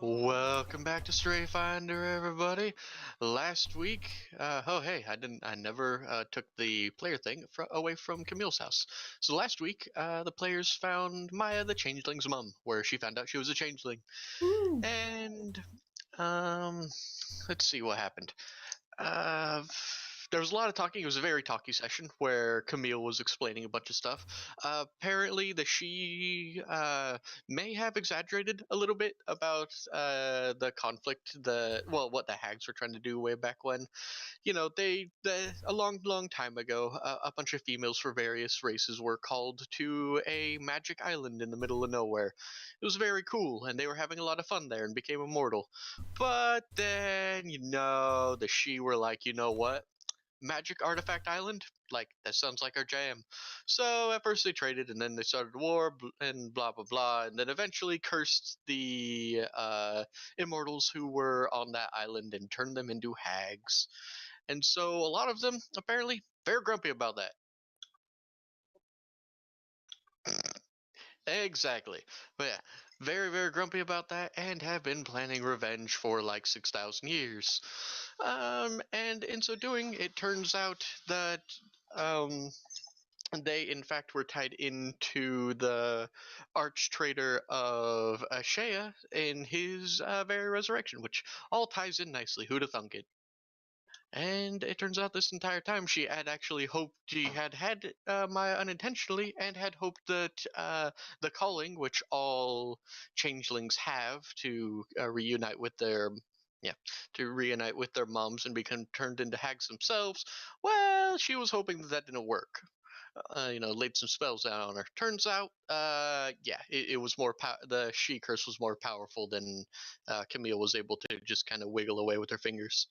Welcome back to Strayfinder, everybody. Last week, oh hey, I never took the player thing away from Camille's house. So last week, the players found Maya the Changeling's mom, where she found out she was a changeling. Woo. And um, let's see what happened. Uh, there was a lot of talking. It was a very talky session where Camille was explaining a bunch of stuff. Apparently, the she may have exaggerated a little bit about the conflict, what the hags were trying to do way back when. A long time ago, a bunch of females for various races were called to a magic island in the middle of nowhere. It was very cool, and they were having a lot of fun there and became immortal. But then, the she were like, you know what? Magic Artifact Island? Like, that sounds like our jam. So at first they traded, and then they started war, and blah, blah, blah, and then eventually cursed the immortals who were on that island and turned them into hags. And so a lot of them, apparently, very grumpy about that. Exactly. But yeah, very, very grumpy about that and have been planning revenge for like 6,000 years. And in so doing, it turns out that um, they, in fact, were tied into the arch traitor of Ashea in his very resurrection, which all ties in nicely. Who'd have thunk it? And it turns out this entire time she had actually hoped she had Maya unintentionally and had hoped that the calling, which all changelings have to reunite with their moms and become turned into hags themselves. Well, she was hoping that didn't work. Laid some spells down on her. Turns out, it was more the she curse was more powerful than Camille was able to just kind of wiggle away with her fingers.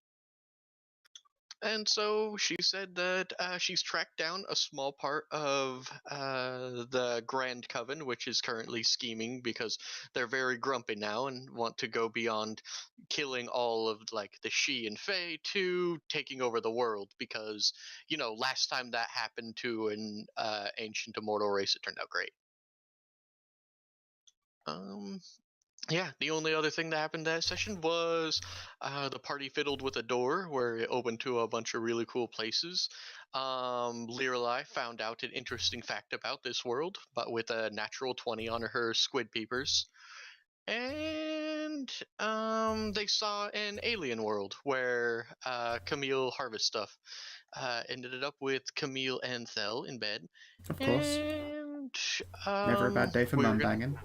And so she said that she's tracked down a small part of the Grand Coven, which is currently scheming because they're very grumpy now and want to go beyond killing all of like the Shi and Fae to taking over the world. Because last time that happened to an ancient immortal race, it turned out great. Um, Yeah, the only other thing that happened that session was the party fiddled with a door where it opened to a bunch of really cool places. Lirelai found out an interesting fact about this world, but with a natural 20 on her squid peepers. And they saw an alien world where Camille harvest stuff. Ended up with Camille and Thel in bed. Of course. And Never a bad day for we were mum gonna banging.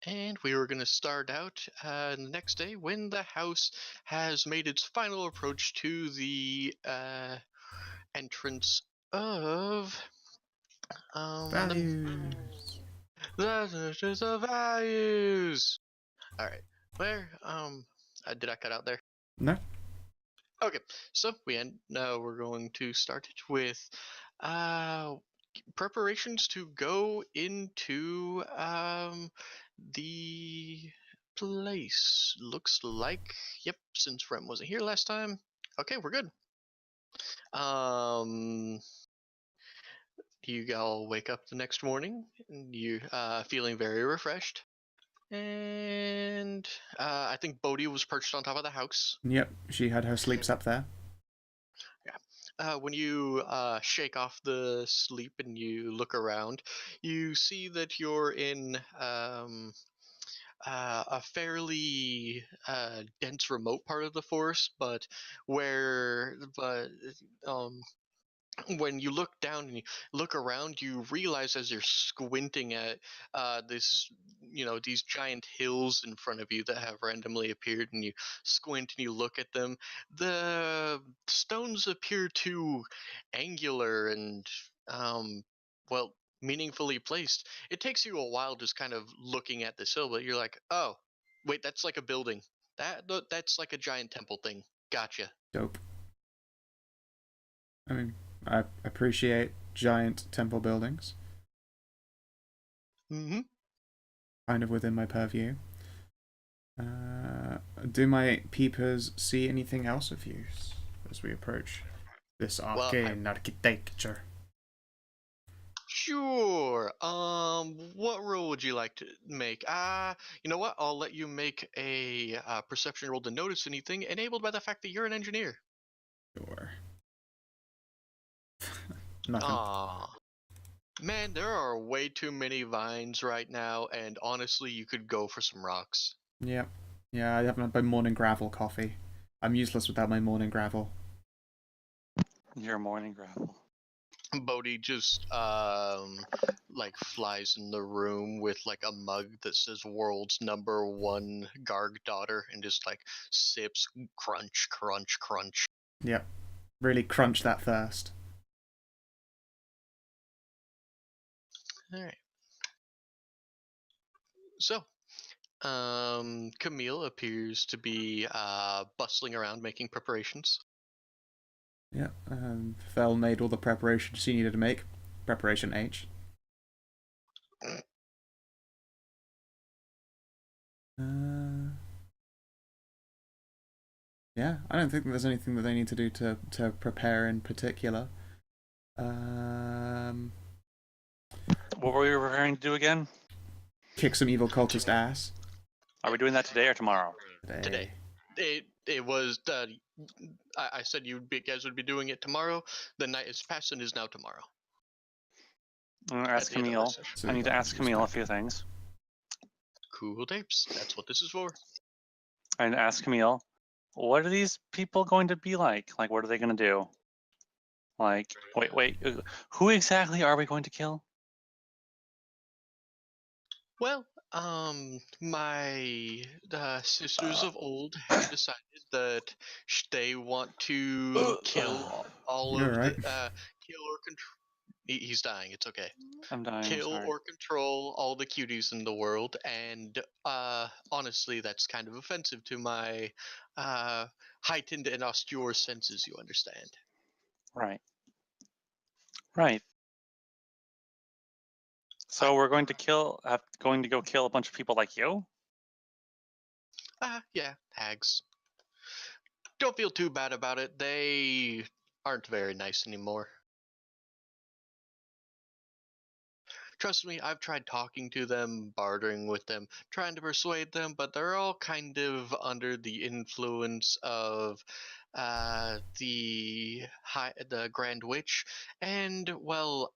And we were going to start out the next day when the house has made its final approach to the entrance of Values. the values. All right, where did I cut out there? No. Okay, so we're going to start it with preparations to go into the place. Looks like, yep, since Rem wasn't here last time. Okay, we're good. Um, you all wake up the next morning, and you feeling very refreshed. And I think Bodhi was perched on top of the house. Yep, she had her sleeps up there. Yeah. When you shake off the sleep and you look around, you see that you're in a fairly dense, remote part of the forest, but um, when you look down and you look around, you realize as you're squinting at these giant hills in front of you that have randomly appeared, and you squint and you look at them, the stones appear too angular and well, meaningfully placed. It takes you a while just kind of looking at this hill, but you're like, oh, wait, that's like a building. That's like a giant temple thing. Gotcha. Dope. I mean, I appreciate giant temple buildings. Mm-hmm. Kind of within my purview. Do my peepers see anything else of use as we approach this arcane architecture? Sure. What roll would you like to make? You know what? I'll let you make a perception roll to notice anything, enabled by the fact that you're an engineer. Sure. Nothing. Ah, man, there are way too many vines right now, and honestly, you could go for some rocks. Yep. Yeah, I haven't had my morning gravel coffee. I'm useless without my morning gravel. Your morning gravel. Bodhi just like flies in the room with like a mug that says "World's #1 Garg daughter" and just like sips, crunch, crunch, crunch. Yep. Really crunch that thirst. All right. So, Camille appears to be bustling around making preparations. Yeah. Fel made all the preparations she needed to make. Preparation H. Yeah, I don't think there's anything that they need to do to prepare in particular. What were we preparing to do again? Kick some evil cultist ass. Are we doing that today or tomorrow? Today. It was I said guys would be doing it tomorrow. The night is past and is now tomorrow. I'm gonna ask Camille. I need to ask Camille a few things. Cool tapes. That's what this is for. I need to ask Camille, what are these people going to be like? Like, what are they going to do? Like, wait, who exactly are we going to kill? Well, my sisters of old have decided that they want to kill all You're of right. kill or control. He's dying. It's okay. I'm dying. Kill I'm sorry. or control all the cuties in the world, and honestly, that's kind of offensive to my heightened and austere senses. You understand? Right. Right. So we're going to go kill a bunch of people like you? Yeah, hags. Don't feel too bad about it. They aren't very nice anymore. Trust me, I've tried talking to them, bartering with them, trying to persuade them, but they're all kind of under the influence of the Grand Witch, and well,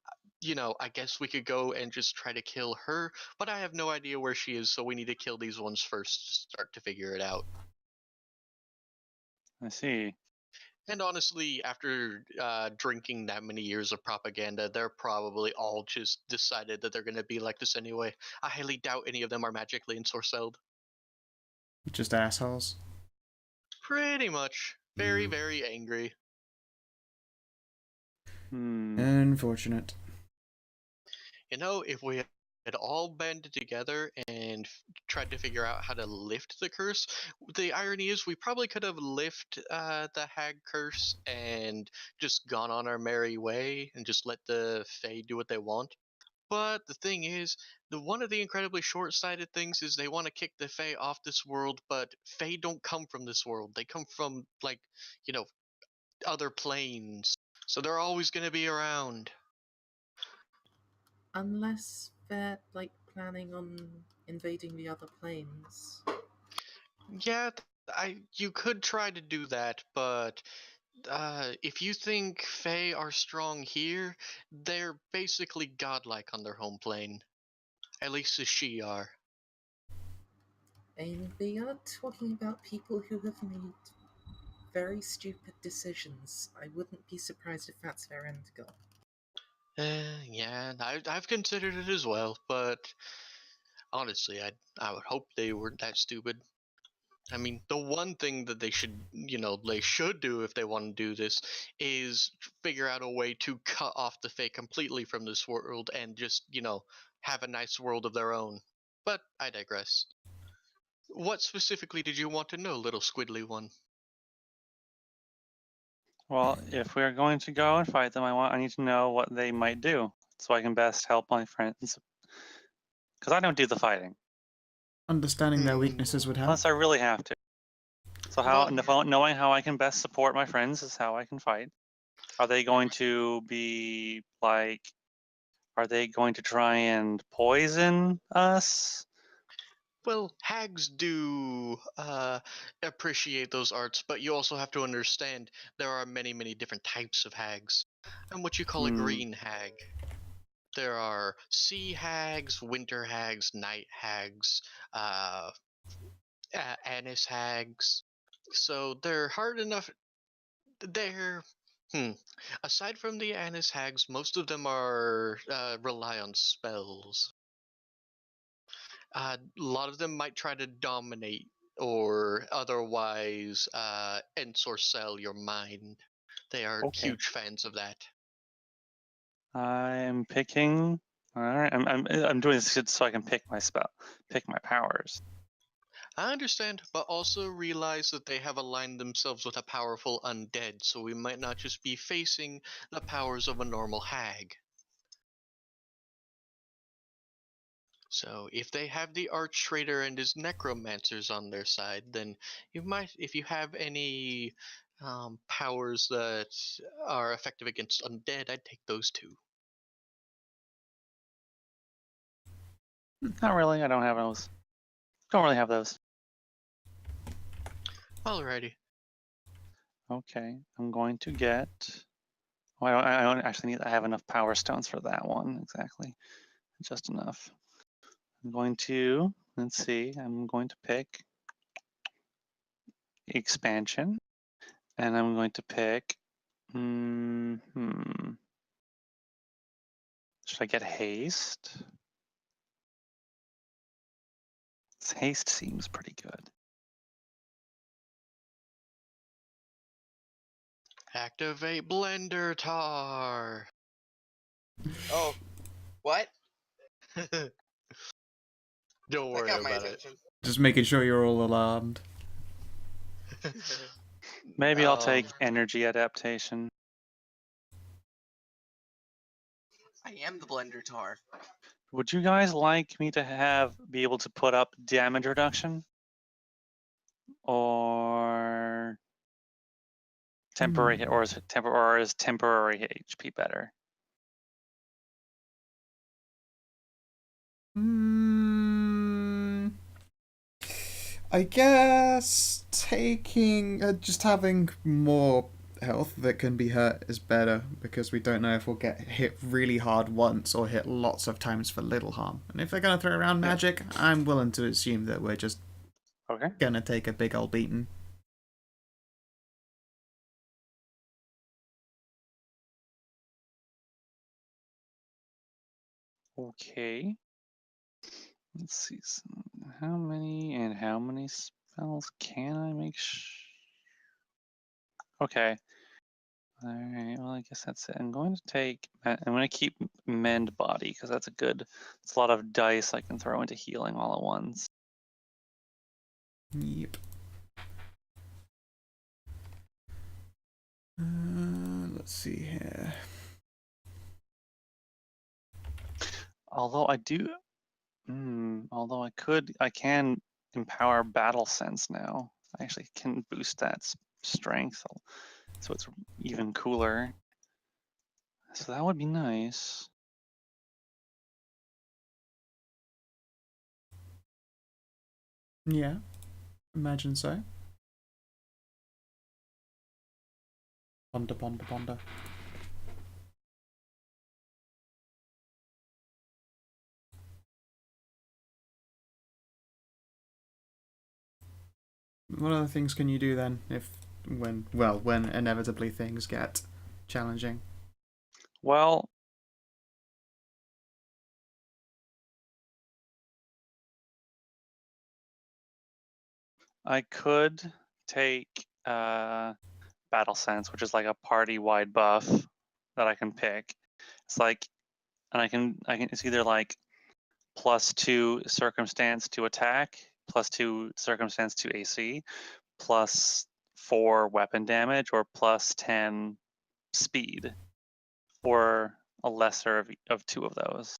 I guess we could go and just try to kill her, but I have no idea where she is, so we need to kill these ones first to start to figure it out. I see. And honestly, after drinking that many years of propaganda, they're probably all just decided that they're going to be like this anyway. I highly doubt any of them are magically ensorcelled. Just assholes. Pretty much. Very, very angry. Unfortunate. If we had all banded together and tried to figure out how to lift the curse, the irony is we probably could have lifted the hag curse and just gone on our merry way and just let the Fae do what they want. But the thing is, one of the incredibly short-sighted things is they want to kick the Fae off this world, but Fae don't come from this world. They come from other planes. So they're always going to be around. Unless they're planning on invading the other planes. Yeah, you could try to do that, but if you think Fae are strong here, they're basically godlike on their home plane. At least as she are. And we are talking about people who have made very stupid decisions. I wouldn't be surprised if that's their end goal. Yeah, I've considered it as well, but honestly, I would hope they weren't that stupid. I mean, the one thing that they should do if they want to do this is figure out a way to cut off the Fae completely from this world and just, have a nice world of their own. But I digress. What specifically did you want to know, little squiddly one? Well, if we're going to go and fight them, I need to know what they might do so I can best help my friends. Because I don't do the fighting. Understanding their weaknesses would help. Unless I really have to. So knowing how I can best support my friends is how I can fight. Are they going to be Are they going to try and poison us? Well, hags do appreciate those arts, but you also have to understand there are many, many different types of hags. And what you call a green hag. There are sea hags, winter hags, night hags, uh, anise hags. So they're hard enough. They're aside from the anise hags, most of them are rely on spells. A lot of them might try to dominate or otherwise ensorcel your mind. They are Okay. huge fans of that. I'm picking. All right, I'm doing this so I can pick my powers. I understand, but also realize that they have aligned themselves with a powerful undead, so we might not just be facing the powers of a normal hag. So if they have the Arch Trader and his Necromancers on their side, then you might, if you have any powers that are effective against undead, I'd take those two. Not really. I don't have those. Don't really have those. Alrighty. Okay, I'm going to get. Well, I don't actually need. I have enough power stones for that one exactly, just enough. I'm going to. Let's see. I'm going to pick expansion, and I'm going to pick. Should I get haste? Haste seems pretty good. Activate Blender Tar. Oh, what? Don't That worry got my about it. attention. Just making sure you're all alarmed. Maybe I'll take energy adaptation. I am the blender tar. Would you guys like me to be able to put up damage reduction? Or temporary or is temporary HP better? I guess just having more health that can be hurt is better because we don't know if we'll get hit really hard once or hit lots of times for little harm. And if they're gonna throw around magic, I'm willing to assume that we're just gonna take a big old beating. Okay. Let's see. How many spells can I make? Okay. All right. Well, I guess that's it. I'm going to keep mend body because that's it's a lot of dice I can throw into healing all at once. Yep. Let's see here. Although I can empower battle sense now. I actually can boost that strength, so it's even cooler. So that would be nice. Yeah, imagine so. Ponder. What other things can you do then when inevitably things get challenging? Well, I could take battle sense, which is like a party-wide buff that I can pick. It's like, and I can it's either like +2 circumstance to attack, +2 circumstance to AC, +4 weapon damage, or +10 speed, or a lesser of two of those.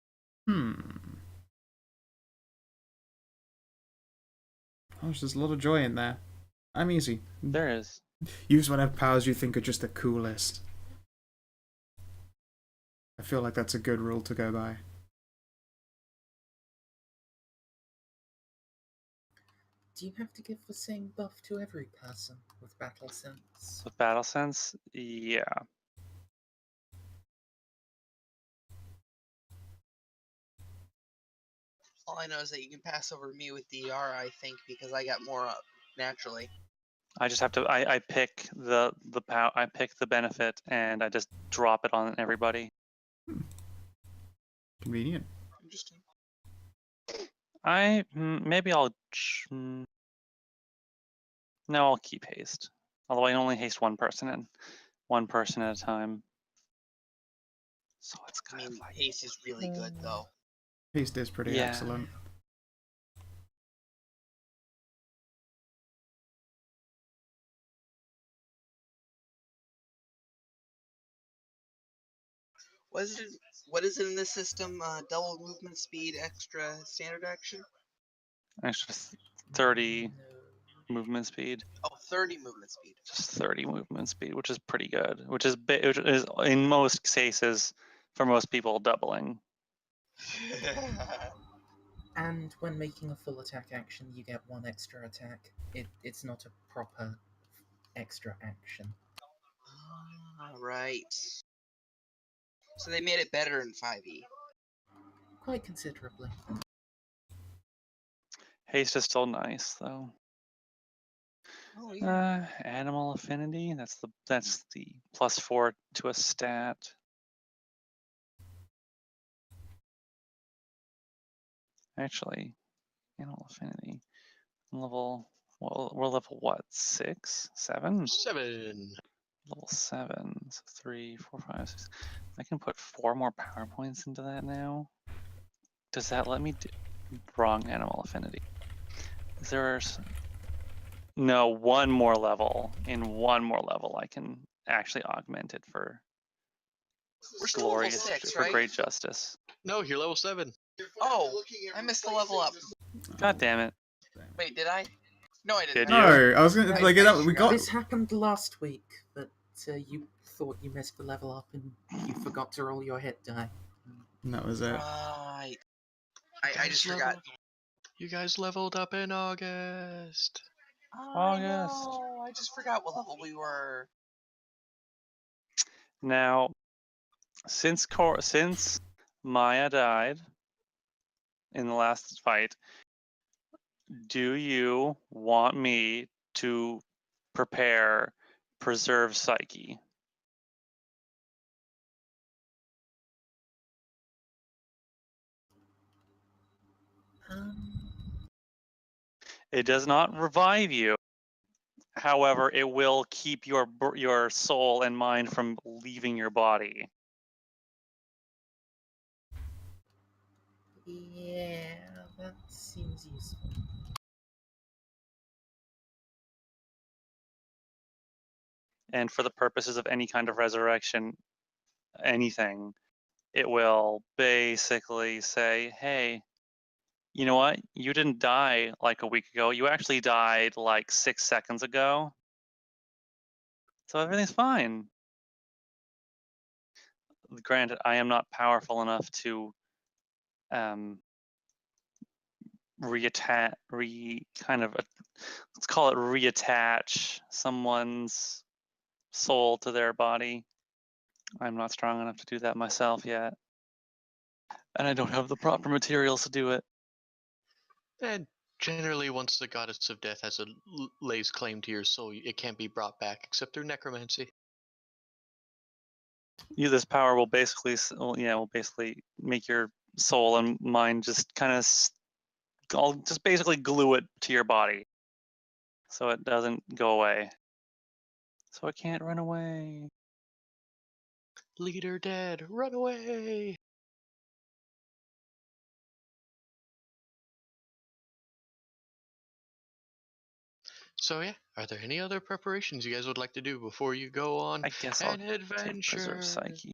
Gosh, there's a lot of joy in there. I'm easy. There is. Use whatever powers you think are just the coolest. I feel like that's a good rule to go by. Do you have to give the same buff to every person with battle sense? With battle sense, yeah. All I know is that you can pass over me with DR, I think, because I got more up naturally. I just have to. I pick the I pick the benefit and I just drop it on everybody. Convenient. Interesting. Maybe I'll. No, I'll keep haste. Although I only haste one person at a time. So it's I kind mean, of like haste is really good, though. Haste is pretty Yeah. excellent. What is it in this system? Double movement speed, extra standard action? extra 30 No. movement speed. Oh, 30 movement speed. Just 30 movement speed, which is pretty good. Which is in most cases for most people doubling. And when making a full attack action, you get one extra attack. It's not a proper extra action. Right. So they made it better in 5e. Quite considerably. Haste is still nice though. Oh yeah. Animal affinity. That's the +4 to a stat. Actually, animal affinity. Level. Well, we're level what? 6, 7? 7. Level 7. So 3, 4, 5, 6. I can put 4 more power points into that now. Does that let me do wrong animal affinity? Is there no one more level? In one more level, I can actually augment it for We're still level glorious 6, for right? great justice. No, you're level 7. Oh, I missed the level up. God damn it! Wait, did I? No, I didn't. Did I- you? No, I was gonna Right, like I that. We forgot. got. This happened last week, but you thought you missed the level up and you forgot to roll your hit die. And that was it. Right. I just forgot. You guys leveled up in August. I know. I just forgot what level we were. Now, since Maya died in the last fight, do you want me to prepare Preserve Psyche? Um, It does not revive you. However, it will keep your soul and mind from leaving your body. yeah, that seems useful. And for the purposes of any kind of resurrection, anything, it will basically say, hey, you know what? You didn't die like a week ago. You actually died like 6 seconds ago. So everything's fine. Granted, I am not powerful enough to let's call it reattach someone's soul to their body. I'm not strong enough to do that myself yet. And I don't have the proper materials to do it. And generally, once the goddess of death lays claim to your soul, it can't be brought back except through necromancy. This power will basically, make your soul and mind just kind of, I'll just basically glue it to your body, so it doesn't go away. So it can't run away. Leader dead, run away! So yeah, are there any other preparations you guys would like to do before you go on I guess I'll an take adventure? Preserve Psyche.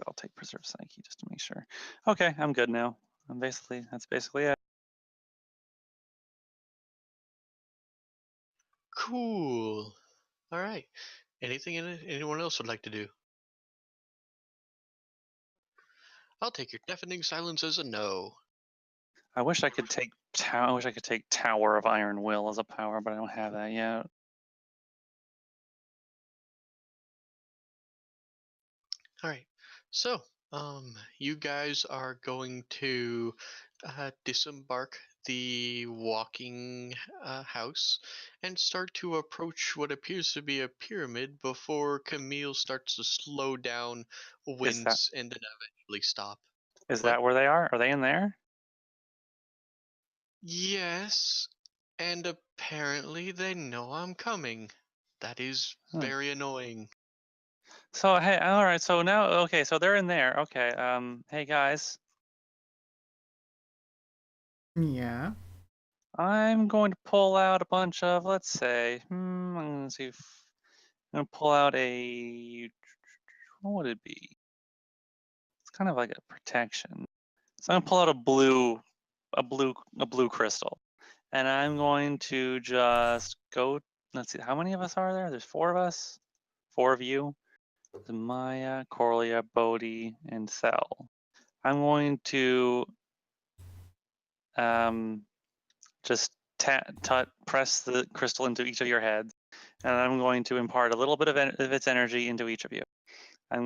I'll take Preserve Psyche just to make sure. Okay, I'm good now. That's basically it. Cool. All right. Anything anyone else would like to do? I'll take your deafening silence as a no. I wish I could take Tower of Iron Will as a power, but I don't have that yet. All right. So, you guys are going to disembark the walking house and start to approach what appears to be a pyramid before Camille starts to slow down, Is that wince, and then eventually stop. is What? that where they are? Are they in there? Yes, and apparently they know I'm coming. That is Huh. very annoying. So hey, all right. So now, okay, so they're in there. Okay. Hey guys, Yeah. I'm going to pull out a bunch of, let's say, I'm gonna see if I'm gonna pull out what would it be? It's kind of like a protection. So I'm gonna pull out a blue crystal, and I'm going to just go. Let's see, how many of us are there? There's 4 of us, 4 of you. There's Maya, Corlia, Bodhi, and Cell. I'm going to just press the crystal into each of your heads, and I'm going to impart a little bit of its energy into each of you. I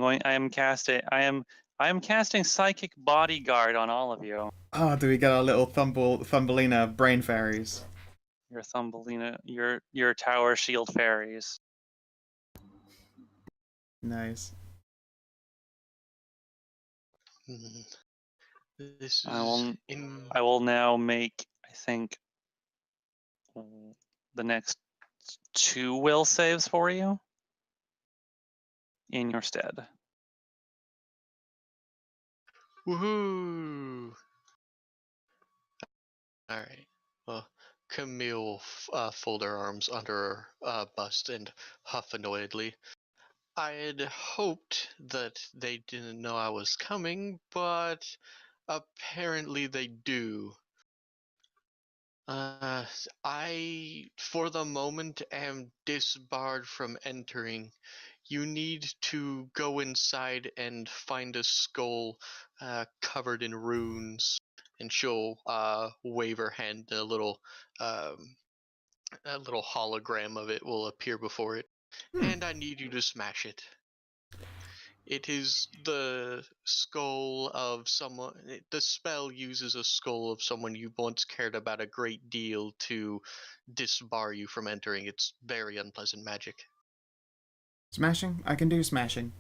am casting Psychic Bodyguard on all of you. Oh, do we get our little Thumbelina brain fairies? Your Thumbelina, your Tower Shield Fairies. Nice. Hmm. This I is will in. I will now make, I think, the next 2 will saves for you in your stead. Woohoo! All right. Well, Camille will fold her arms under her bust and huff annoyedly. I had hoped that they didn't know I was coming, but apparently they do. I, for the moment, am disbarred from entering. You need to go inside and find a skull covered in runes, and she'll wave her hand. Um, a little hologram of it will appear before it, and I need you to smash it. It is the skull of someone. The spell uses a skull of someone you once cared about a great deal to disbar you from entering. It's very unpleasant magic. Smashing? I can do smashing.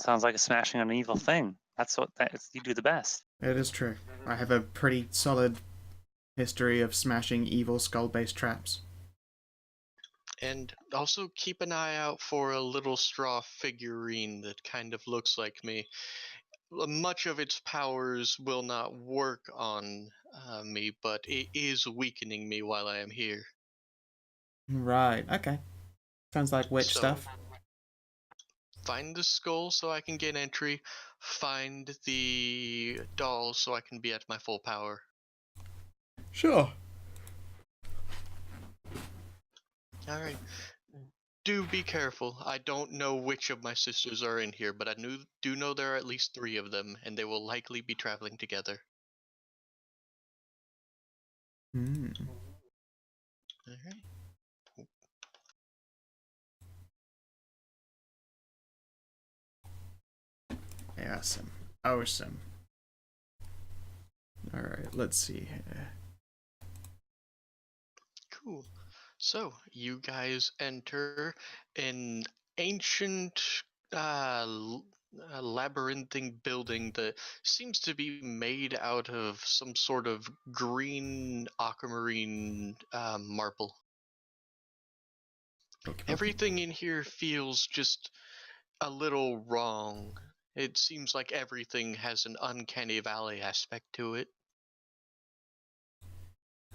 Sounds like a smashing an evil thing. You do the best. It is true. I have a pretty solid history of smashing evil skull-based traps. And also keep an eye out for a little straw figurine that kind of looks like me. Much of its powers will not work on me, but it is weakening me while I am here. Right, okay. Sounds like witch So stuff. find the skull so I can get entry. Find the doll so I can be at my full power. Sure. All right. Do be careful. I don't know which of my sisters are in here, but do know there are at least 3 of them, and they will likely be traveling together. Hmm. All right. Awesome. Awesome. Alright, let's see here. Cool. So you guys enter an ancient labyrinthine building that seems to be made out of some sort of green aquamarine marble. Okay. Everything in here feels just a little wrong. It seems like everything has an uncanny valley aspect to it.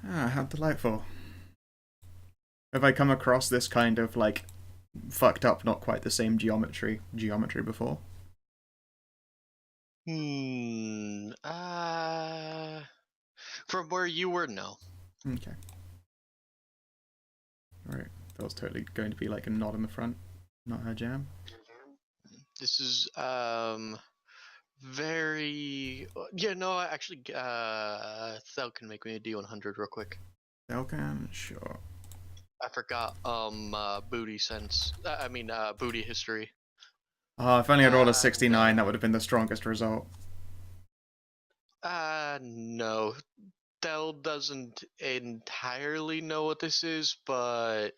Ah, how delightful. Have I come across this kind of, like, fucked up, not quite the same geometry before? Hmm. From where you were, no. Okay. Alright. That was totally going to be like a nod in the front. Not her jam. This is Very. Yeah, no, actually, Thel can make me a D100 real quick. Delcan, sure. I forgot. Booty sense. Booty history. Oh, if only I'd rolled a 69, No. that would have been the strongest result. No. Thel doesn't entirely know what this is, but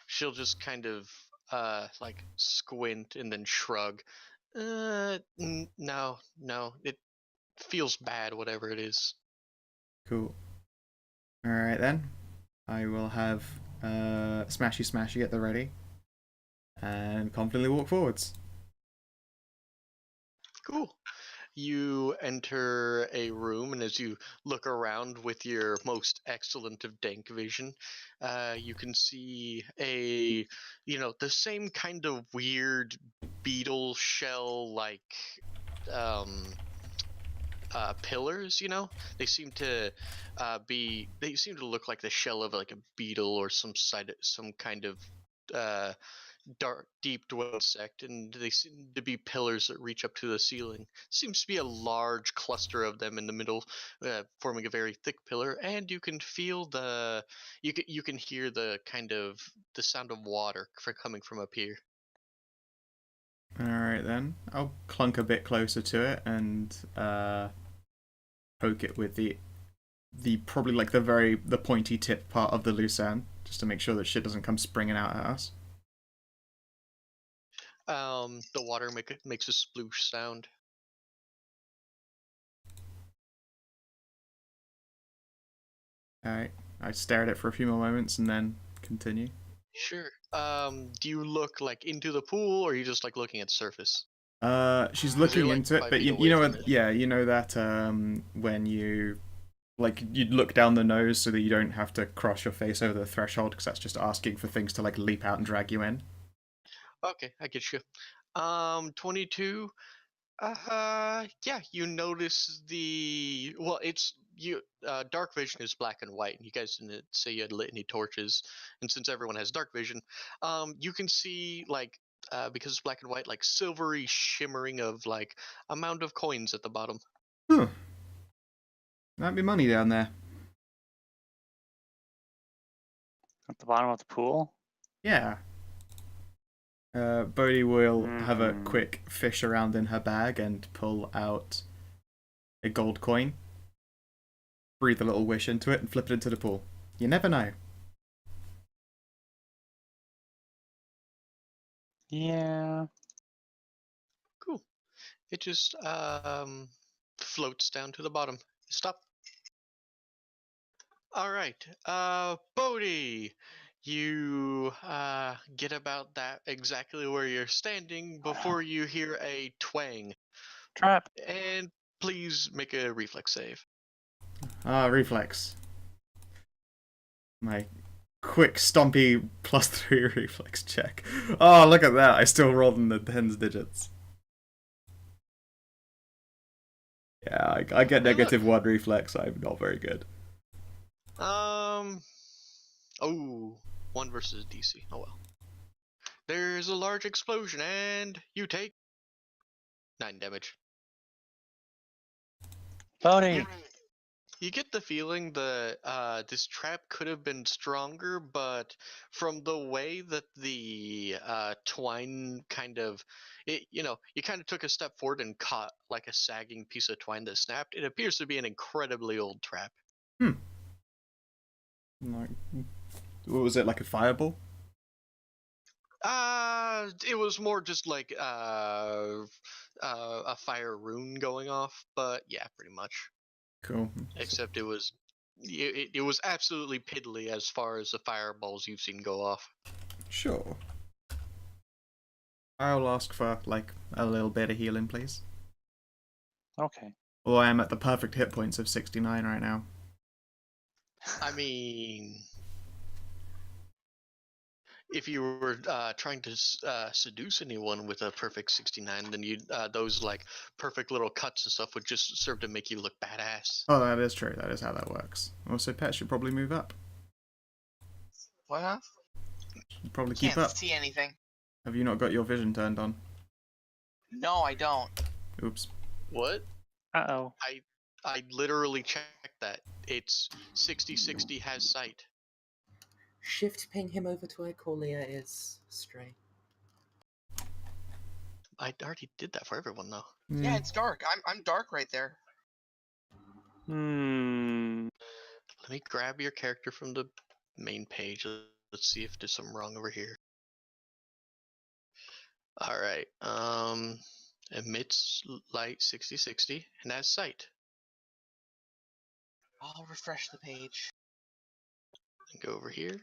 she'll just kind of like squint and then shrug. No, it feels bad, whatever it is. Cool. Alright then. I will have Smashy Smashy at the ready. And confidently walk forwards. Cool. You enter a room, and as you look around with your most excellent of dank vision, you can see the same kind of weird beetle shell like um, pillars. They seem to they seem to look like the shell of like a beetle or some kind of dark, deep dwelling insect, and they seem to be pillars that reach up to the ceiling. Seems to be a large cluster of them in the middle, forming a very thick pillar, and you can feel you can hear the kind of the sound of water coming from up here. Alright then. I'll clunk a bit closer to it and poke it with the probably like the pointy tip part of the lucerne, just to make sure that shit doesn't come springing out at us. The water makes a sploosh sound. Alright. I stare at it for a few more moments and then continue. Sure. Do you look like into the pool, or are you just like looking at the surface? She's 'Cause you're looking like into it, 5 but feet you away know from what? it. Yeah, you know that when you'd look down the nose so that you don't have to cross your face over the threshold, because that's just asking for things to like leap out and drag you in. Okay, I get you. 22. Yeah, you notice it's you. Dark vision is black and white, and you guys didn't say you had lit any torches, and since everyone has dark vision, you can see like because it's black and white, like silvery shimmering of like a mound of coins at the bottom. Huh. Might be money down there. At the bottom of the pool? Yeah. Bodhi will have a Hmm. quick fish around in her bag and pull out a gold coin, breathe a little wish into it, and flip it into the pool. You never know. Yeah. Cool. It just floats down to the bottom. Stop. All right, Bodhi, you get about that exactly where you're standing before you hear a twang, Trap. and please make a reflex save. Reflex. My quick stompy +3 reflex check. Oh, look at that! I still rolled in the tens digits. Yeah, I get Hey, look. -1 reflex. I'm not very good. Um. Oh, 1 versus DC. Oh well. There's a large explosion, and you take 9 damage. Bodhi. You get the feeling that this trap could have been stronger, but from the way that the twine kind of, you kind of took a step forward and caught like a sagging piece of twine that snapped. It appears to be an incredibly old trap. Like, what was it, like a fireball? It was more just like a fire rune going off, but yeah, pretty much. Cool. Except it was absolutely piddly as far as the fireballs you've seen go off. Sure. I'll ask for, like, a little bit of healing, please. Okay. Although I am at the perfect hit points of 69 right now. I mean, if you were trying to seduce anyone with a perfect 69, then those like perfect little cuts and stuff would just serve to make you look badass. Oh, that is true. That is how that works. Also, Pet should probably move up. What? Huh? Should probably keep Can't up. see anything. Have you not got your vision turned on? No, I don't. Oops. What? Uh-oh. I literally checked that. It's 60/60 has sight. Shift ping him over to where Corlia is, Stray. I already did that for everyone though. Yeah, it's dark. I'm dark right there. Hmm. Let me grab your character from the main page. Let's see if there's something wrong over here. Alright. Emits light 60/60 and has sight. I'll refresh the page. And go over here.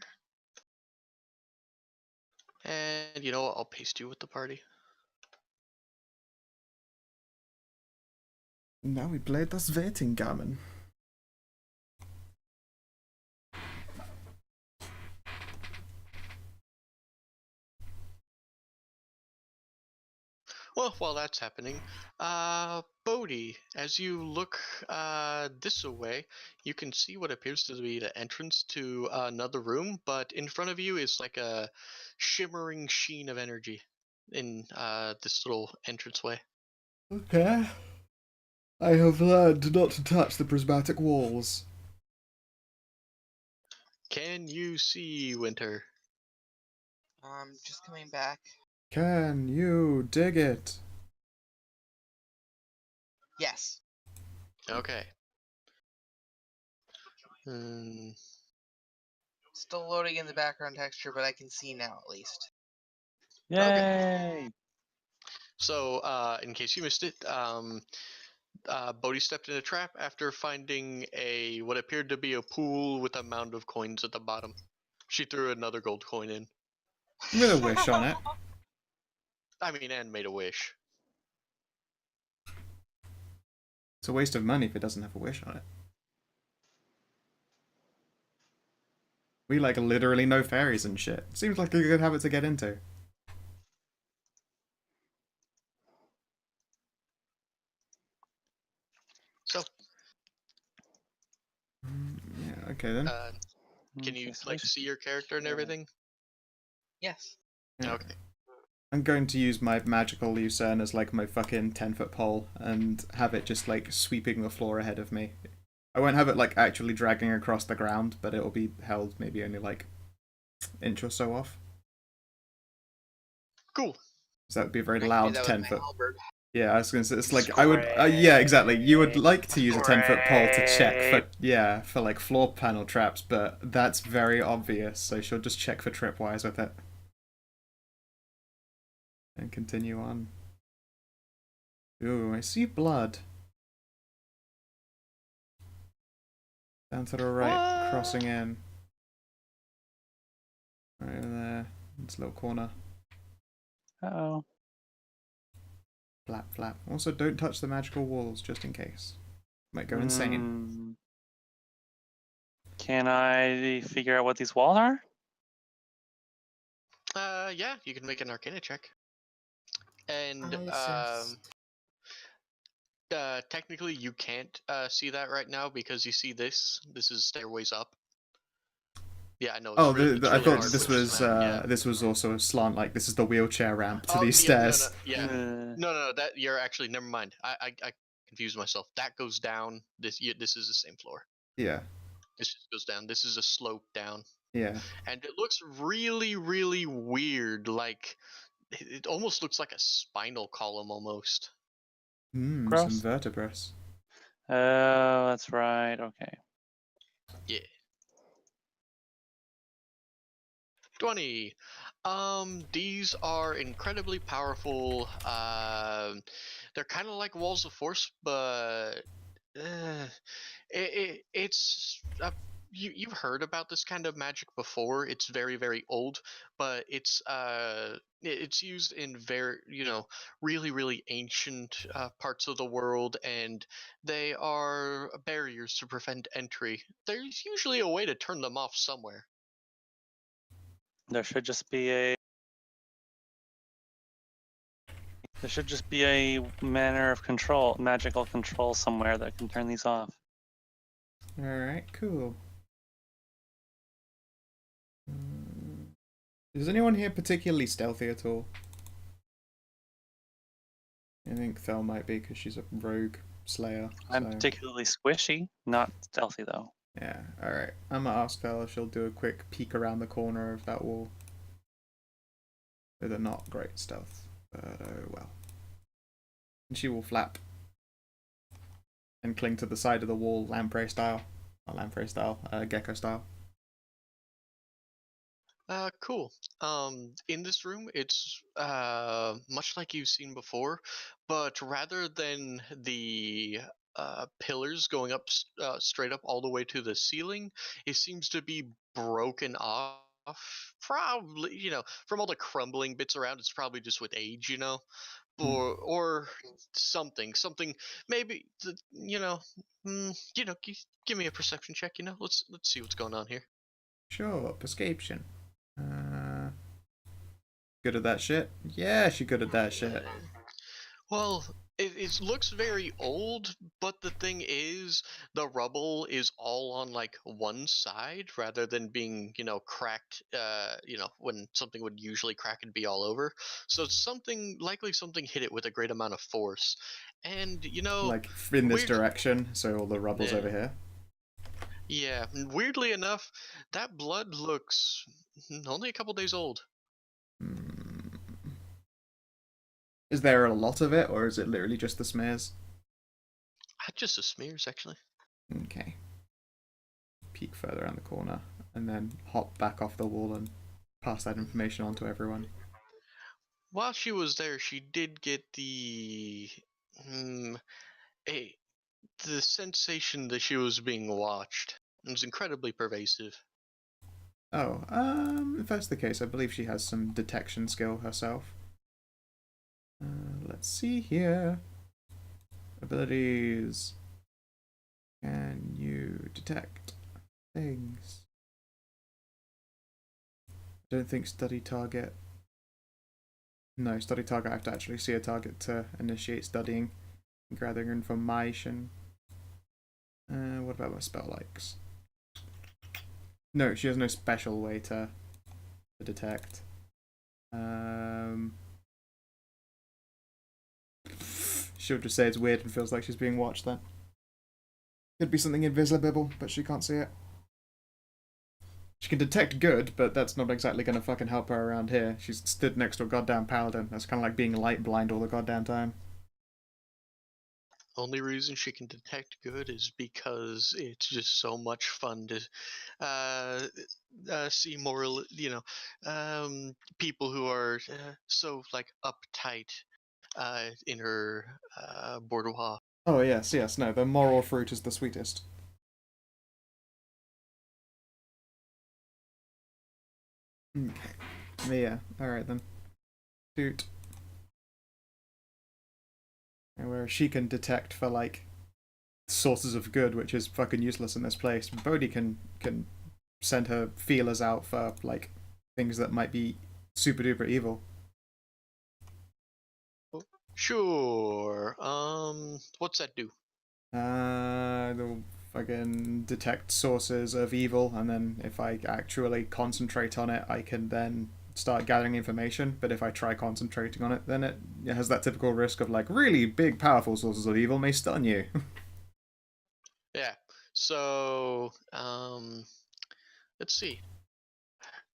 And you know what? I'll paste you with the party. Now we play das Wertingamen. Well, while that's happening, Bodhi, as you look this way, you can see what appears to be the entrance to another room, but in front of you is like a shimmering sheen of energy in this little entranceway. Okay. I have learned not to touch the prismatic walls. Can you see Winter? Just coming back. Can you dig it? Yes. Okay. Hmm. Still loading in the background texture, but I can see now at least. Yay! So, in case you missed it, Bodhi stepped in a trap after finding what appeared to be a pool with a mound of coins at the bottom. She threw another gold coin in. With a wish on it. I mean, and made a wish. It's a waste of money if it doesn't have a wish on it. We like literally know fairies and shit. Seems like a good habit to get into. So, Yeah, okay then. can you Okay, so like see your character and everything? Yes. Yeah. Okay. I'm going to use my magical lucerne as like my fucking 10-foot pole and have it just like sweeping the floor ahead of me. I won't have it like actually dragging across the ground, but it'll be held maybe only like inch or so off. Cool. So that would be a very I can do loud that with 10 my foot. halberd. Yeah, I was gonna say it's like I would. Yeah, exactly. You would like to use a 10-foot pole to check for like floor panel traps, but that's very obvious. So she'll just check for tripwires with it and continue on. Ooh, I see blood down to the right, crossing in. Right in there, this little corner. Uh-oh. Flap, flap. Also, don't touch the magical walls just in case. Might go insane. Can I figure out what these walls are? Yeah, you can make an Arcana check. And I assist. technically you can't see that right now because you see this. This is stairways up. Yeah, I know. It's Oh, really, it's I really thought hard this with was yeah. this was also a slant. Like this is the wheelchair ramp to Oh, these yeah, stairs. no. That you're actually never mind. I confused myself. That goes down. This is the same floor. Yeah. This just goes down. This is a slope down. Yeah. And it looks really, really weird. Like it almost looks like a spinal column almost. Some Gross. vertebrae. Oh, that's right. Okay. Yeah. 20. These are incredibly powerful. They're kind of like walls of force, but it's you've heard about this kind of magic before. It's very, very old, but it's used in really, really ancient parts of the world, and they are barriers to prevent entry. There's usually a way to turn them off somewhere. There should just be a manner of control, magical control somewhere that can turn these off. Alright, cool. Is anyone here particularly stealthy at all? I think Thel might be because she's a rogue slayer. I'm So particularly squishy, not stealthy though. yeah, all right. I'm gonna ask Thel if she'll do a quick peek around the corner of that wall. With a not great stealth, but oh well. And she will flap and cling to the side of the wall, lamprey style. Not lamprey style, gecko style. Cool. In this room, it's much like you've seen before, but rather than the pillars going up straight up all the way to the ceiling, it seems to be broken off. Probably, from all the crumbling bits around, it's probably just with age, or something. Maybe give me a perception check. Let's see what's going on here. Sure, perception. Good at that shit? Yeah, she good at that shit. Well, it looks very old, but the thing is, the rubble is all on like one side rather than being, cracked, when something would usually crack and be all over. So it's likely something hit it with a great amount of force. And, Like in this weird, direction, so all the rubble's yeah, over here. yeah, and weirdly enough, that blood looks only a couple days old. Hmm. Is there a lot of it, or is it literally just the smears? Just the smears, actually. Okay. Peek further around the corner, and then hop back off the wall and pass that information on to everyone. While she was there, she did get a the sensation that she was being watched. It was incredibly pervasive. Oh, if that's the case, I believe she has some detection skill herself. Let's see here. Abilities. Can you detect things? I don't think study target. No, study target. I have to actually see a target to initiate studying and gathering information. What about my spell likes? No, she has no special way to detect. She'll just say it's weird and feels like she's being watched then. Could be something invisible, but she can't see it. She can detect good, but that's not exactly going to fucking help her around here. She's stood next to a goddamn paladin. That's kind of like being light blind all the goddamn time. Only reason she can detect good is because it's just so much fun to see more, people who are so like uptight in her boudoir. Oh yes, yes, no, the moral fruit is the sweetest. Okay. Yeah, alright then. Doot. And where she can detect for like sources of good, which is fucking useless in this place. Bodhi can send her feelers out for like things that might be super duper evil. Sure. What's that do? They'll fucking detect sources of evil, and then if I actually concentrate on it, I can then start gathering information. But if I try concentrating on it, then it has that typical risk of like really big, powerful sources of evil may stun you. Yeah. So, let's see.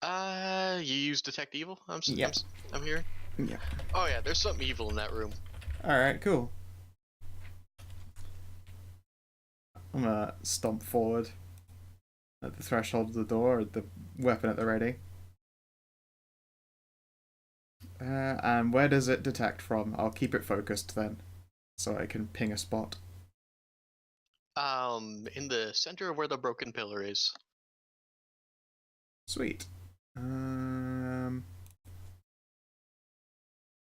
You use detect evil. Yeah, I'm hearing. yeah. Oh yeah, there's something evil in that room. All right, cool. I'm gonna stomp forward at the threshold of the door, with the weapon at the ready. And where does it detect from? I'll keep it focused then, so I can ping a spot. In the center of where the broken pillar is. Sweet.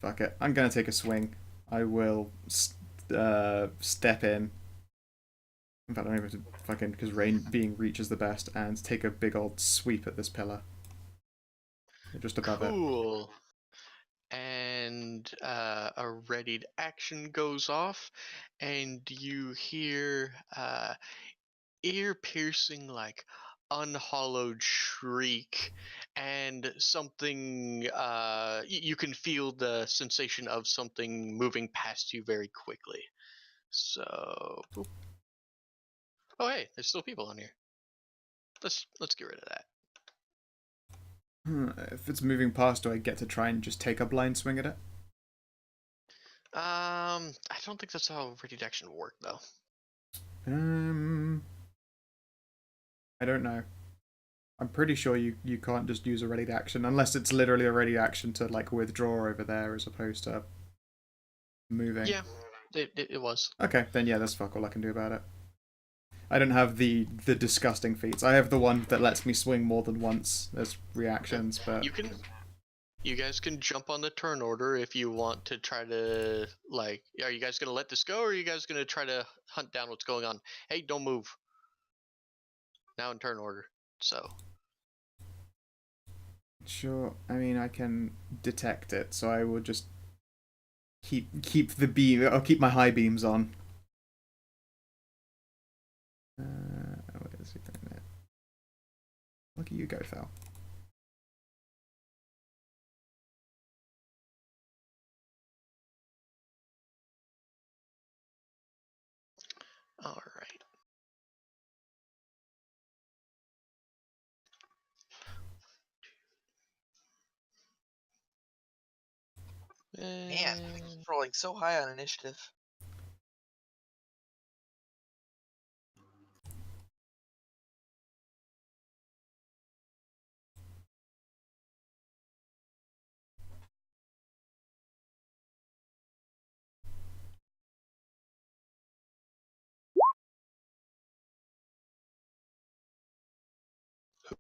Fuck it. I'm gonna take a swing. I will step in. In fact, I don't even have to fucking, because rain being reach is the best, and take a big old sweep at this pillar. Just above it. Cool. And a readied action goes off, and you hear ear-piercing, like unhollowed shriek, and and something you can feel the sensation of something moving past you very quickly. So, boop. Oh hey, there's still people on here. Let's get rid of that. If it's moving past, do I get to try and just take a blind swing at it? I don't think that's how radiant action will work though. I don't know. I'm pretty sure you can't just use a ready action unless it's literally a ready action to like withdraw over there as opposed to moving. Yeah, it was. Okay, then yeah, that's fuck all I can do about it. I don't have the disgusting feats. I have the one that lets me swing more than once as reactions, but You guys can jump on the turn order if you want to try to, like, are you guys going to let this go, or are you guys going to try to hunt down what's going on? Hey, don't move. Now in turn order, so. sure. I mean, I can detect it, so I will just keep the beam. I'll keep my high beams on. Where is he doing it? Look at you go, Phil. All right. Man, I keep rolling so high on initiative.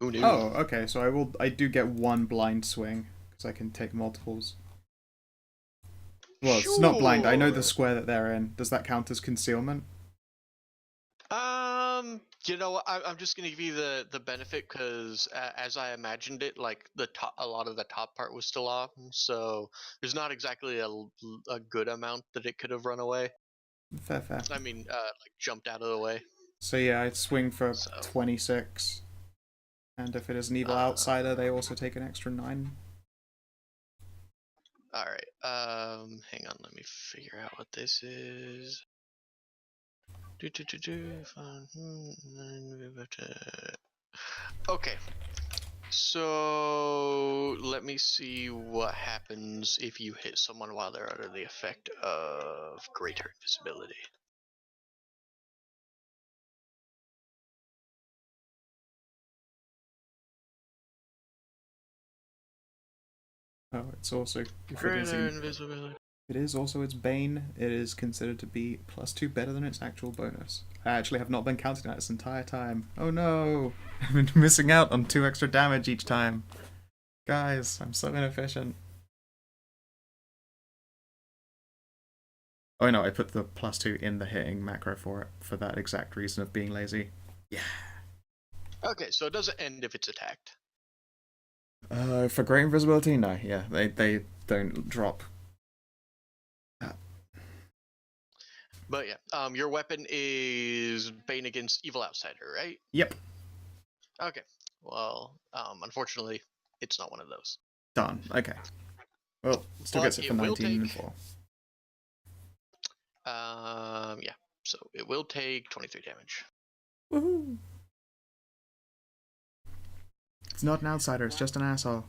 Who knew? Oh, okay. So I do get one blind swing because I can take multiples. Well, it's not blind. I know the Sure. square that they're in. Does that count as concealment? You know what? I'm just gonna give you the benefit because as I imagined it, like a lot of the top part was still off, so there's not exactly a good amount that it could have run away. Fair. I mean, like jumped out of the way. So yeah, I swing for So 26. And if it is an evil outsider, they also take an extra 9. all right. Hang on. Let me figure out what this is. Okay. So let me see what happens if you hit someone while they're under the effect of greater invisibility. Oh, it's also Greater invisibility. it is also its bane. It is considered to be +2 better than its actual bonus. I actually have not been counting that this entire time. Oh no! I've been missing out on 2 extra damage each time. Guys, I'm so inefficient. Oh no, I put the +2 in the hitting macro for it, for that exact reason of being lazy. Yeah. Okay, so it doesn't end if it's attacked. For great invisibility, no, yeah, they don't drop. But yeah, your weapon is Bane against Evil Outsider, right? Yep. Okay. Well, unfortunately, it's not one of those. Done. Okay. Well, still But gets it for it will 19 and take- 4. Yeah. So it will take 23 damage. Woohoo! It's not an outsider, it's just an asshole.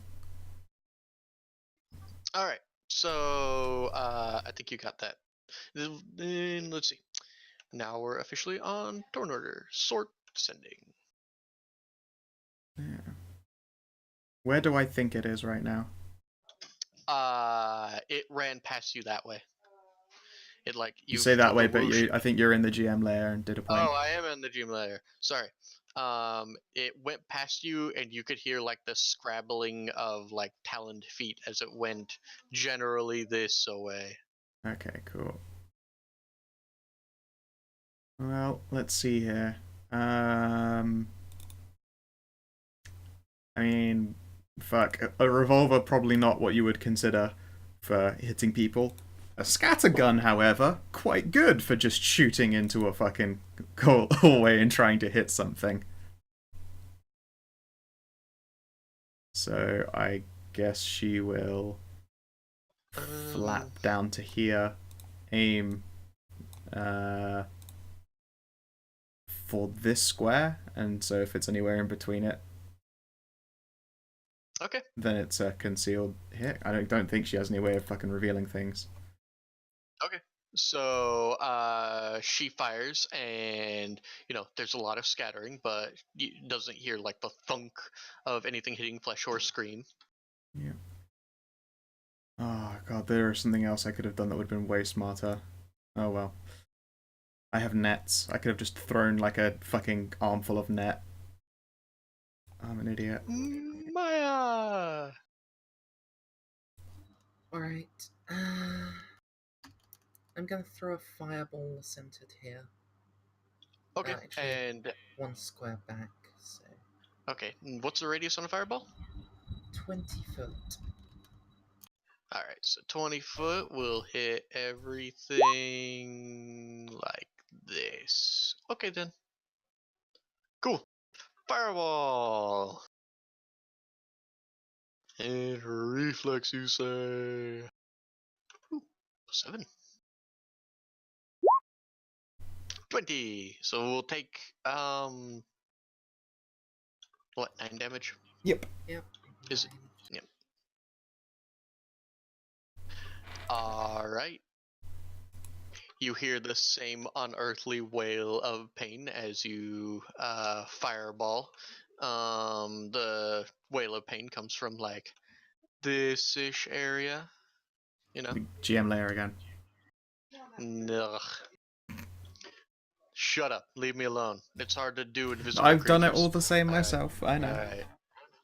All right. So I think you got that. Then let's see. Now we're officially on turn order. Sort descending. Yeah. Where do I think it is right now? It ran past you that way. It like You say that way, but whoosh. I think you're in the GM layer and did a point. Oh, I am in the gym layer. Sorry. It went past you, and you could hear like the scrabbling of like taloned feet as it went generally this away. Okay, cool. Well, let's see here. I mean, fuck. A revolver, probably not what you would consider for hitting people. A scattergun, however, quite good for just shooting into a fucking hallway and trying to hit something. So I guess she will flap down to here, aim for this square, and so if it's anywhere in between it, Okay. then it's a concealed hit. I don't think she has any way of fucking revealing things. Okay. So she fires, and there's a lot of scattering, but doesn't hear like the thunk of anything hitting flesh or scream. Yeah. Oh god, there is something else I could have done that would have been way smarter. Oh well. I have nets. I could have just thrown like a fucking armful of net. I'm an idiot. Maya. Alright. I'm gonna throw a fireball centered here. Okay. Actually, And one square back, so okay, what's the radius on a fireball? 20 foot. All right, so 20 foot will hit everything like this. Okay then. Cool. Fireball. And reflex, you say? Ooh, 7. 20. So we'll take what, 9 damage? Yep. Yep. Is it? Yep. All right. You hear the same unearthly wail of pain as you fireball. The wail of pain comes from like this-ish area, GM layer again. Ugh. Shut up. Leave me alone. It's hard to do invisible I've done it creatures. all the same All right. myself. I know. Alright.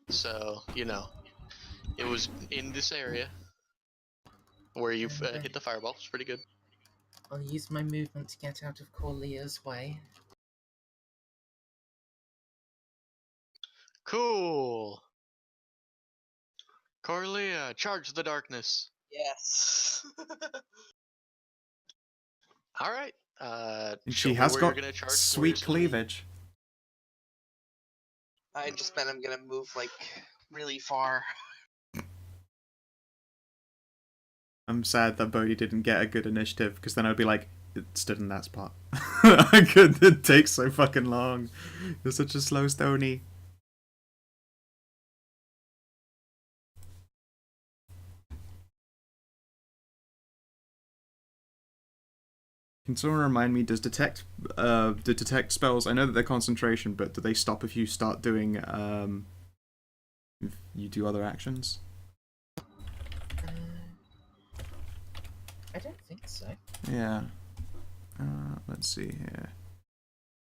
So, it was in this area where you've hit the fireball. It's pretty good. I'll use my movement to get out of Corlea's way. Cool. Corlea, charge the darkness. Yes. Alright. And Show she me has where got you're gonna charge sweet towards. cleavage. I just meant I'm gonna move like really far. I'm sad that Bodhi didn't get a good initiative, because then I'd be like, it stood in that spot. It takes so fucking long. You're such a slow stony. Can someone remind me, does detect spells, I know that they're concentration, but do they stop if you start doing if you do other actions? I don't think so. Yeah. Let's see here.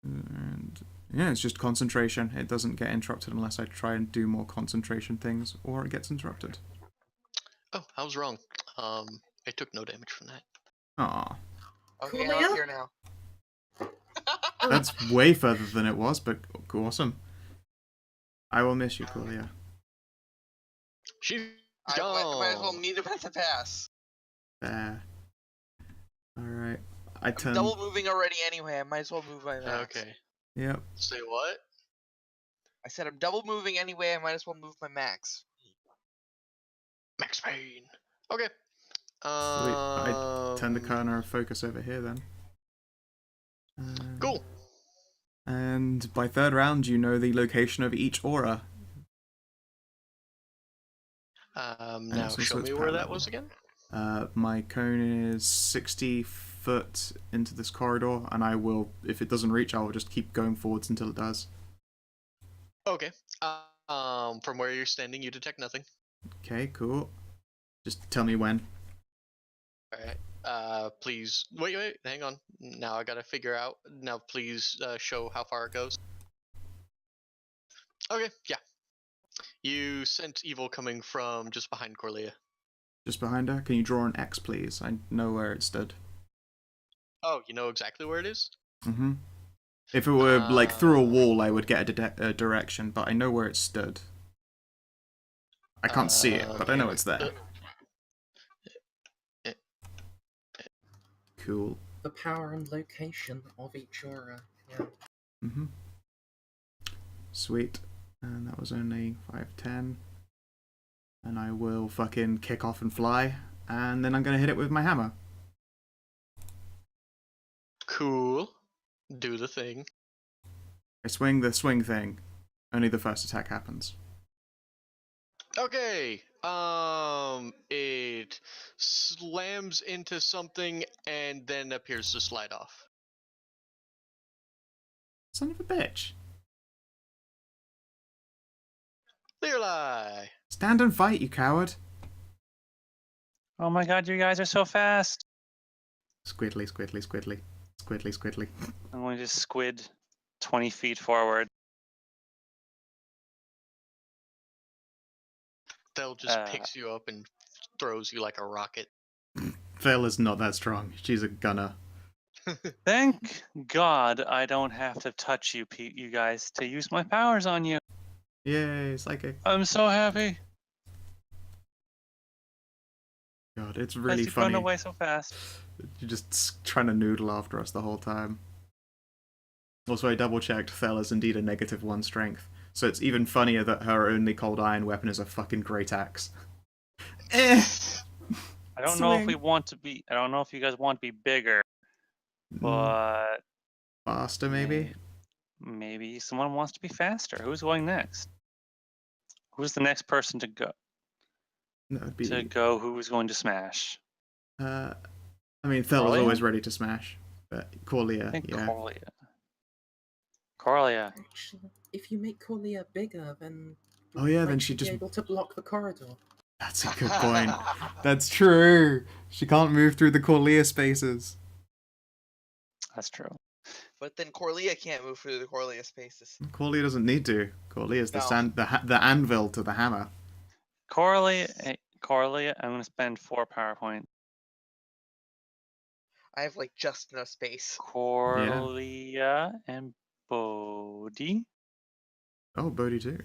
And yeah, it's just concentration. It doesn't get interrupted unless I try and do more concentration things, or it gets interrupted. Oh, I was wrong. I took no damage from that. Aw. Okay, Corlea? I'm here now. That's way further than it was, but awesome. I will miss you, Corlea. She's I gone. might as well meet him at the pass. There. Alright. I I'm turn. double moving already anyway. I might as well move my max. Okay. Yep. Say what? I said I'm double moving anyway. I might as well move my max. Max pain. Okay. Sweet. I turn the corner of focus over here then. Cool. And by third round, you know the location of each aura. Now it's show also its me power where that level. was again. My cone is 60 foot into this corridor, and I will, if it doesn't reach, I will just keep going forwards until it does. Okay. From where you're standing, you detect nothing. Okay, cool. Just tell me when. Alright. Please wait, hang on. Now I gotta figure out. Now please show how far it goes. Okay, yeah. You sense evil coming from just behind Corlea. Just behind her. Can you draw an X, please? I know where it stood. Oh, you know exactly where it is? Mm-hmm. If it were like through a wall, I would get a direction, but I know where it stood. I can't see it, but I know it's there. Cool. The power and location of each aura. Yeah. Mm-hmm. Sweet. And that was only 5, 10. And I will fucking kick off and fly, and then I'm gonna hit it with my hammer. Cool. Do the thing. I swing the swing thing. Only the first attack happens. Okay. It slams into something and then appears to slide off. Son of a bitch. Leerly. Stand and fight, you coward. Oh my god, you guys are so fast. Squiddly, squiddly, squiddly. Squiddly, squiddly. I'm going to squid 20 feet forward. They'll just picks you up and throws you like a rocket. Phil is not that strong. She's a gunner. Thank God I don't have to touch you, you guys, to use my powers on you. Yay, psychic. I'm so happy. God, it's really You've funny. run away so fast. You're just trying to noodle after us the whole time. Also, I double checked. Thel is indeed a -1 strength. So it's even funnier that her only cold iron weapon is a fucking great axe. Eh! I don't know if we Swing. want to be. I don't know if you guys want to be bigger, but Faster, maybe? maybe someone wants to be faster. Who's going next? Who's the next person to go? That'd be. Who's going to smash? I mean, Thel is Corlia? always ready to smash. But Corlia, I think yeah. Corlia. Corlia. Actually, if you make Corlia bigger, then Oh yeah, might then she be just. able to block the corridor. That's a good point. That's true. She can't move through the Corlia spaces. That's true. But then Corlia can't move through the Corlia spaces. Corlia doesn't need to. Corlia is No. the anvil to the hammer. Corlia, I'm going to spend 4 power points. I have like just enough space. Corlia and Bodhi. Oh, Bodhi too.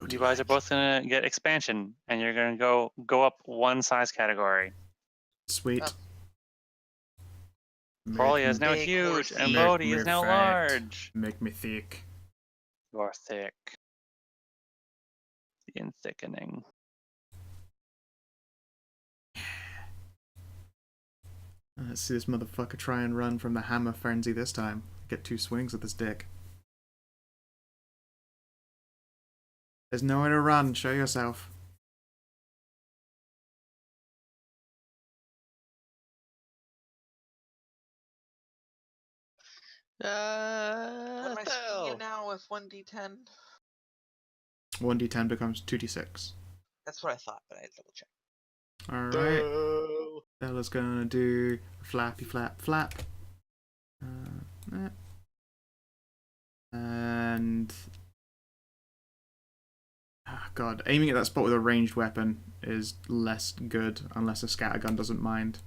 You guys are both gonna get expansion, and you're gonna go up 1 size category. Sweet. Oh. Corlia is now Big huge, and horsey. Bodhi is now fat. large. Make me thick. You're thick. In thickening. Let's see this motherfucker try and run from the hammer frenzy this time. Get 2 swings with this dick. There's nowhere to run. Show yourself. What am I swinging Thel. at now with 1d10? 1d10 becomes 2d6. That's what I thought, but I had to double check. Alright. Thel. Bella's gonna do a flappy flap flap. And God, aiming at that spot with a ranged weapon is less good unless a scattergun doesn't mind.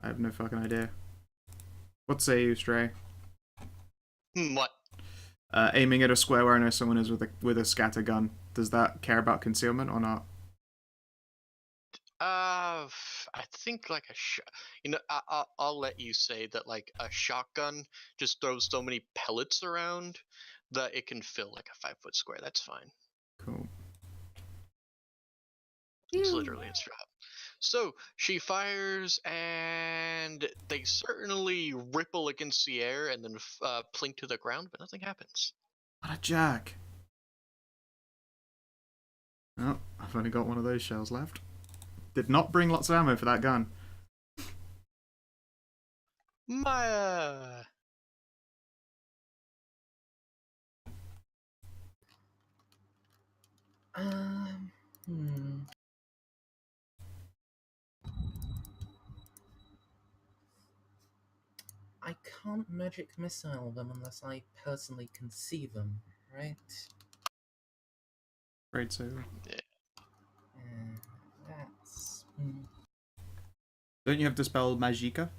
I have no fucking idea. What say you, Stray? What? Aiming at a square where I know someone is with a scattergun. Does that care about concealment or not? I think like a shot. You know, I'll let you say that like a shotgun just throws so many pellets around that it can fill like a 5-foot square. That's fine. Cool. It's literally its job. So she fires, and they certainly ripple against the air and then plink to the ground, but nothing happens. What a jerk. Oh, I've only got one of those shells left. Did not bring lots of ammo for that gun. Maya. Hmm. I can't magic missile them unless I personally can see them, right? Great, so. That's. Don't you have Dispel Magica?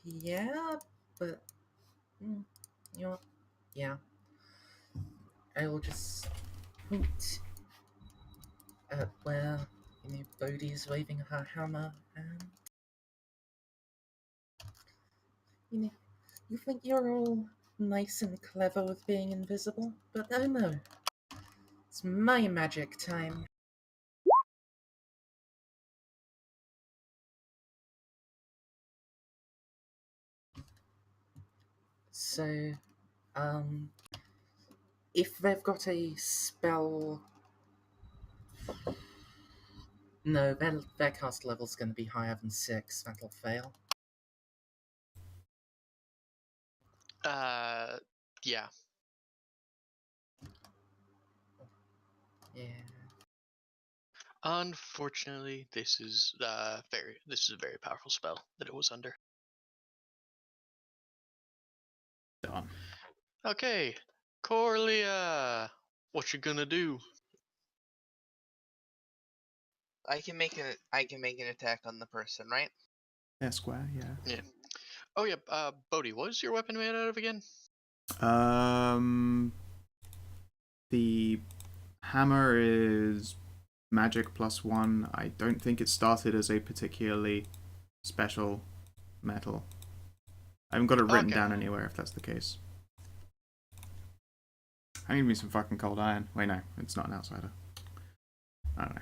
Yeah, but. You know what? Yeah. I will just point at where, Bodhi's waving her hammer, and you think you're all nice and clever with being invisible, but oh no. It's my magic time. So, if they've got a spell. No, their cast level's going to be higher than 6. That'll fail. Yeah. Yeah. Unfortunately, this is a very powerful spell that it was under. Done. Okay, Corlia, what you gonna do? I can make an attack on the person, right? Esquire, yeah. Yeah. Oh yeah. Bodhi, what is your weapon made out of again? The hammer is magic +1. I don't think it started as a particularly special metal. I haven't got it written down anywhere if that's the case. I need me some fucking cold iron. Wait, no, it's not an outsider. I don't know.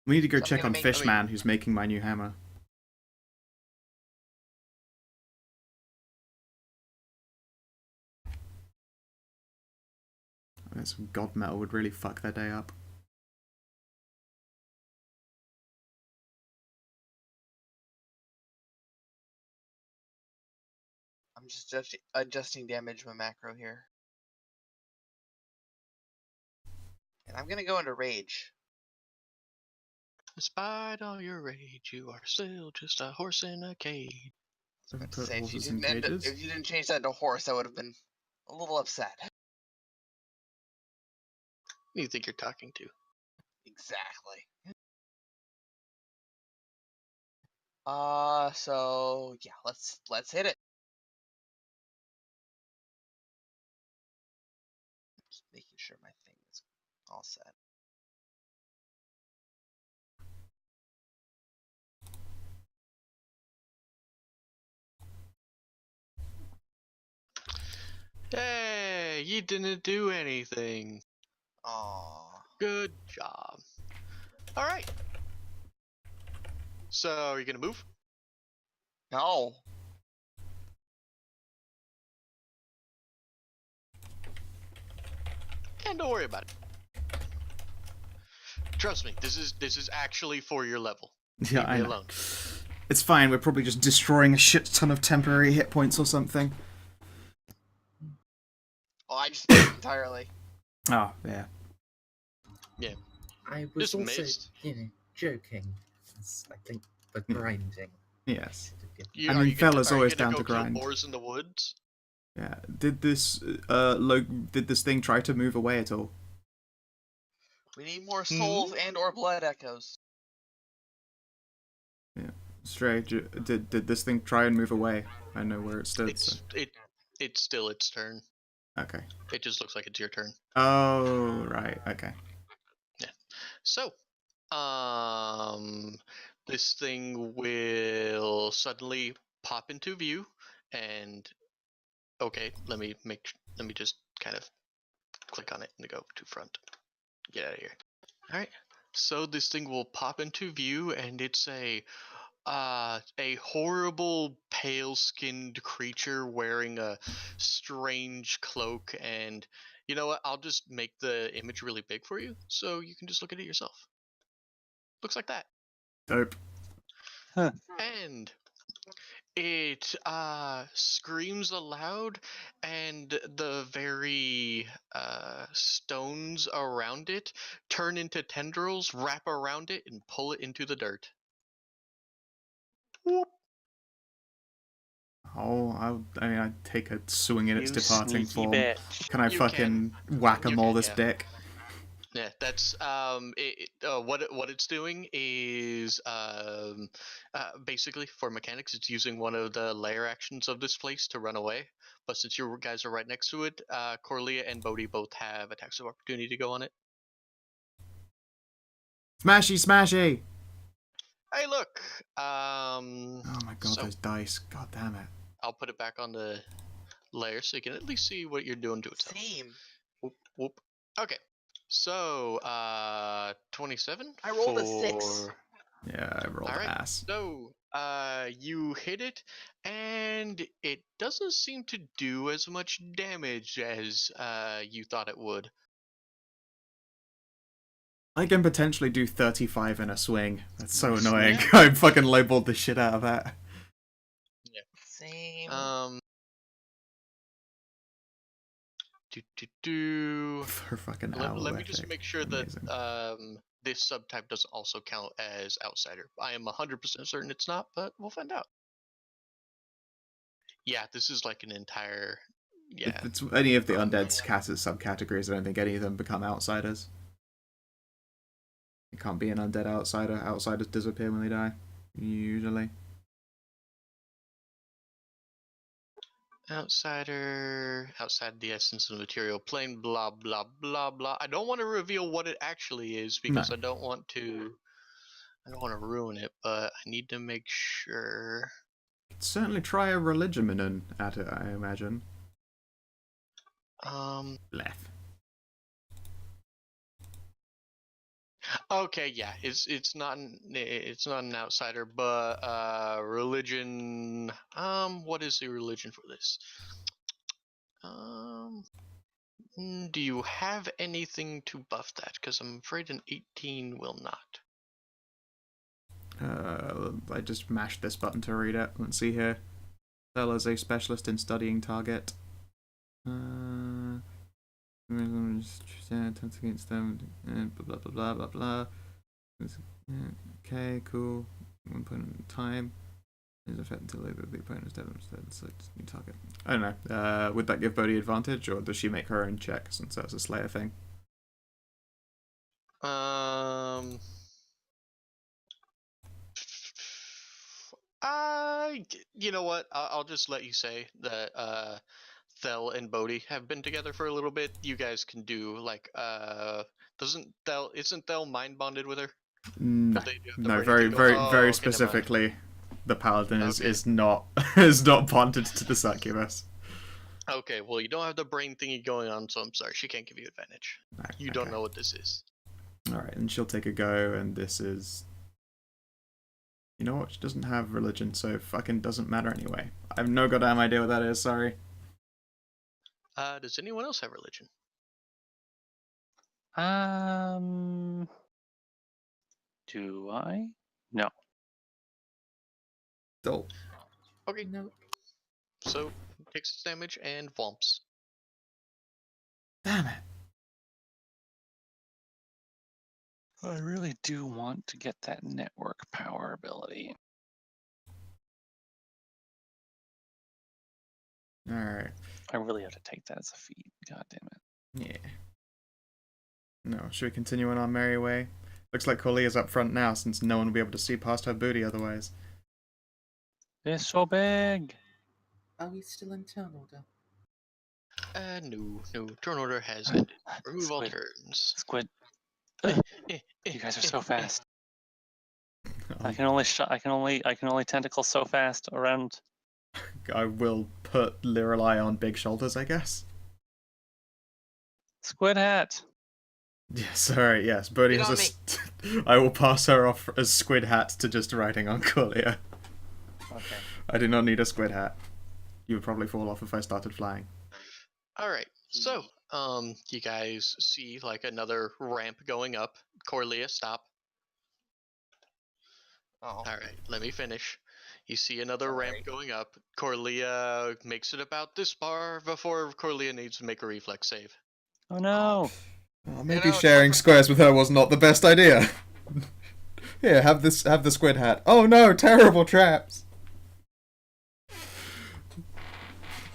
We need to go So I'm check gonna on make- Fishman, who's making my new hammer. I bet some god metal would really fuck their day up. I'm just adjusting damage with macro here. And I'm gonna go into rage. Despite all your rage, you are still just a horse in a cage. I was about to Put say, if you horses in didn't cages. if you didn't change that to horse, I would have been a little upset. Who do you think you're talking to? Exactly. So yeah, let's hit it. Just making sure my thing is all set. Hey, you didn't do anything. Aww. Good job. All right. So, are you gonna move? No. And don't worry about it. Trust me, this is actually for your level. Yeah, Leave I me know. alone. It's fine, we're probably just destroying a shit ton of temporary hit points or something. Oh, I just missed entirely. Oh, yeah. Yeah. I was Just also, missed. joking. It's, I think the grinding. Yes. You, I are mean, you gonna, fella's are you always gonna down go to kill grind. boars in the woods? Yeah. Did this thing try to move away at all? We need more souls and or blood echoes. Yeah. Stray, did this thing try and move away? I know where it stood. So. It's still its turn. Okay. It just looks like it's your turn. Oh, right. Okay. So, this thing will suddenly pop into view, and okay, let me just kind of click on it and go to front. Get out of here. All right. So this thing will pop into view, and it's a horrible pale-skinned creature wearing a strange cloak. And you know what? I'll just make the image really big for you, so you can just look at it yourself. Looks like that. Dope. And it screams aloud, and the very stones around it turn into tendrils, wrap around it, and pull it into the dirt. Whoop. Oh, I mean, I'd take a swing at its You departing sneaky form. bitch. Can I You fucking whack-a-mole this yeah. dick? Yeah, that's what it's doing is basically for mechanics, it's using one of the layer actions of this place to run away. But since you guys are right next to it, Corlia and Bodhi both have attacks of opportunity to go on it. Smashy, smashy! Hey, look. Oh my god, So those dice. God damn it. I'll put it back on the layer so you can at least see what you're doing to itself. Same. Whoop, whoop. Okay. So, 27. I rolled a 6. Yeah, I rolled Alright. ass. So, you hit it, and it doesn't seem to do as much damage as you thought it would. I can potentially do 35 in a swing. That's so annoying. Yeah. I fucking lowballed the shit out of that. Same. For fucking Let me just aloetic. make sure Amazing. that this subtype doesn't also count as outsider. I am 100% certain it's not, but we'll find out. Yeah, this is like an entire. Yeah. If it's any of the undead subcategories, I don't think any of them become outsiders. It can't be an undead outsider. Outsiders disappear when they die, usually. Outsider, outside the essence of the material plane, blah blah blah blah. I don't want to reveal what it actually is because No. I don't want to ruin it, but I need to make sure. Certainly try a religion at it, I imagine. Left. Okay, yeah, it's not an outsider, but religion. What is the religion for this? Do you have anything to buff that? Because I'm afraid an 18 will not. I just mashed this button to read it. Let's see here. Bell is a specialist in studying target. Against them. Blah blah blah blah blah. Okay, cool. 1 point in time. Is effect until the opponent is dead. Select new target. I don't know. Would that give Bodhi advantage, or does she make her own check since that's a Slayer thing? You know what? I'll just let you say that Thel and Bodhi have been together for a little bit. You guys can do like isn't Thel mind bonded with her? No, They do have the no. brain Very, thing go- very, Oh, very okay, never mind. specifically, the paladin Okay. is not is not bonded to the succubus. Okay, well, you don't have the brain thingy going on, so I'm sorry. She can't give you advantage. No, You don't know what this is. All right, and she'll take a go, and this is. You know what? She doesn't have religion, so it fucking doesn't matter anyway. I have no goddamn idea what that is. Sorry. Does anyone else have religion? Do I? No. Oh, Okay, Nope. so takes its damage and vomps. damn it! I really do want to get that network power ability. All right. I really have to take that as a feat. God damn it. Yeah. No, should we continue on our merry way? Looks like Corlia's up front now, since no one will be able to see past her booty otherwise. It's so big. Are we still in turn order? No. Turn order has ended. Remove all Squid. turns. Squid. You guys are so fast. I Um, can only tentacle so fast around. I will put Lirelai on big shoulders, I guess. Squid hat. Yes, alright, yes. Bodhi Get has on I will pass her off as Squid Hat to just writing on Corlia. Okay. I do not need a Squid Hat. You would probably fall off if I started flying. Alright, so, you guys see like another ramp going up. Corlia, stop. Oh. Alright, let me finish. You see another Sorry. ramp going up. Corlia makes it about this far before Corlia needs to make a reflex save. Oh no. Oh, maybe know, sharing squares with her was not the best idea. Here, have the Squid Hat. Oh no, terrible traps.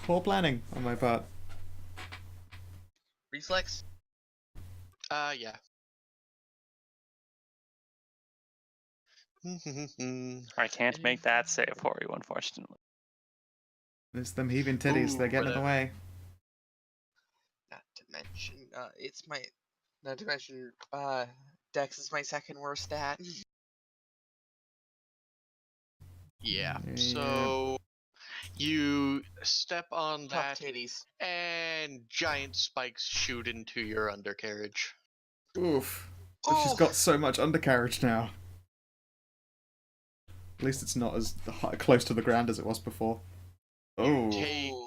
Poor planning on my part. Reflex? Yeah. I can't make that save for you, unfortunately. There's them heaving titties, Ooh, they're getting in the whatever. way. Not to mention, Dex is my second worst stat. Yeah. Yeah. So you step on Tough that, titties. and giant spikes shoot into your undercarriage. Oof. She's Oh, got so much undercarriage now. At least it's not as close to the ground as it was before. Oh. Take ooh.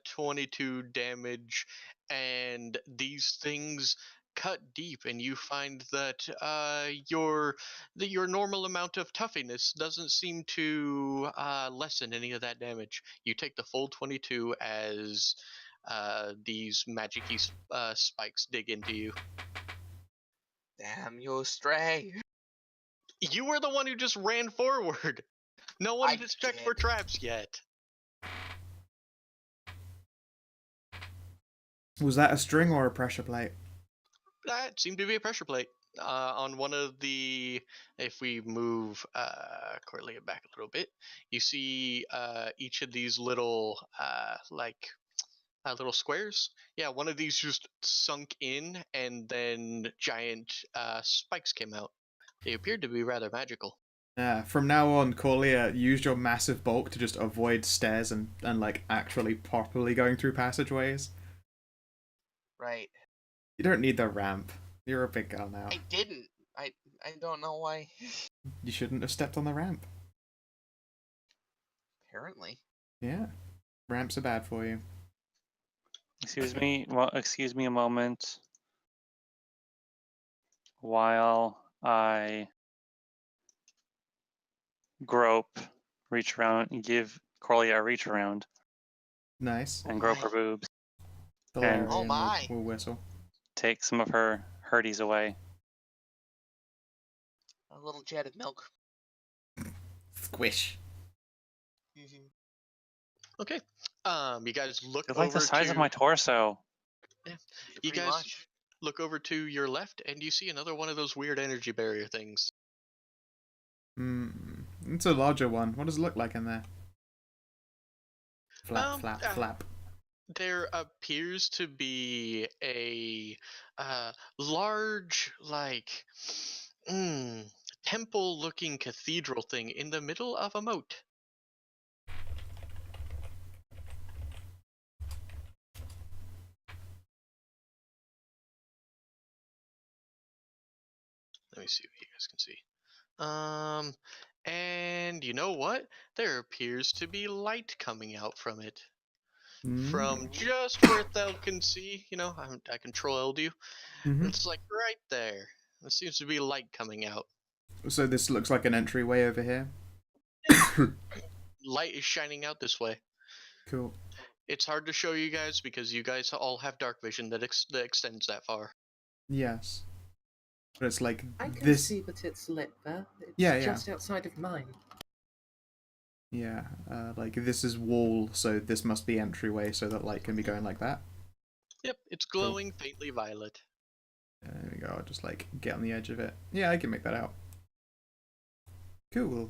22 damage, and these things cut deep, and you find that your normal amount of toughiness doesn't seem to lessen any of that damage. You take the full 22 as these magic-y spikes dig into you. Damn you, Stray. You were the one who just ran forward. No one I has checked for did. traps yet. Was that a string or a pressure plate? That seemed to be a pressure plate on one of the. If we move Cordelia back a little bit, you see each of these little little squares. Yeah, one of these just sunk in, and then giant spikes came out. They appeared to be rather magical. Yeah, from now on, Corlia, use your massive bulk to just avoid stairs and like actually properly going through passageways. Right. You don't need the ramp. You're a big girl now. I didn't. I don't know why. You shouldn't have stepped on the ramp. Apparently. Yeah. Ramps are bad for you. Excuse me. Well, excuse me a moment while I grope, reach around, and give Corlia a reach around, Nice. Oh and grope my. her boobs, Valerian Oh my. will whistle. take some of her hurties away. A little jet of milk. Squish. Mhm. Okay. You guys look They're like the over size to. of my torso. Yeah. You Pretty guys much. look over to your left, and you see another one of those weird energy barrier things. Hmm. It's a larger one. What does it look like in there? Flap, Um, flap, uh, flap. there appears to be a large, mm, temple-looking cathedral thing in the middle of a moat. Let me see what you guys can see. And you know what? There appears to be light coming out from it. From just where Thel can see, I control you. Mm-hmm. It's like right there. There seems to be light coming out. So this looks like an entryway over here. Light is shining out this way. Cool. It's hard to show you guys because you guys all have dark vision that extends that far. Yes. But it's like I can this. see that it's lit there. It's Yeah. just outside of mine. Yeah. Like this is wall, so this must be entryway, so that light can be going like that. Yep, it's glowing faintly violet. There we go. I'll just like get on the edge of it. Yeah, I can make that out. Cool.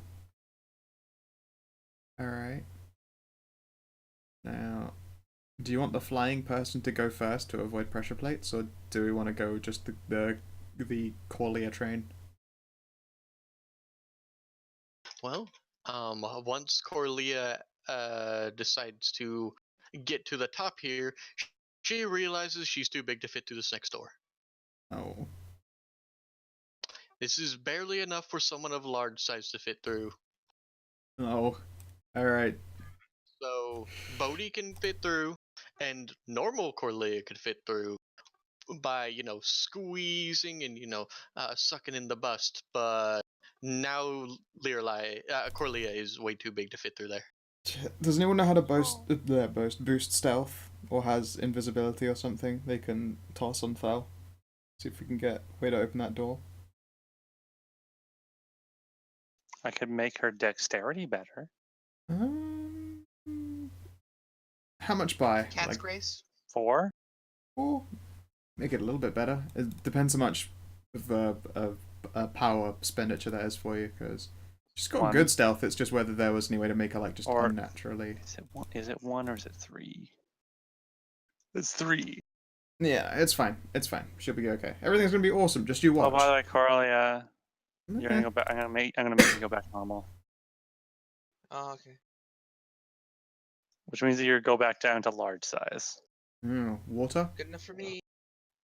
Alright. Now, do you want the flying person to go first to avoid pressure plates, or do we want to go just the Qualia train? Well, once Corlia decides to get to the top here, she realizes she's too big to fit through this next door. Oh. This is barely enough for someone of large size to fit through. Oh. Alright. So Bodhi can fit through, and normal Corlia could fit through by squeezing and sucking in the bust. But now Corlia is way too big to fit through there. Does anyone know how to boost stealth, or has invisibility or something they can toss on Thel? See if we can get a way to open that door. I could make her dexterity better. How much by? Cat's Like, grace. 4? or make it a little bit better. It depends how much of power expenditure that is for you, because she's got 1. good stealth. It's just whether there was any way to make her like just Or- unnaturally. Is it 1 or is it 3? It's 3. Yeah, it's fine. It's fine. She'll be okay. Everything's gonna be awesome. Just you watch. Oh, by the way, Corlia, you're Okay. gonna go back. I'm gonna make you go back normal. Oh, okay. which means that you go back down to large size. Water? Good enough for me.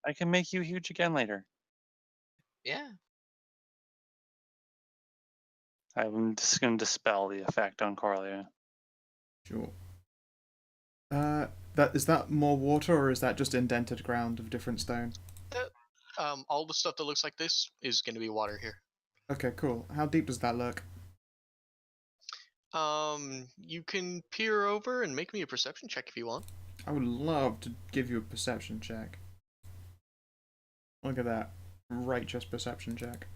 I can make you huge again later. Yeah. I'm just going to dispel the effect on Corlia. Sure. Is that more water, or is that just indented ground of different stone? All the stuff that looks like this is going to be water here. Okay, cool. How deep does that look? You can peer over and make me a perception check if you want. I would love to give you a perception check. Look at that. Righteous perception check.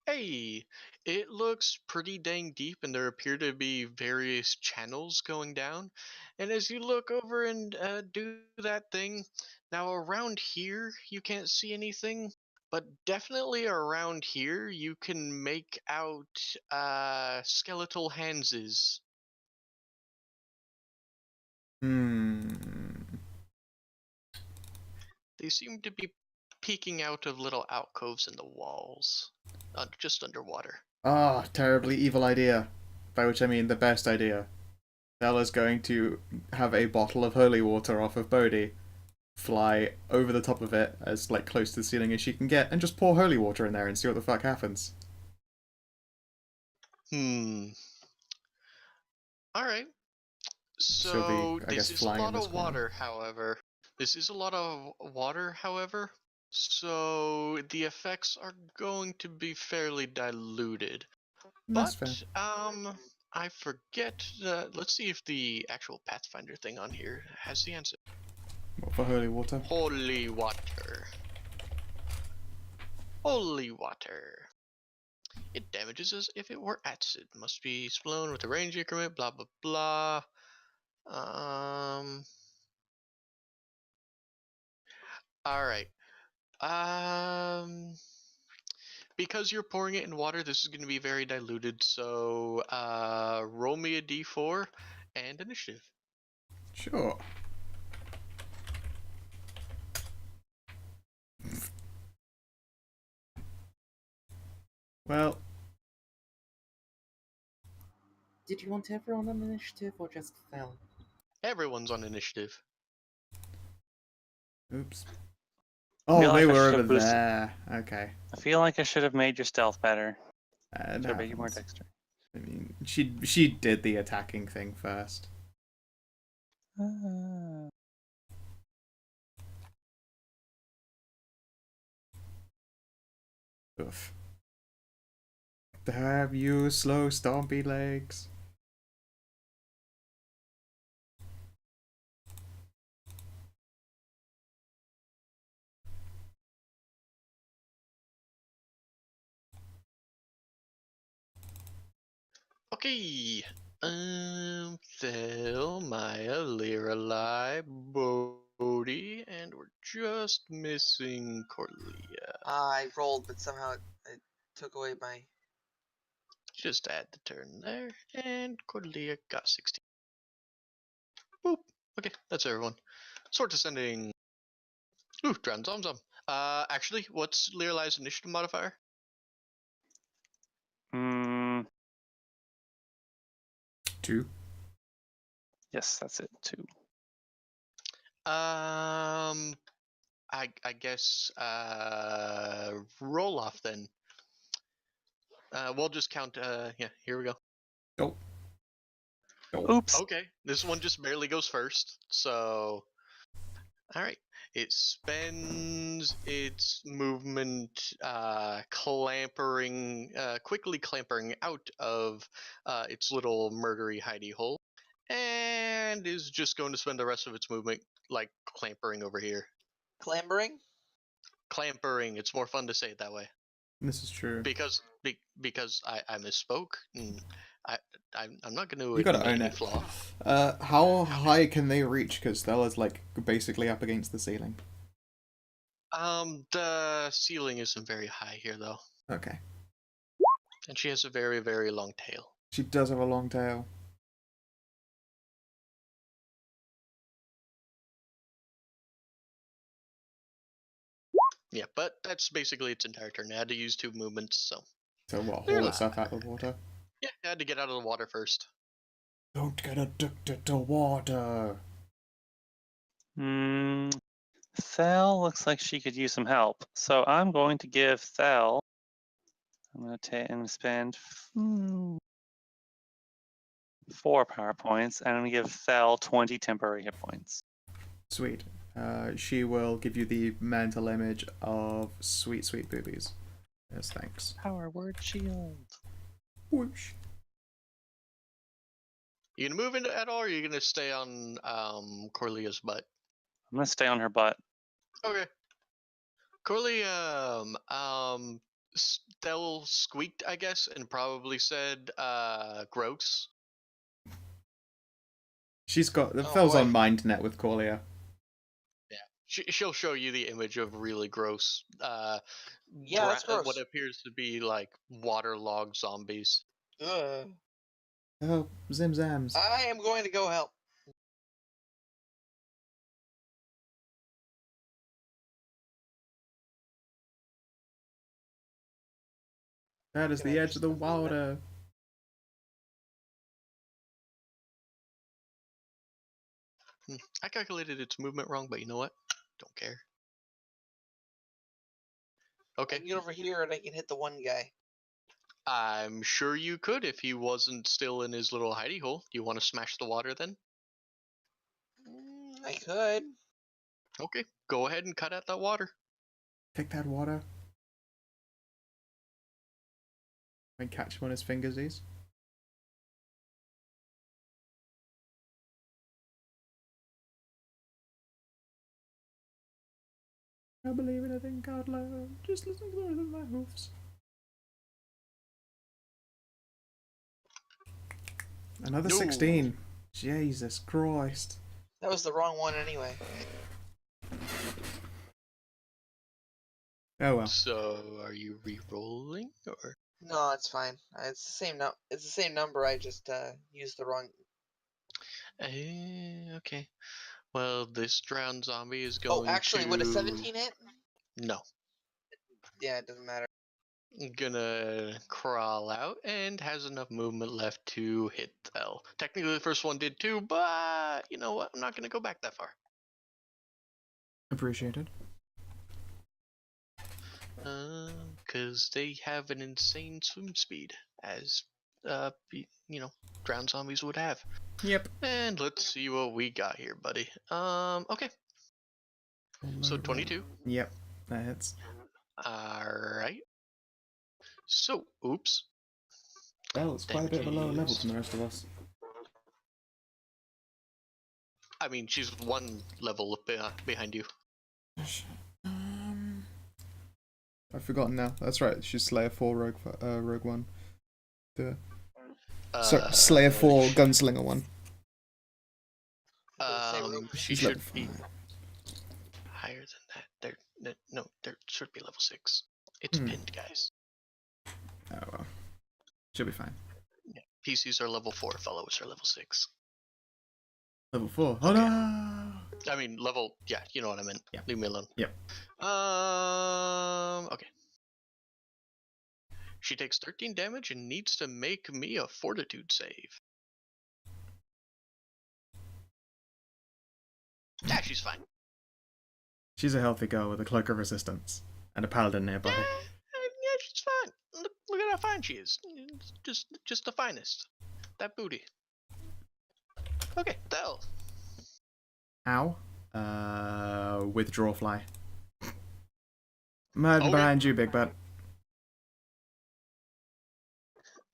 Hey, it looks pretty dang deep, and there appear to be various channels going down. And as you look over and do that thing, now around here you can't see anything, but definitely around here you can make out skeletal handses. They seem to be peeking out of little alcoves in the walls, just underwater. Ah, terribly evil idea. By which I mean the best idea. Bella's going to have a bottle of holy water off of Bodhi, fly over the top of it as like close to the ceiling as she can get, and just pour holy water in there and see what the fuck happens. Alright. She'll be, So I guess, this is a flying in lot the of sky. water, however. This is a lot of water, however. So the effects are going to be fairly diluted. That's fair. But I forget. Let's see if the actual Pathfinder thing on here has the answer. What for holy water? Holy water. Holy water. It damages as if it were acid. Must be blown with a range increment. Blah blah blah. All right. Because you're pouring it in water, this is going to be very diluted. So, roll me a d4 and initiative. Sure. Well, Did you want everyone on initiative or just Fel? Everyone's on initiative. oops. feel Oh, like they I were should over have boosted- there. Okay. I feel like I should have made your stealth better. It Should have made you more happens. dexter. I mean, she did the attacking thing first. Oof. Have you slow stompy legs? Okay. Phil, Maya, Liralai, Bodhi, and we're just missing Corlia. I rolled, but somehow it took away my. Just add the turn there, and Cordelia got 16. Boop. Okay, that's everyone. Sword descending. Ooh, Drown Zom. Actually, what's Liralai's initiative modifier? Two. Yes, that's it. 2. I guess roll off then. We'll just count. Yeah, here we go. Nope. Oops. Okay, this one just barely goes first. So, all right. It spends its movement, quickly clampering out of its little murdery hidey hole, and is just going to spend the rest of its movement like clampering over here. Clambering? Clampering. It's more fun to say it that way. This is true. Because I misspoke. And I'm not going to You gotta admit own any it. flaw. How high can they reach? Because Stella's like basically up against the ceiling. The ceiling isn't very high here though, Okay. and she has a very very long tail. She does have a long tail. Yeah, but that's basically its entire turn. It had to use 2 movements, so. So what? They're Haul alive. itself out of the water. Yeah, I had to get out of the water first. Don't get addicted to water. Thel looks like she could use some help. So I'm going to give Thel. I'm going to take and spend 4 power points, and I'm going to give Thel 20 temporary hit points. Sweet. She will give you the mental image of sweet, sweet boobies. Yes, thanks. Power word shield. Whoosh. You gonna move into at all, or are you gonna stay on Corlea's butt? I'm going to stay on her butt. Okay. Corlea, Stell squeaked, I guess, and probably said, gross. She's got the Oh, Phil's boy. on MindNet with Corlia. Yeah, she'll show you the image of really gross, Yeah, that's gross. what appears to be like waterlogged zombies. Ugh. Oh, Zim Zams. I am going to go help. That is Can the I edge of the just move it? water. I calculated its movement wrong, but you know what? Don't care. I Okay. can get over here and I can hit the one guy. I'm sure you could if he wasn't still in his little hidey hole. Do you want to smash the water then? I could. Okay, go ahead and cut out that water. Take that water. And catch him on his fingersies. I believe in a thing called love. Just listen to my hoofs. Another No. 16. Jesus Christ. That was the wrong one anyway. Oh well. So, are you re-rolling or? No, it's fine. It's the same It's the same number. I just used the wrong. Okay. Well, this drowned zombie is Oh, going actually, to. would a 17 hit? No. Yeah, it doesn't matter. Gonna crawl out and has enough movement left to hit Thel. Technically, the first one did too, but you know what? I'm not gonna go back that far. Appreciated. Because they have an insane swim speed, as drowned zombies would have. Yep. And let's see what we got here, buddy. Okay. So 22. Yep, that hits. Alright. So, oops. Bell is quite a bit of a lower level than the rest of us. I mean, she's one level behind you. I've forgotten now. That's right. She's Slayer 4 Rogue 1. Slayer 4 Gunslinger 1. She She's should level be 5. higher than that. There should be level 6. It's pinned, guys. Oh well. She'll be fine. Yeah. PCs are level 4, fellows are level 6. Level 4. Oh Okay. no! I mean, yeah, you know what I meant. Yeah. Leave me alone. Yep. Okay. She takes 13 damage and needs to make me a fortitude save. Yeah, she's fine. She's a healthy girl with a cloak of resistance and a paladin nearby. Yeah, she's fine. Look at how fine she is. Just the finest. That booty. Okay, Thel. Ow. Withdraw fly. Mud Okay. behind you, big butt.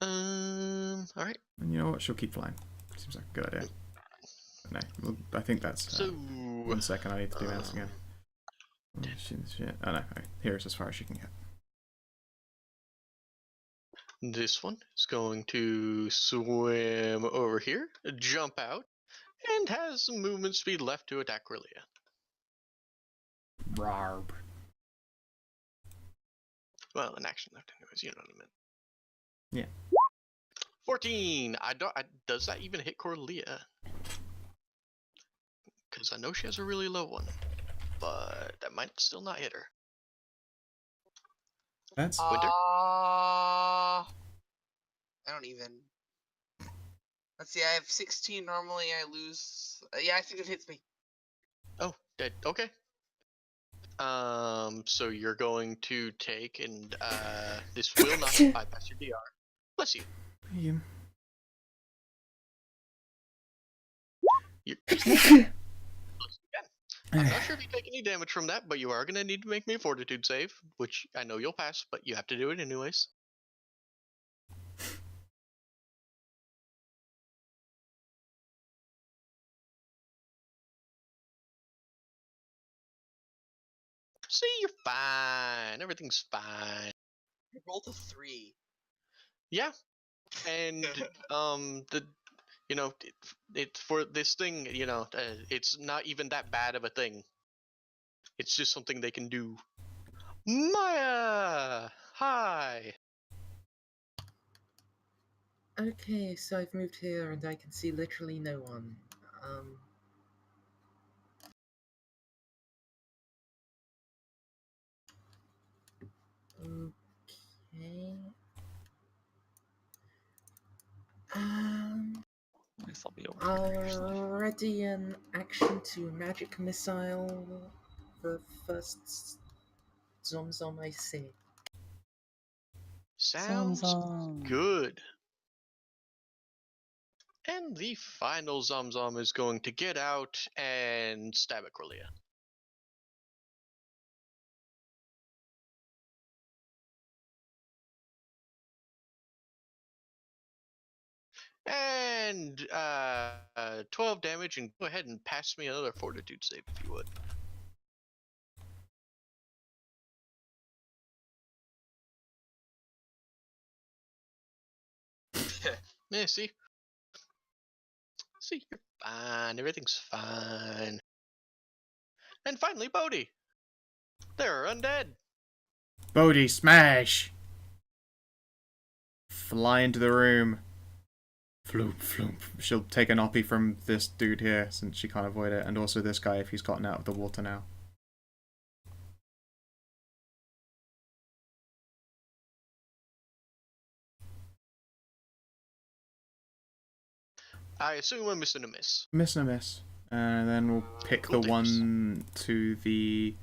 Alright. And you know what? She'll keep flying. Seems like a good idea. No, well, I think that's. So. 1 second, I need to do maths again. Oh, shit. Oh no, okay. Here's as far as she can get. This one is going to swim over here, jump out, and has some movement speed left to attack Corlia. Rarb. Well, an action left anyways, you know what I meant. Yeah. 14! Does that even hit Corlia? Because I know she has a really low one, but that might still not hit her. That's. Winter? I don't even. Let's see. I have 16 normally. I lose. Yeah, I think it hits me. Oh, dead. Okay. So you're going to take, and this will not bypass your DR. Bless you. You. You're bless you again. I'm not sure if you take any damage from that, but you are going to need to make me a fortitude save, which I know you'll pass, but you have to do it anyways. See, you're fine. Everything's fine. I rolled a 3. Yeah, and it's for this thing. It's not even that bad of a thing. It's just something they can do. Maya, hi. Okay, so I've moved here and I can see literally no one. Okay. I guess I'll be over here. Actually. Ready an action to magic missile the first Zomzom I see. Sounds Zom. good. And the final Zomzom is going to get out and stab at Corlia. And 12 damage, and go ahead and pass me another fortitude save if you would. Yeah, see? See, you're fine. Everything's fine. And finally, Bodhi. They're undead. Bodhi, smash! Fly into the room. Floop, floop. She'll take an oppie from this dude here since she can't avoid it, and also this guy if he's gotten out of the water now. I assume I'm missing a miss. Miss and a miss. And then we'll pick Cool the tips. one to the...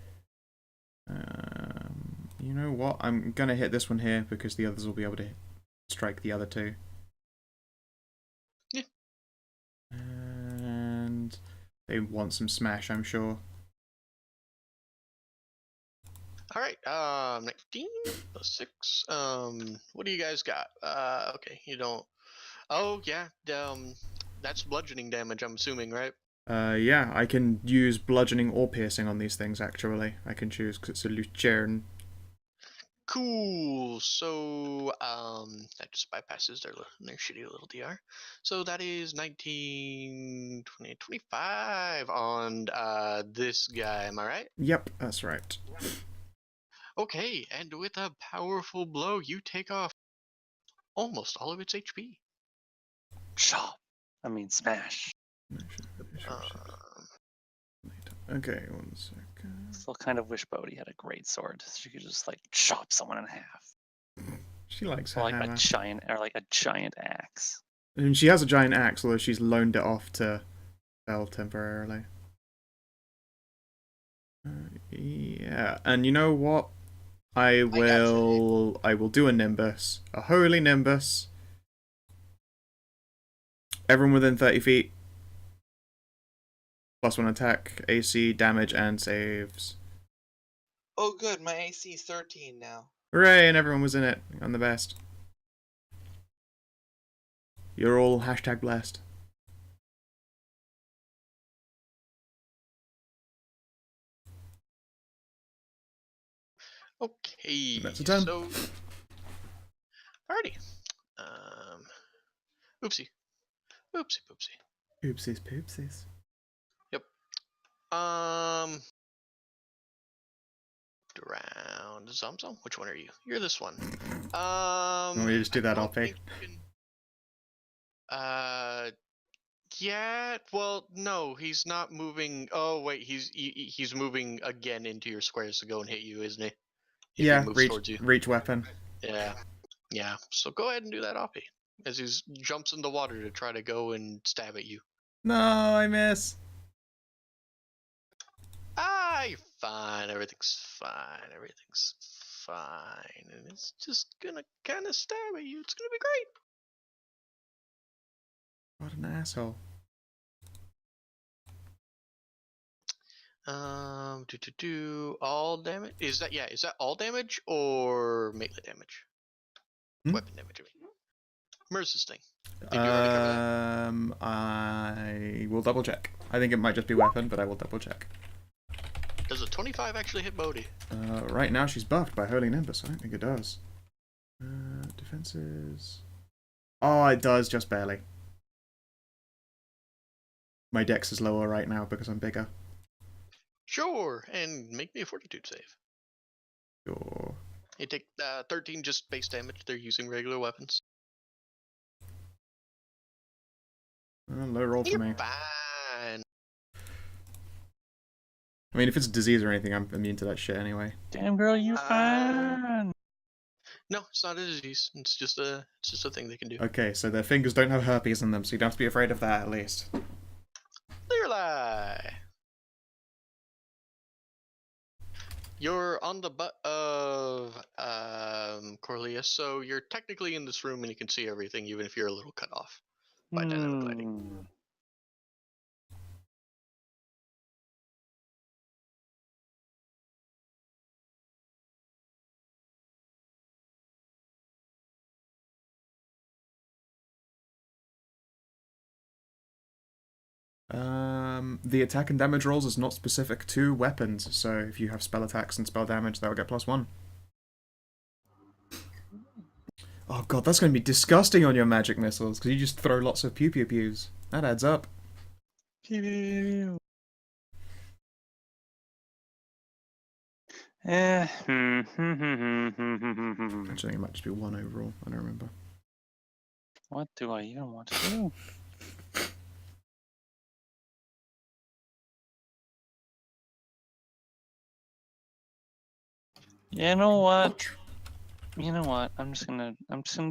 you know what? I'm gonna hit this one here because the others will be able to strike the other two. Yeah. And they want some smash, I'm sure. Alright, 19 plus 6. What do you guys got? Okay, you don't. Oh, yeah, that's bludgeoning damage, I'm assuming, right? Yeah, I can use bludgeoning or piercing on these things, actually. I can choose because it's a Lucian. Cool. So, that just bypasses their shitty little DR. So that is 19, 20, 25 on this guy. Am I right? Yep, that's right. Okay, and with a powerful blow, you take off almost all of its HP. Chop. I mean, smash. Okay, 1 second. Still kind of wish Bodhi had a great sword. So she could just like chop someone in half. She likes her Or like hammer. a giant axe. And she has a giant axe, although she's loaned it off to Belle temporarily. Yeah, and you know what? I will do a Nimbus. A holy Nimbus. Everyone within 30 feet. +1 attack, AC, damage, and saves. Oh, good. My AC is 13 now. Hooray, and everyone was in it. I'm the best. You're all #blessed. Okay. That's a turn. So, alrighty. Oopsie. Oopsie poopsie. Oopsies poopsies. Yep. Around Zomzom. Which one are you? You're this one. Want me to just do I that don't all pay? think you can- yeah. Well, no, he's not moving. Oh wait, he's moving again into your squares to go and hit you, isn't he? If he Yeah, moves towards you. reach weapon. Yeah. Yeah. So go ahead and do that, Oppie. as he jumps in the water to try to go and stab at you. No, I miss. Ah, you're fine. Everything's fine. Everything's fine. And it's just gonna kind of stab at you. It's gonna be great. What an asshole. All damage. Is that all damage or melee damage? Weapon damage. I mean. Where's this thing? Did you already cover that? I will double check. I think it might just be weapon, but I will double check. Does a 25 actually hit Bodhi? Right now she's buffed by Holy Nimbus. I don't think it does. Defenses. Oh, it does, just barely. My dex is lower right now because I'm bigger. Sure, and make me a fortitude save. Sure. You take 13 just base damage. They're using regular weapons. Low roll for You're me. fine. I mean, if it's disease or anything, I'm immune to that shit anyway. Damn girl, you fine. No, it's not a disease. It's just a thing they can do. Okay, so their fingers don't have herpes in them, so you don't have to be afraid of that at least. Clear lie. You're on the butt of Corleus, so you're technically in this room and you can see everything, even if you're a little cut off by dynamic lighting. The attack and damage rolls is not specific to weapons, so if you have spell attacks and spell damage, that will get +1. Oh god, that's going to be disgusting on your magic missiles, because you just throw lots of pew-pew-pews. That adds up. Pew. Actually, I think it might just be 1 overall. I don't remember. What do I even want to do? You know what? I'm just gonna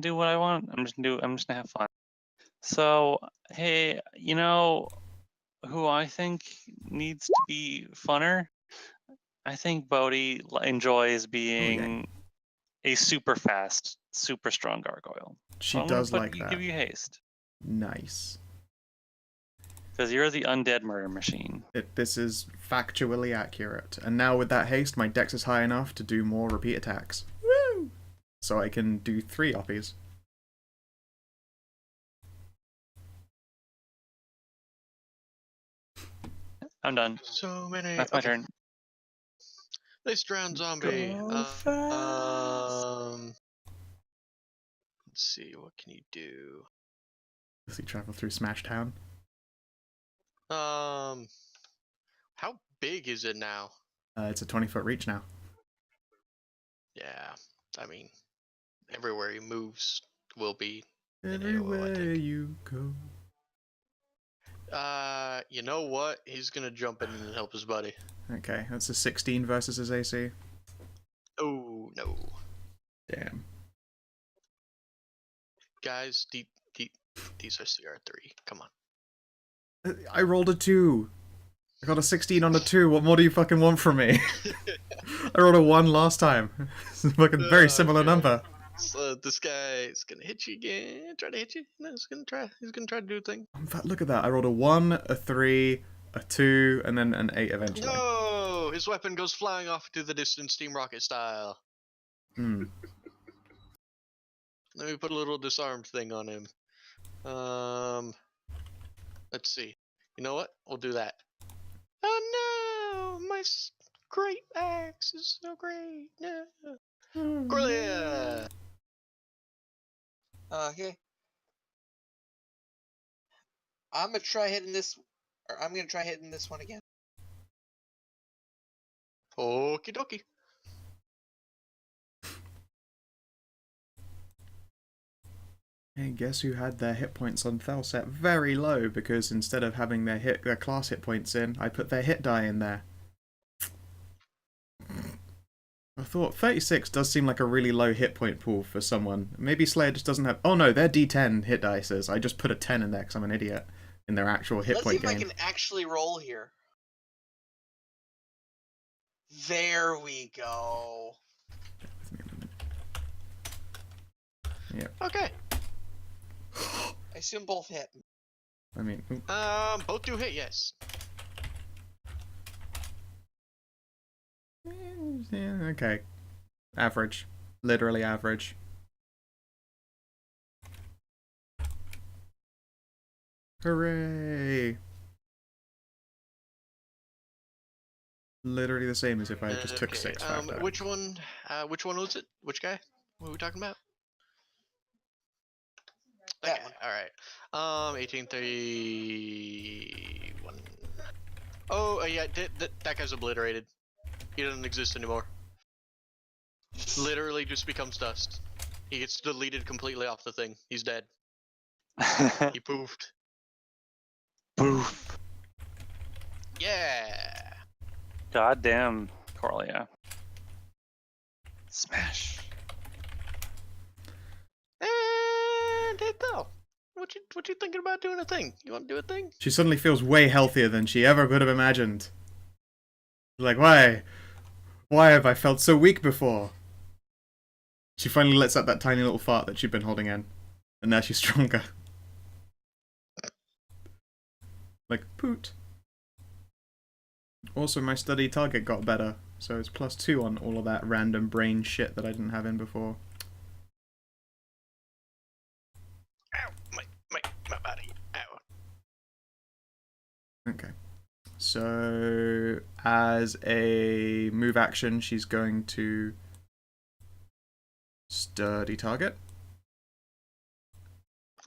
do what I want. I'm just gonna have fun. So, hey, you know who I think needs to be funner? I think Bodhi enjoys being a super fast, super strong gargoyle. She does like that. Give you haste. Nice. Because you're the undead murder machine. This is factually accurate. And now with that haste, my dex is high enough to do more repeat attacks. Woo! So I can do 3 oppies. I'm done. So many. That's my turn. This drowned zombie. Go Let's see, what can you do? Does he travel through Smash Town? How big is it now? It's a 20-foot reach now. Yeah, I mean, everywhere he moves will be. Everywhere you go. You know what? He's gonna jump in and help his buddy. Okay, that's a 16 versus his AC. Oh no, Damn. guys, these are CR3. Come on. I rolled a 2. I got a 16 on a 2. What more do you fucking want from me? I rolled a 1 last time. It's a fucking very similar number. So this guy is gonna hit you again. Try to hit you. No, he's gonna try. He's gonna try to do a thing. In fact, look at that. I rolled a 1, a 3, a 2, and then an 8 eventually. No! His weapon goes flying off into the distance, Steam Rocket style. Hmm. Let me put a little disarmed thing on him. Let's see. You know what? We'll do that. Oh no! My great axe is so great. No. Corlelia! Okay. I'm gonna try hitting this one again. Okie dokie. Hey, guess who had their hit points on Thel set very low because instead of having their class hit points in, I put their hit die in there. I thought 36 does seem like a really low hit point pool for someone. Maybe Slayer just doesn't have. Oh no, they're D10 hit dices. I just put a 10 in there because I'm an idiot in their actual hit Let's see point if I game. can actually roll here. There we go. Yeah. Okay. I assume both hit. I mean, ooh. Both do hit, yes. Yeah, okay. Average. Literally average. Hooray! Literally the same as if I just took Okay, 6 fact out. which one was it? Which guy? What are we talking about? That Okay, one. alright. 1831. Oh, yeah, that guy's obliterated. He doesn't exist anymore. Literally just becomes dust. He gets deleted completely off the thing. He's dead. He poofed. Boof. Yeah. Goddamn, Corlia. Smash. And hit though. What you thinking about doing a thing? You want to do a thing? She suddenly feels way healthier than she ever could have imagined. Like, why? Why have I felt so weak before? She finally lets out that tiny little fart that she'd been holding in. And now she's stronger. Like, poot. Also, my study target got better. So it's +2 on all of that random brain shit that I didn't have in before. Ow! My body. Ow. Okay. So, as a move action, she's going to study target.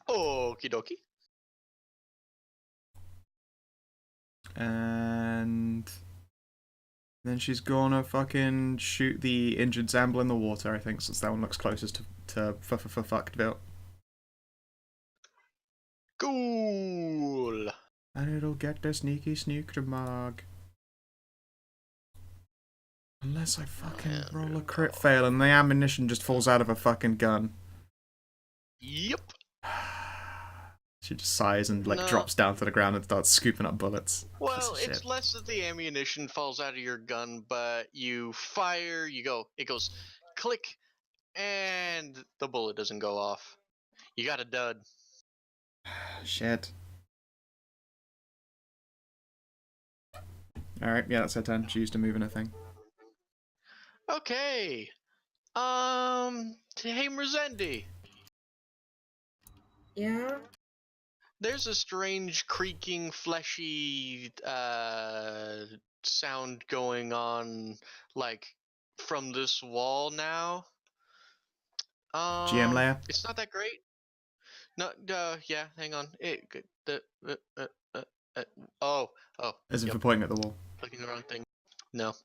Okie dokie. And then she's gonna fucking shoot the injured Zamble in the water, I think, since that one looks closest to Fuckville. Cool. And it'll get the sneaky sneak to Mog. Unless I fucking roll a crit fail and the ammunition just falls out of a fucking gun. Yep. She just sighs and like No. drops down to the ground and starts scooping up bullets. Well, Piece of it's shit. less that the ammunition falls out of your gun, but you fire, it goes click, and the bullet doesn't go off. You got a dud. Shit. Alright, yeah, that's her turn. She used to move in a thing. Okay. Hey Merzendi. Yeah? There's a strange creaking, fleshy sound going on, like from this wall now. GM layer? It's not that great. No, yeah. Hang on. Oh, As if yep. for pointing at the wall. Clicking the wrong thing. No.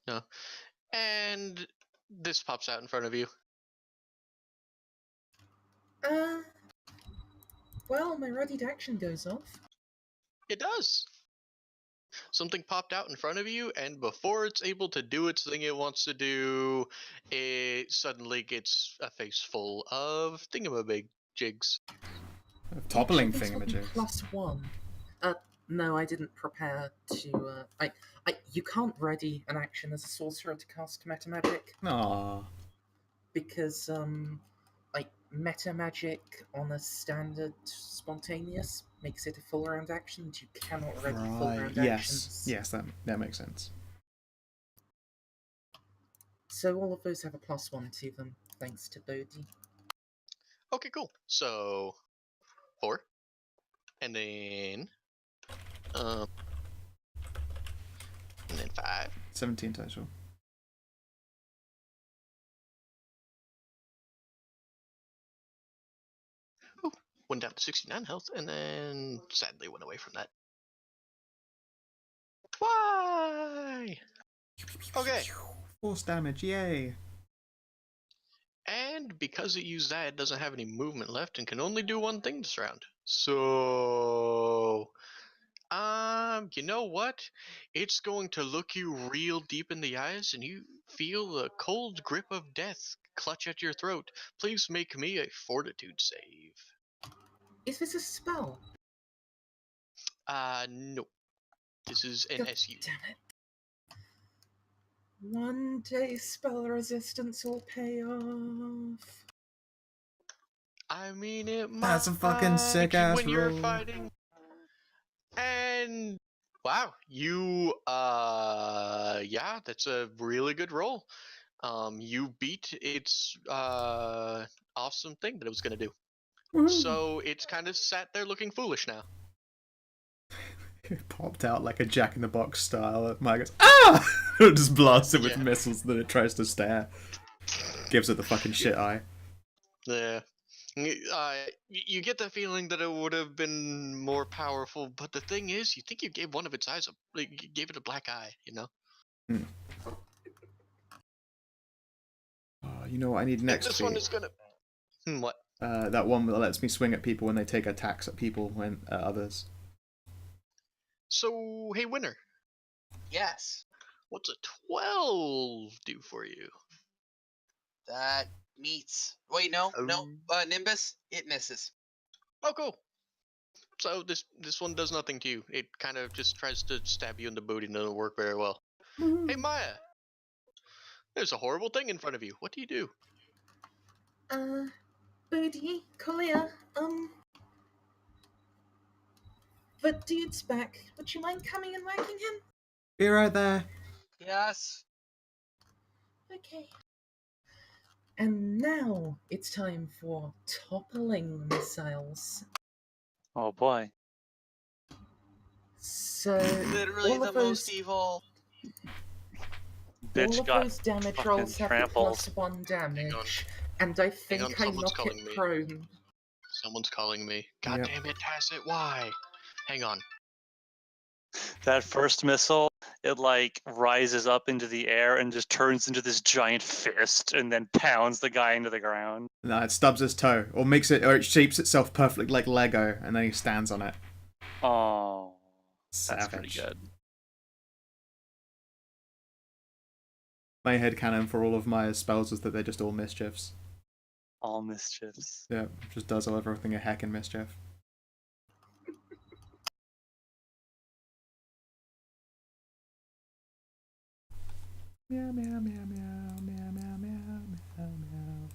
And this pops out in front of you. Well, my ready to action goes off. It does. Something popped out in front of you, and before it's able to do its thing it wants to do, it suddenly gets a face full of thingamabig jigs. Toppling Each of these will be thingamajigs. +1. No, I didn't prepare to, you can't ready an action as a sorcerer to cast meta magic, Aww. because, meta magic on a standard spontaneous makes it a full round action, and you cannot ready full Right. round Yes. actions. Yes, that makes sense. So all of those have a +1 to them, thanks to Bodhi. Okay, cool. So 4, and then 5. 17 total. Ooh, went down to 69 health, and then sadly went away from that. Why? Okay. Force damage, yay. And because it used that, it doesn't have any movement left and can only do one thing this round. So You know what? It's going to look you real deep in the eyes, and you feel the cold grip of death clutch at your throat. Please make me a fortitude save. Is this a spell? No. This is an God SU. damn it. One day spell resistance will pay off. I mean, it might That's a fucking sick ass when you're roll. fighting. And wow, yeah, that's a really good roll. You beat its awesome thing that it was gonna do. Woohoo. So it's kind of sat there looking foolish now. It popped out like a Jack in the Box style. Maya goes, ah! It just blasts it with Yeah. missiles, then it tries to stare. Gives it the fucking shit eye. Yeah. You get the feeling that it would have been more powerful, but the thing is, you think you gave one of its eyes you gave it a black eye, you know? Oh, you know what I need next This feat? one is gonna. What? That one that lets me swing at people when they take attacks at people when at others. So, hey, winner, Yes. what's a 12 do for you? That meets. Wait, no. Nimbus, it misses. Oh, cool. So this one does nothing to you. It kind of just tries to stab you in the booty and doesn't work very well. Hey, Maya, there's a horrible thing in front of you. What do you do? Booty, Collier, the dude's back. Would you mind coming and whacking him? Be right there. Yes. Okay. And now it's time for toppling missiles. Oh boy. So Literally all the of most those, evil. all Bitch of got those damage fucking rolls have the trampled. +1 damage, and I think I someone's knock calling it me. prone. Someone's calling me. God Yep. damn it, Tacit, why? Hang on. That first missile, it like rises up into the air and just turns into this giant fist and then pounds the guy into the ground. No, it stubs his toe, or it shapes itself perfectly like Lego, and then he stands on it. Oh, Savage. that's pretty good. My headcanon for all of my spells is that they're just all mischiefs. All mischiefs. Yeah, just does everything a heck in mischief. Meow meow meow meow meow meow meow meow meow.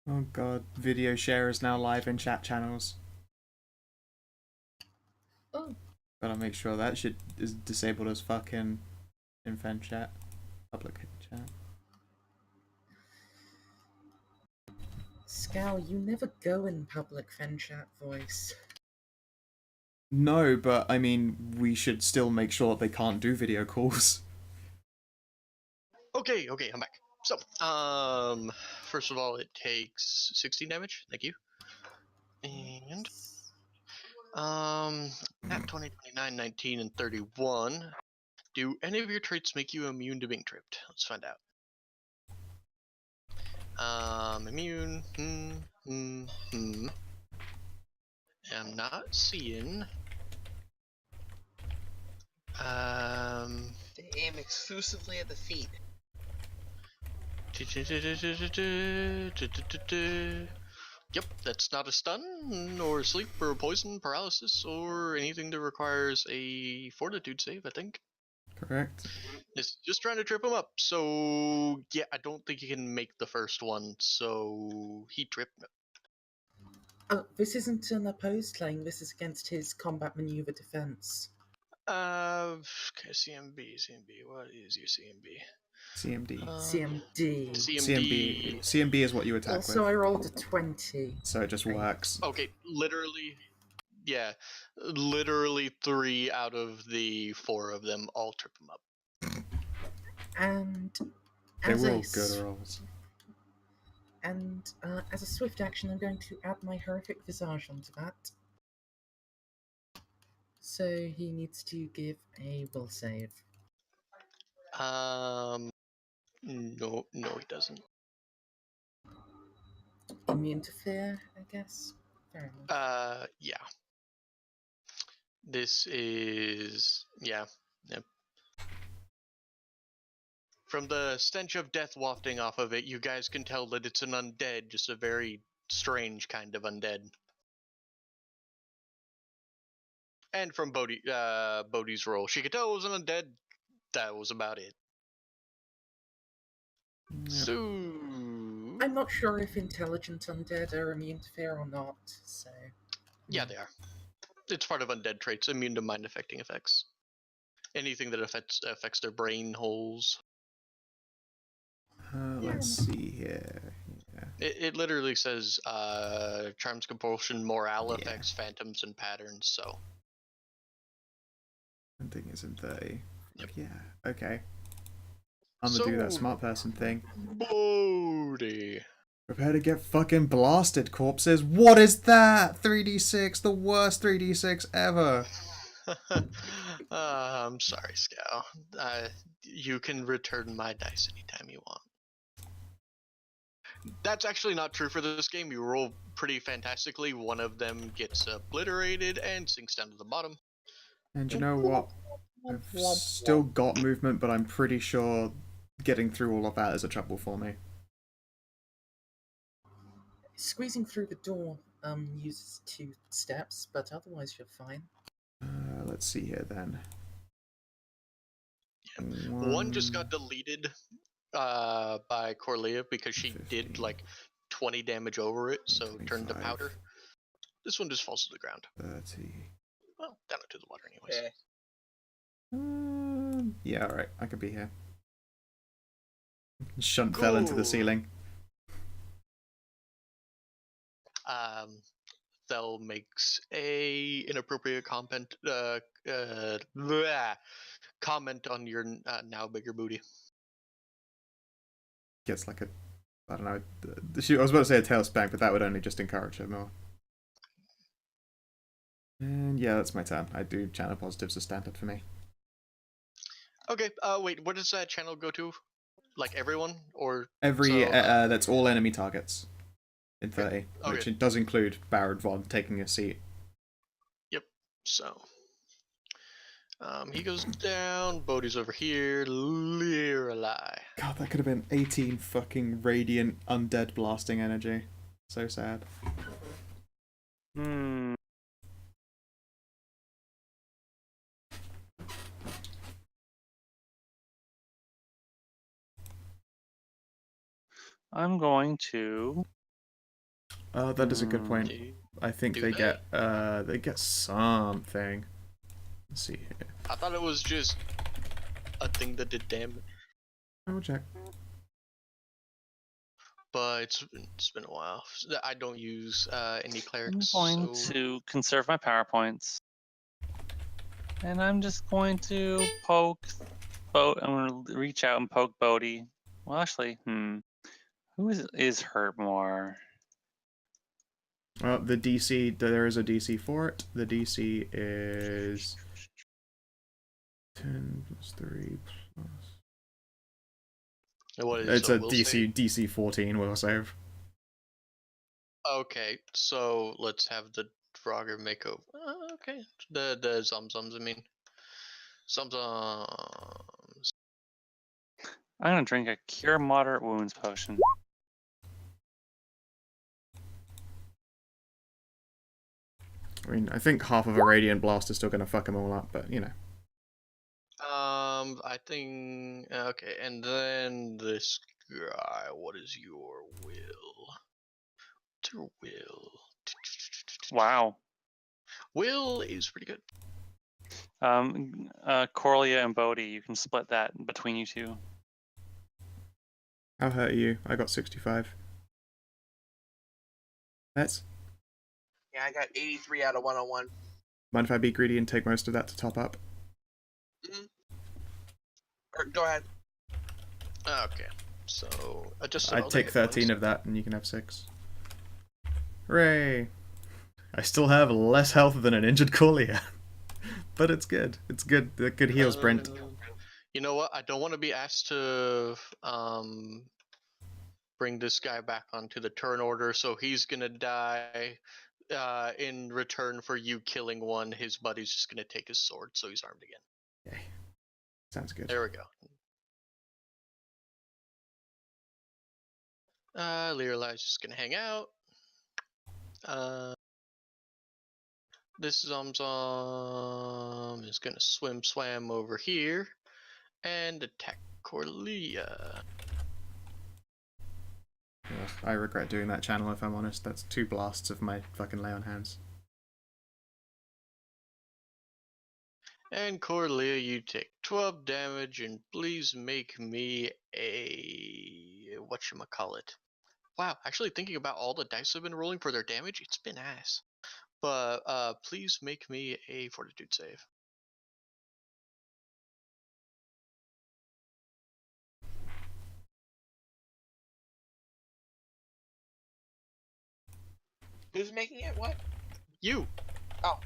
Oh god, video share is now live in chat channels. Oh, Gotta make sure that shit is disabled as fucking in fan chat. Public chat. Scowl, you never go in public fan chat voice. No, but I mean, we should still make sure they can't do video calls. Okay, I'm back. So, first of all, it takes 16 damage. Thank you. And at 20, 29, 19, and 31, do any of your traits make you immune to being tripped? Let's find out. Immune. I'm not seeing. They aim exclusively at the feet. Yep, that's not a stun, or sleep, or poison, paralysis, or anything that requires a fortitude save, I think. Correct. It's just trying to trip him up. So yeah, I don't think he can make the first one. So he tripped. Oh, this isn't an opposed claim. This is against his combat maneuver defense. Okay, CMB. What is your CMB? CMD. CMD. CMB. CMB is what you attack Also, with. I rolled a 20. So it just works. Okay, literally, yeah, literally 3 out of the 4 of them all trip him up. And They as were a all good rolls. and as a swift action, I'm going to add my horrific visage onto that. So he needs to give a will save. No, he doesn't. Immune to fear, I guess. Fair enough. Yeah. This is Yep. From the stench of death wafting off of it, you guys can tell that it's an undead, just a very strange kind of undead. And from Bodhi's roll, she could tell it was an undead. That was about it. Yep. So I'm not sure if intelligent undead are immune to fear or not, so... yeah, they are. It's part of undead traits, immune to mind affecting effects. Anything that affects their brain holes. Let's see here. Yeah. It literally says charms, compulsion, morale Yeah. effects, phantoms, and patterns. So I think it's in 30. Yep. Yeah. Okay. I'm gonna do that smart person thing. Bodhi. Prepare to get fucking blasted, corpses. What is that? 3d6, the worst 3d6 ever. I'm sorry, Scow. You can return my dice anytime you want. That's actually not true for this game. You roll pretty fantastically. One of them gets obliterated and sinks down to the bottom. And you know what? I've still got movement, but I'm pretty sure getting through all of that is a trouble for me. Squeezing through the door uses 2 steps, but otherwise you're fine. Let's see here then. One just got deleted by Corlia because she 15, did like 20 damage over it, so turned to 25. powder. This one just falls to the ground. 30. Well, down into the water anyways. Okay. Yeah, alright. I could be here. Shunt fell into the ceiling. Thel makes a inappropriate comment comment on your now bigger booty. Gets like a... I don't know. I was about to say a tail spank, but that would only just encourage her more. And yeah, that's my turn. I do channel positives as standard for me. Okay, wait, what does that channel go to? Like everyone? Or Every... so, that's all enemy targets. In 30. Okay. Which it does include Barrett Von taking a seat. Yep, so... he goes down, Bodhi's over here, Liralai. God, that could have been 18 fucking radiant undead blasting energy. So sad. I'm going to... That is a good point. I think Do they they? get something. Let's see here. I thought it was just a thing that did damage, I will check. but it's been a while. I don't use any I'm clerics. going so... to conserve my power points. And I'm just going to poke... I'm going to reach out and poke Bodhi. Well, actually, who is hurt more? Well, the DC, there is a DC for it. The DC is 10 plus 3 plus... What is It's a will DC save? DC 14 will save. Okay, so let's have the Frogger make over. Okay, the Zumzums. I mean, Zumzums. I'm going to drink a Cure Moderate Wounds potion. I mean, I think half of a Radiant Blast is still going to fuck them all up, but, you know. I think okay, and then this guy. What is your will? What's your will? Wow. Will is pretty good. Corlia and Bodhi, you can split that between you two. I'll hurt you. I got 65. Let's. Yeah, I got 83 out of 101. Mind if I be greedy and take most of that to top up? Or, go ahead. Okay, so adjust I'd take 13 of that, and you can have 6. Hooray! I still have less health than an injured Corlia. But it's good. It's good. Good heals, Brent. You know what? I don't want to be asked to bring this guy back onto the turn order, so he's gonna die. In return for you killing one, his buddy's just gonna take his sword, so he's armed again. Okay. Sounds good. There we go. Leerlai's just gonna hang out. This Zomzom is gonna swam over here and attack Corlia. Ugh, I regret doing that channel, if I'm honest. That's 2 blasts of my fucking lay on hands. And Corlia, you take 12 damage, and please make me a whatchamacallit. Wow, actually thinking about all the dice I've been rolling for their damage, it's been ass. But please make me a fortitude save. Who's making it? What? You. Oh.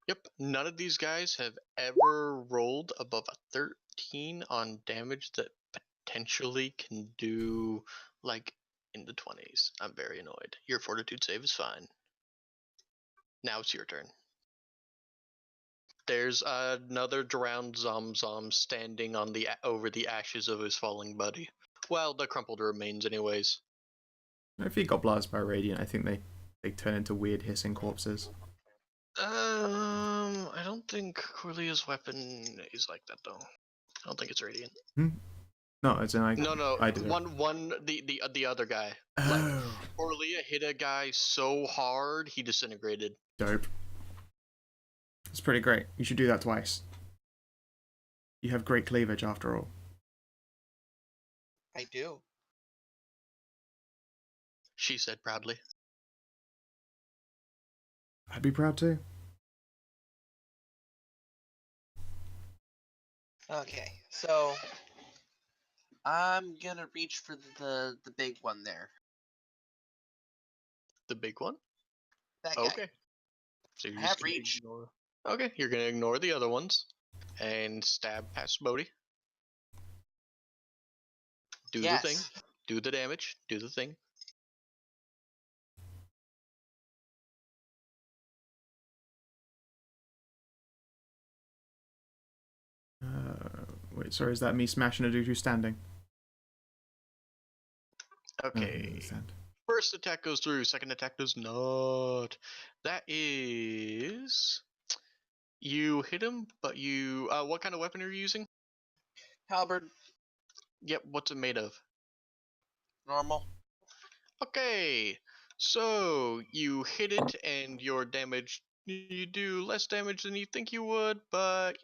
Yep, none of these guys have ever rolled above a 13 on damage that potentially can do like in the 20s. I'm very annoyed. Your fortitude save is fine. Now it's your turn. There's another drowned Zomzom standing on the over the ashes of his falling buddy. Well, the crumpled remains, anyways. If he got blasted by Radiant, I think they turn into weird hissing corpses. I don't think Corlia's weapon is like that though. I don't think it's radiant. No, it's in like No. I did it. The other guy. Oh. Like Corlia hit a guy so hard he disintegrated. Dope. It's pretty great. You should do that twice. You have great cleavage after all. I do. She said proudly. I'd be proud too. Okay, so I'm gonna reach for the big one there. The big one? That guy. Okay. So you're I just have gonna reach. ignore. Okay, you're gonna ignore the other ones and stab past Bodhi. Do Yes. the thing. Do the damage. Do the thing. Wait, sorry, is that me smashing a dude who's standing? Okay. Understand. First attack goes through. Second attack does not. That is. You hit him, but you. What kind of weapon are you using? Halberd, Yep. What's it made of? normal. Okay. So you hit it, and your damage. You do less damage than you think you would, but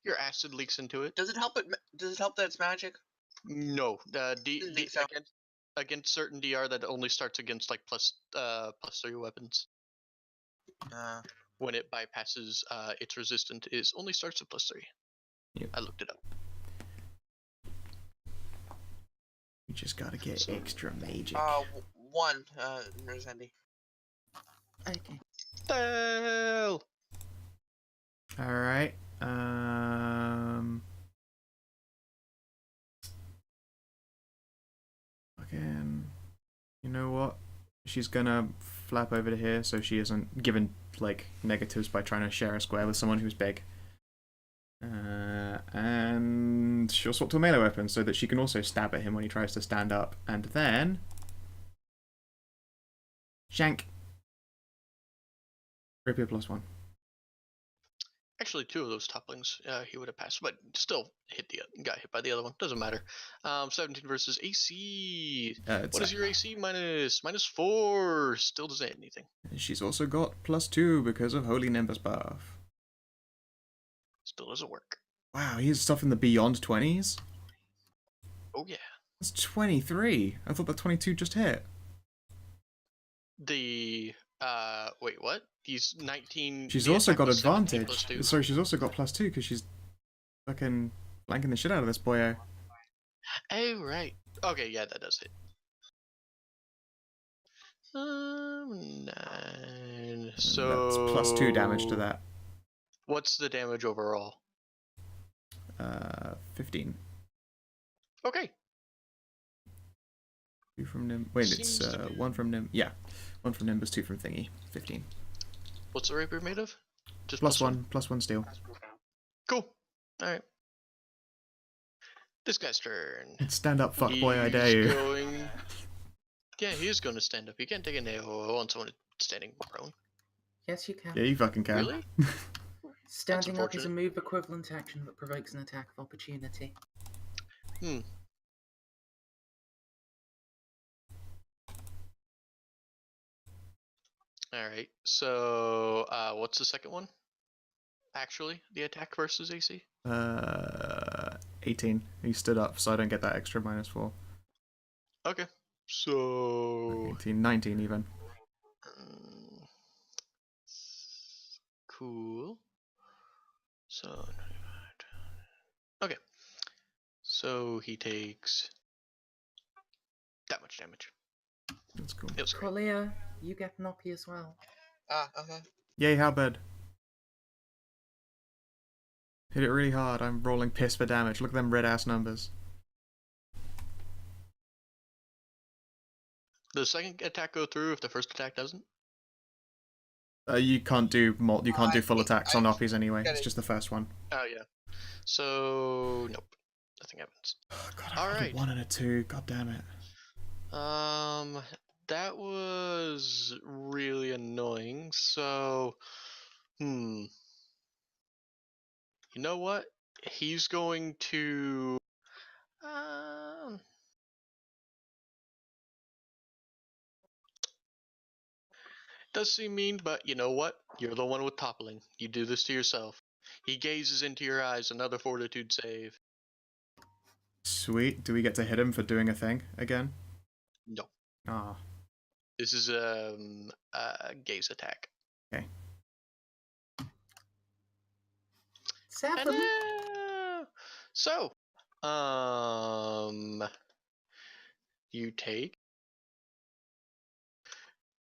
your acid leaks into it. Does it help it? Does it help that it's magic? No, Didn't think so. against certain DR that only starts against like plus 3 weapons. When it bypasses its resistant, it only starts at +3. Yep. I looked it up. You just gotta get extra magic. 1, Nurse Andy. Okay. Hell! Alright. Again. You know what? She's gonna flap over to here so she isn't given like negatives by trying to share a square with someone who's big. And she'll swap to a melee weapon so that she can also stab at him when he tries to stand up. And then Shank. Rapier +1. Actually, two of those topplings he would have passed, but still got hit by the other one. Doesn't matter. 17 versus AC. What is your AC minus? -4. Still doesn't hit anything. She's also got +2 because of Holy Nimbus buff. Still doesn't work. Wow, he has stuff in the beyond 20s? Oh yeah. That's 23. I thought that 22 just hit. The wait, what? He's 19. She's the also attack got was 17 advantage. plus 2. Sorry, she's also got +2 because she's fucking flanking the shit out of this boyo. Oh right. Okay, yeah, that does hit. 9. So That's +2 damage to that. What's the damage overall? 15. Okay. 2 from Nim. Wait, Seems it's to be- 1 from Nim. Yeah, 1 from Nimbus, 2 from Thingy. 15. What's the rapier made of? Just +1, +1 steel. Cool. All right. This guy's turn. Stand up, fuckboy, I dare you. Going... Yeah, he is going to stand up. He can't take a nail on someone standing prone. Yes, you can. Yeah, you fucking can. Really? Standing up is a unfortunate. move equivalent action that provokes an attack of opportunity. All right. So, what's the second one? Actually, the attack versus AC. 18. He stood up, so I don't get that extra -4. Okay. So. 18, 19 even. Cool. So. Okay. So he takes that much damage. That's cool. It was great. Collier, you get an oppie as well. Ah, okay. Yay, how bad? Hit it really hard. I'm rolling piss for damage. Look at them red ass numbers. Does the second attack go through if the first attack doesn't? You can't do full attacks on oppies anyway. get It's it. just the first one. Oh yeah. So nope, nothing happens. God, I rolled Alright. a 1 and a 2. God damn it. That was really annoying. So, you know what? He's going to. Does seem mean, but you know what? You're the one with toppling. You do this to yourself. He gazes into your eyes. Another fortitude save. Sweet. Do we get to hit him for doing a thing again? No. Ah. This is a gaze attack. Okay. 7. Hello! So, you take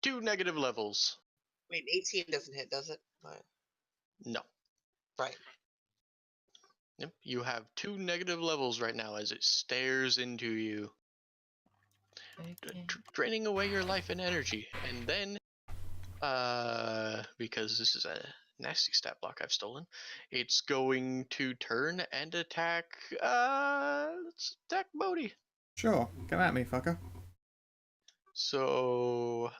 2 negative levels. Wait, 18 doesn't hit, does it? Right. No. Right. Yep. You have 2 negative levels right now as it stares into you, Okay. draining away your life and energy. And then, because this is a nasty stat block I've stolen, it's going to turn and attack. Let's attack Bodhi. Sure. Come at me, fucker. So,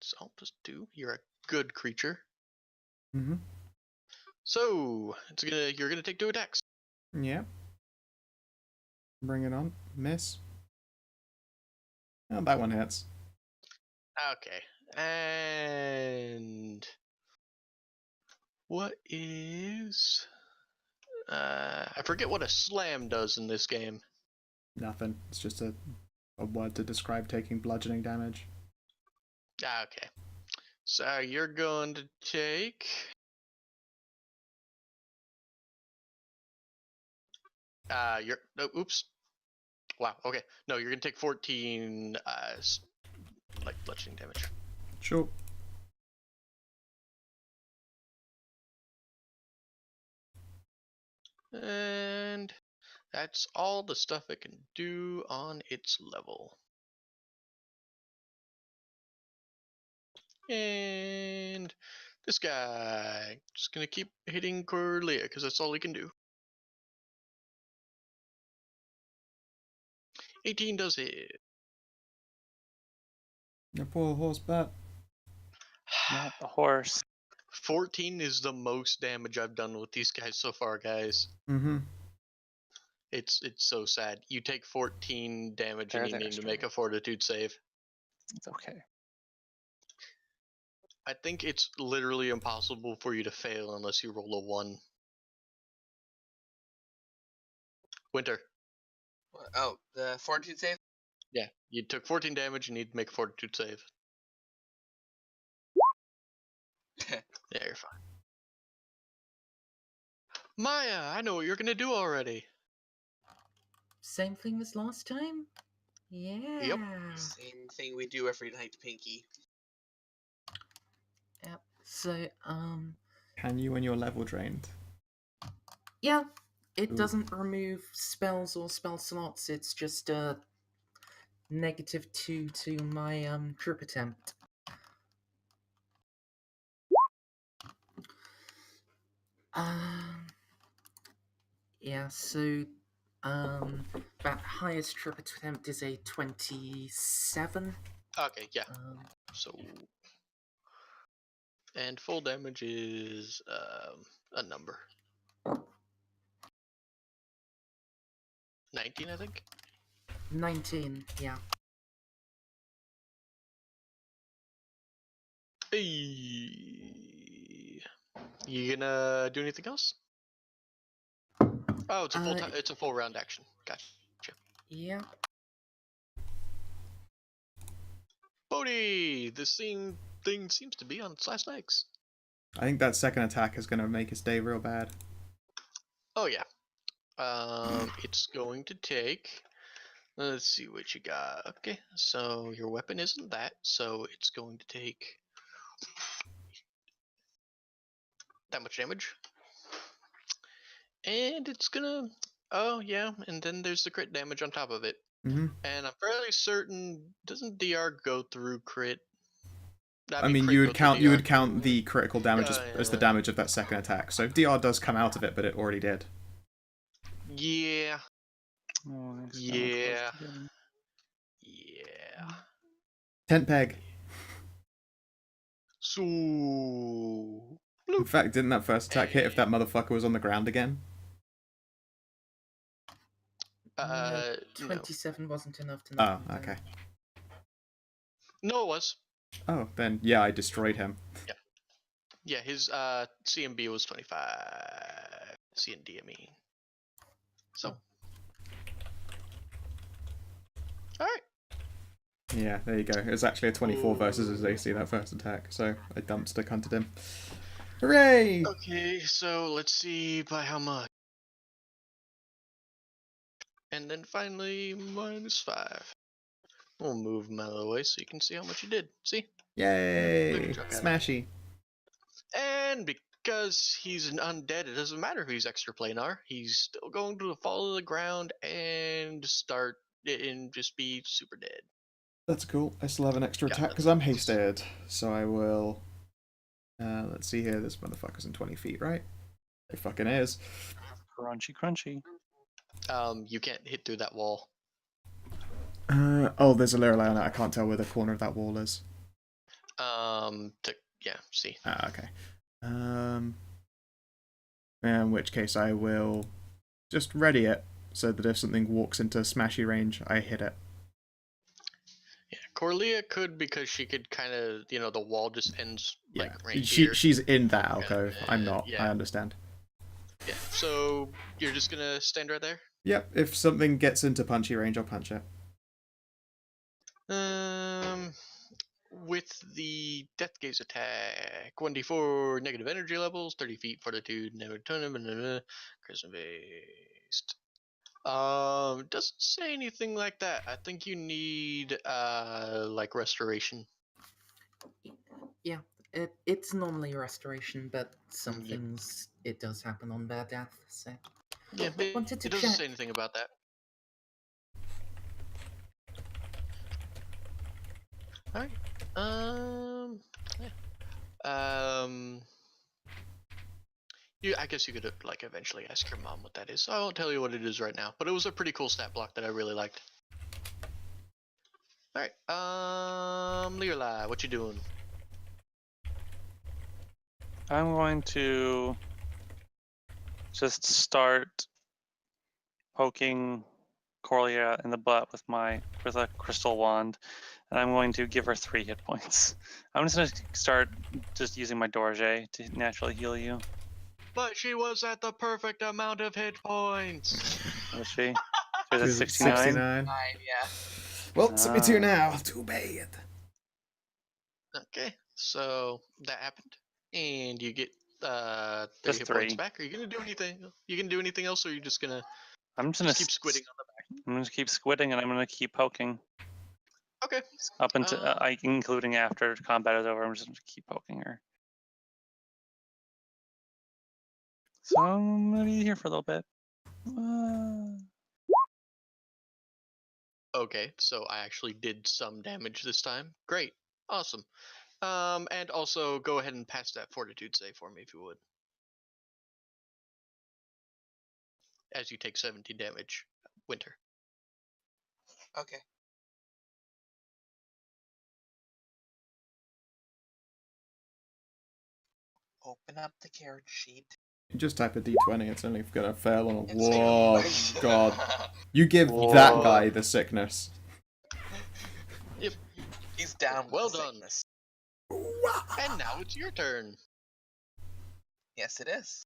so I'll just do. You're a good creature. Mm-hmm. So you're gonna take 2 attacks. Yeah. Bring it on. Miss. Oh, that one hits. Okay. And what is I forget what a slam does in this game. Nothing. It's just a word to describe taking bludgeoning damage. Okay. So you're going to take oops. Wow, okay. No, you're gonna take 14 like bludgeoning damage. Sure. And that's all the stuff it can do on its level. And this guy just gonna keep hitting Corlia because that's all he can do. 18 does hit. Your poor horse bat. Not the horse. 14 is the most damage I've done with these guys so far, guys. Mm-hmm. It's so sad. You take 14 damage and There, you need to Stray. make a fortitude save. It's okay. I think it's literally impossible for you to fail unless you roll a 1. Winter. Oh, the fortitude save? Yeah, you took 14 damage, you need to make a fortitude save. Yeah, you're fine. Maya, I know what you're gonna do already. Same thing as last time? Yeah. Same thing we do every night, Pinky. Yep. So, Can you when you're level drained? yeah. It Ooh. doesn't remove spells or spell slots, it's just a -2 to my trip attempt. Yeah, so that highest trip attempt is a 27. Okay, yeah. Um, So, and full damage is a number. 19, I think. 19, yeah. Hey. You gonna do anything else? Oh, it's a full time. It's a full round action. Gotcha. Yeah. Bodhi, this thing seems to be on its last legs. I think that second attack is going to make his day real bad. Oh yeah. It's going to take. Let's see what you got. Okay, so your weapon isn't that, so it's going to take that much damage, and it's gonna. Oh yeah, and then there's the crit damage on top of it. Mm-hmm. And I'm fairly certain, doesn't DR go through crit? I mean, crit you go would through count DR. the critical damage as the damage of that second attack. So DR does come out of it, but it already did. Yeah. Oh, it's kinda Yeah. close to getting- Yeah. Tent peg. So. In fact, didn't that first attack hit if that motherfucker was on the ground again? No. 27 wasn't enough to knock Oh, him down. okay. No, it was. Oh, then yeah, I destroyed him. Yeah, his CMB was 25. CND, I mean. So. Alright. Yeah, there you go. It was actually a 24 versus his AC that first attack, so I dumpster cunted him. Hooray! Okay, so let's see by how much. And then finally, -5. We'll move him out of the way so you can see how much you did. See? Yay! Chuck at it. Smashy. And because he's an undead, it doesn't matter if he's extraplanar. He's still going to fall to the ground and start and just be super dead. That's cool. I still have an extra Yeah, attack because I'm hasted, so I will. Let's see here. This motherfucker's in 20 feet, right? It fucking is. Crunchy, crunchy. You can't hit through that wall. Oh, there's a Lorelei on it. I can't tell where the corner of that wall is. Yeah, see. Ah, okay. In which case I will just ready it so that if something walks into smashy range, I hit it. Yeah, Corlia could because she could kind of, the wall just ends Yeah, like right here. she's in that alcove. Yeah, I'm not. yeah. I understand. Yeah, so you're just gonna stand right there? Yep, if something gets into punchy range, I'll punch it. With the Death Gaze attack, 1d4 negative energy levels, 30 feet, fortitude, negative tournament, charisma based. Doesn't say anything like that. I think you need like restoration. Yeah, it's normally restoration, but some Yep. things it does happen on their death. So Yeah, wanted to it doesn't check. say anything about that. All right. I guess you could like eventually ask your mom what that is. I won't tell you what it is right now, but it was a pretty cool stat block that I really liked. All right. Leerli, what you doing? I'm going to just start poking Corlia in the butt with a crystal wand, and I'm going to give her 3 hit points. I'm just going to start just using my Dorje to naturally heal you. But she was at the perfect amount of hit points. Was she? She was She at was at 69. 69. Yeah. Well, it's me two Ah. now. Too bad. Okay, so that happened, and you get 3 Just hit points 3. back. Are you gonna do anything? You gonna do anything else, or are you just gonna I'm just gonna keep squidding on the I'm gonna keep squidding, and I'm gonna keep poking back? Okay. up until including after combat is over. I'm just gonna keep poking her. So I'm gonna be here for a little bit. Okay, so I actually did some damage this time. Great, awesome. And also go ahead and pass that fortitude save for me if you would, as you take 17 damage. Winter. Okay. Open up the character sheet. You just type a d20, it's only gonna fail on a. and say, Whoa, "Oh." God. You give Whoa. that guy the sickness. Yep. He's down with Well the done. sickness. And now it's your turn. Yes, it is.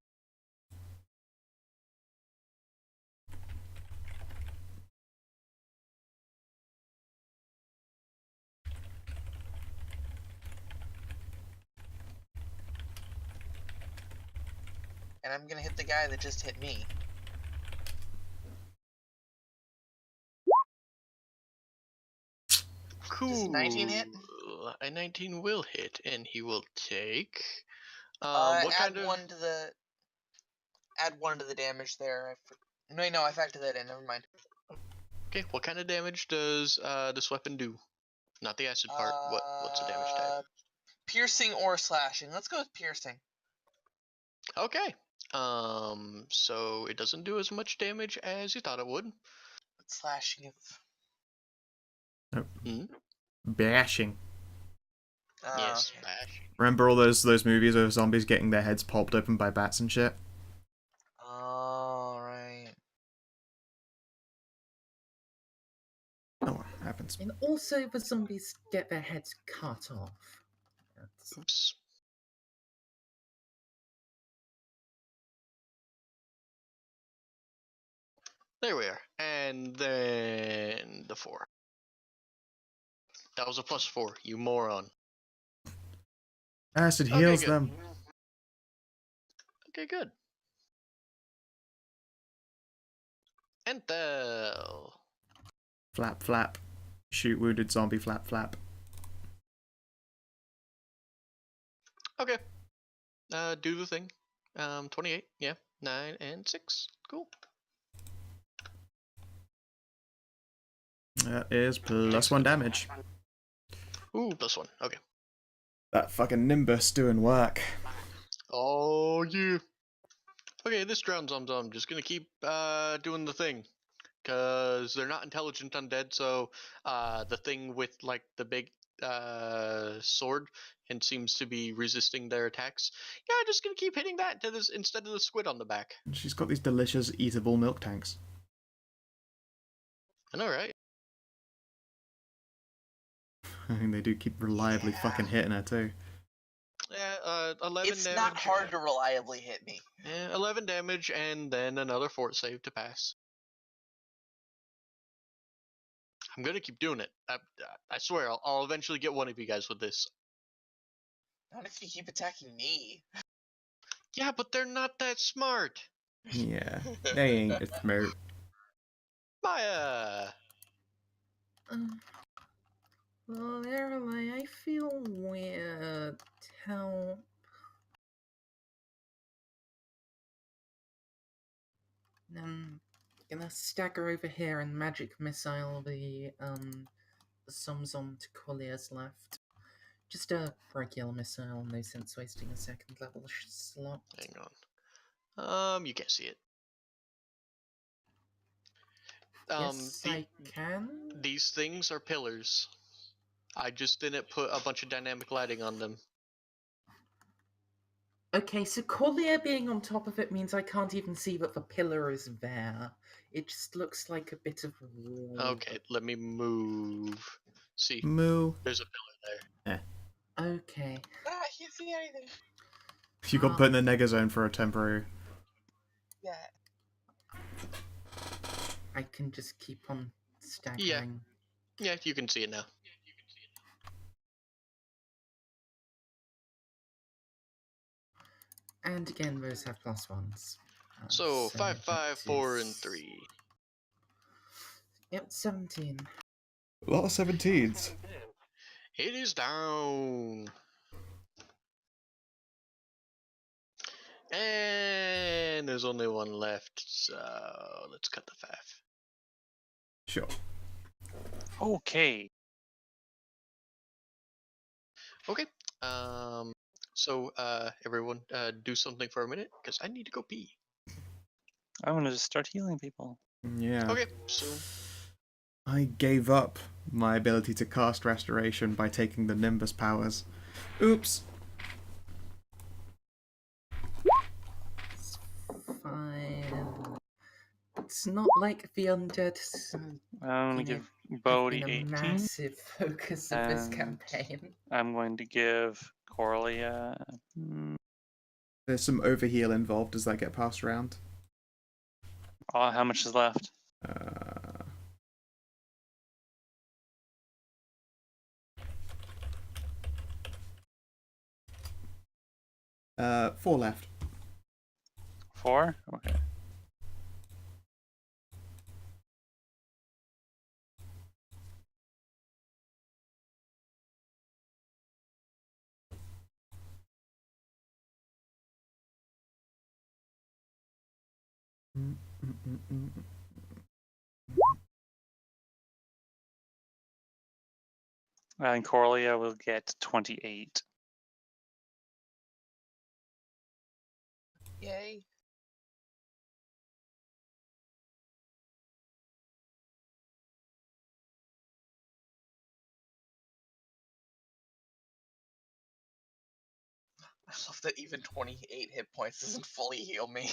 And I'm gonna hit the guy that just hit me. Cool. Does 19 hit? A 19 will hit, and he will take. What add kind of? one to the. Add 1 to the damage there. No, I factored that in. Never mind. Okay, what kind of damage does this weapon do? Not the acid part. What's the damage type? Piercing or slashing. Let's go with piercing. Okay. So it doesn't do as much damage as you thought it would. But slashing of. Bashing. Yes, Okay. bash. Remember all those movies of zombies getting their heads popped open by bats and shit? Alright. Oh, well, happens. And also, the zombies get their heads cut off. That's... Oops. There we are. And then the 4. That was a +4, you moron. Acid Okay, heals good. them. Okay, good. Entel. Flap, flap. Shoot wounded zombie, flap, flap. Okay. Do the thing. 28, yeah. 9 and 6. Cool. That is +1 damage. Ooh, +1. Okay. That fucking Nimbus doing work. Oh, yeah. Okay, this drowned Zom just gonna keep doing the thing. Because they're not intelligent undead, so the thing with like the big sword and seems to be resisting their attacks. Yeah, just gonna keep hitting that instead of the squid on the back. She's got these delicious eatable milk tanks. I know, right? I mean, they do keep reliably fucking hitting her too. Yeah, 11 It's damage. not hard to reliably hit me. Yeah, 11 damage and then another fort save to pass. I'm gonna keep doing it. I swear, I'll eventually get one of you guys with this. Not if you keep attacking me. Yeah, but they're not that smart. Yeah, they ain't a smart. Maya. Well, Lorelei, I feel weird. Help. I'm gonna stagger over here and magic missile the Zomzom to Colliers left. Just a regular missile, no sense wasting a second level slot. Hang on. You can't see it. Yes, I can. These things are pillars. I just didn't put a bunch of dynamic lighting on them. Okay, so Collier being on top of it means I can't even see that the pillar is there. It just looks like a bit of wall. Okay, let me move. See, Moo. there's a pillar there. Okay. Ah, I can't see anything. You got put in the nega zone for a temporary. Yeah. I can just keep on staggering. Yeah, you can see it now. And again, those have +1s. So 5, 5, that 4, and is- 3. Yep, 17. A lot of 17s. It is down. And there's only one left, so let's cut the 5. Sure. Okay. Okay. So everyone, do something for a minute because I need to go pee. I'm gonna just start healing people. Yeah. Okay. So I gave up my ability to cast Restoration by taking the Nimbus powers. Oops. It's fine. It's not like the undead I'm gonna You know, give have Bodhi been a 18. massive focus of this and campaign. I'm going to give Corlia. There's some overheal involved as I get passed around. Oh, how much is left? Uh, four left. 4? Okay. And Corlia will get 28. Yay. I love that even 28 hit points doesn't fully heal me.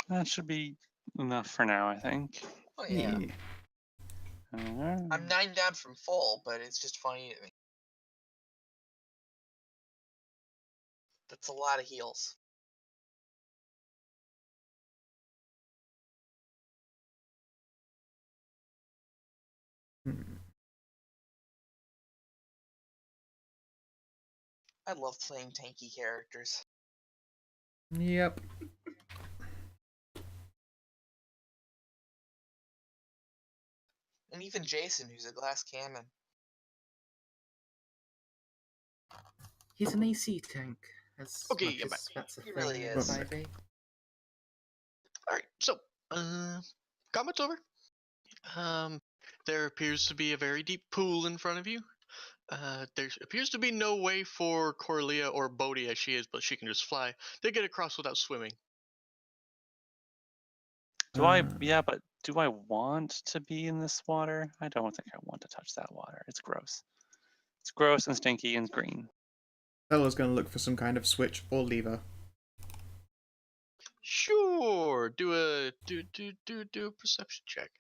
That should be enough for now, I think. Oh yeah. I'm 9 down from full, but it's just funny to me. That's a lot of heals. I love playing tanky characters. Yep. And even Jason, who's a glass cannon. He's an AC tank, as Okay, much I'm back. as that's a He thing really in is. 5e. all right. So combat's over. There appears to be a very deep pool in front of you. There appears to be no way for Corlia or Bodhi, as she is, but she can just fly. They get across without swimming. Yeah, but do I want to be in this water? I don't think I want to touch that water. It's gross. It's gross and stinky and green. Bella's going to look for some kind of switch or lever. Sure. Do a perception check.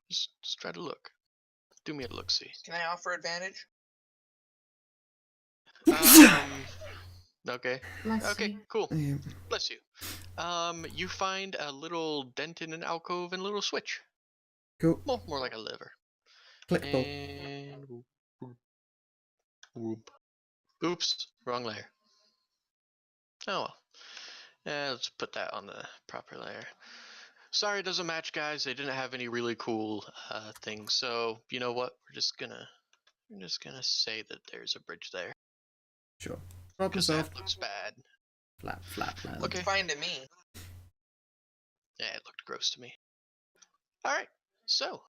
Just try to look. Do me a look. See. Can I offer advantage? Okay. Bless Okay. you. Cool. Yeah. Bless you. You find a little dent in an alcove and a little switch. Cool. Well, more like a lever. Clickable. And whoop. Oops, wrong layer. Oh well. Let's put that on the proper layer. Sorry, it doesn't match, guys. They didn't have any really cool things. So you know what? We're just gonna say that there's a bridge there Sure. Problem because solved. that looks bad. Flat, flat, flat. Looked fine to me. Yeah, it looked gross to me. All right. So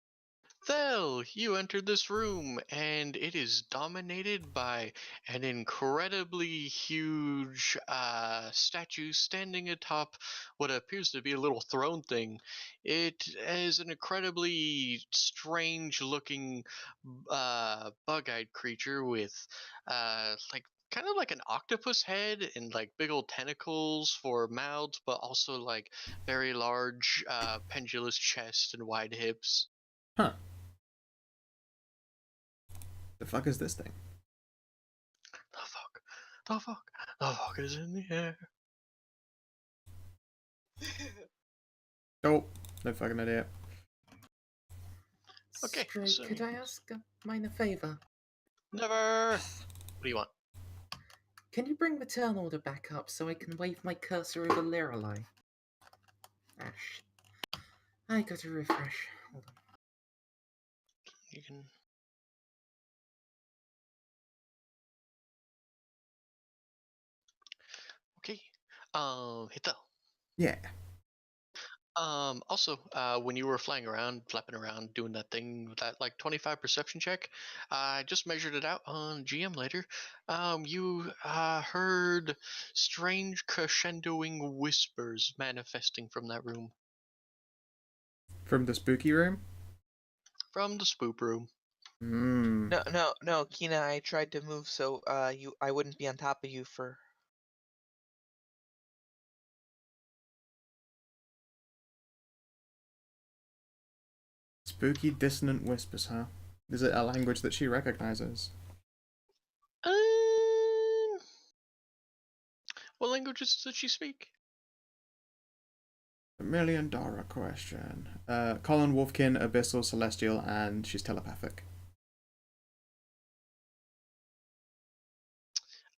Thel, you entered this room, and it is dominated by an incredibly huge statue standing atop what appears to be a little throne thing. It is an incredibly strange-looking bug-eyed creature with like kind of like an octopus head and like big old tentacles for mouths, but also like very large pendulous chest and wide hips. Huh. The fuck is this thing? The fuck, the fuck, the fuck is in the air? Oh, no fucking idea. Okay, Stray, so could I ask a minor favour? never. What do you want? Can you bring the turn order back up so I can wave my cursor over Lirelai? Ash. I gotta refresh. Hold on. You can. Okay. Hit that. Yeah. Also, when you were flying around, flapping around, doing that thing with that like 25 perception check, I just measured it out on GM later. You heard strange crescendoing whispers manifesting from that room, From the spooky room? from the spoop room. Hmm. No, Kina. I tried to move so I wouldn't be on top of you for. Spooky dissonant whispers, huh? Is it a language that she recognizes? What languages does she speak? $1 million question. Colin, Wolfkin, Abyssal, Celestial, and she's telepathic.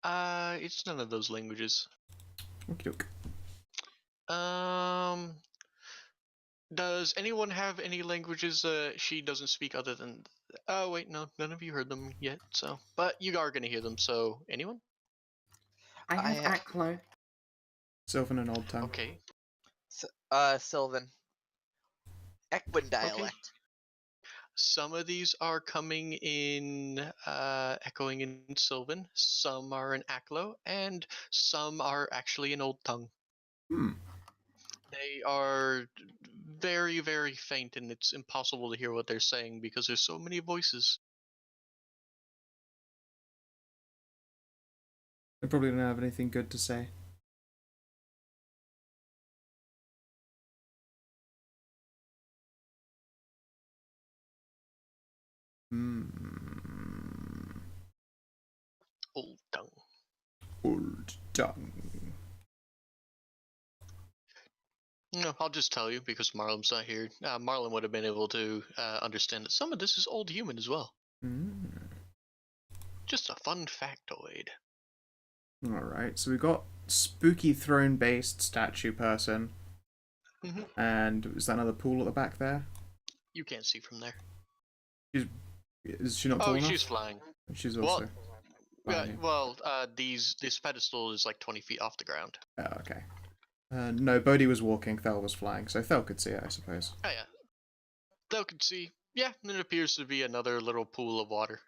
It's none of those languages. Okie doke. Does anyone have any languages she doesn't speak other than? Oh wait, no, none of you heard them yet. So, but you are gonna hear them. So, anyone? I have I Aklo. Sylvan and Old Tongue. Okay. Sylvan. Equin dialect. Some of these are coming in echoing in Sylvan. Some are in Aklo, and some are actually in Old Tongue. Hmm. They are very, very faint, and it's impossible to hear what they're saying because there's so many voices. I probably don't have anything good to say. Hmm. Old Tongue. Old Tongue. No, I'll just tell you because Marlon's not here. Marlon would have been able to understand that some of this is Old Human as well. Just a fun factoid. Alright, so we got spooky throne-based statue person. Mhm. And is that another pool at the back there? You can't see from there. Is she not tall Oh, enough? she's flying. She's also Yeah, flying. well, this pedestal is like 20 feet off the ground. Oh, okay. No, Bodhi was walking, Thel was flying, so Thel could see it, I suppose. Oh yeah. They'll can see. Yeah, and it appears to be another little pool of water.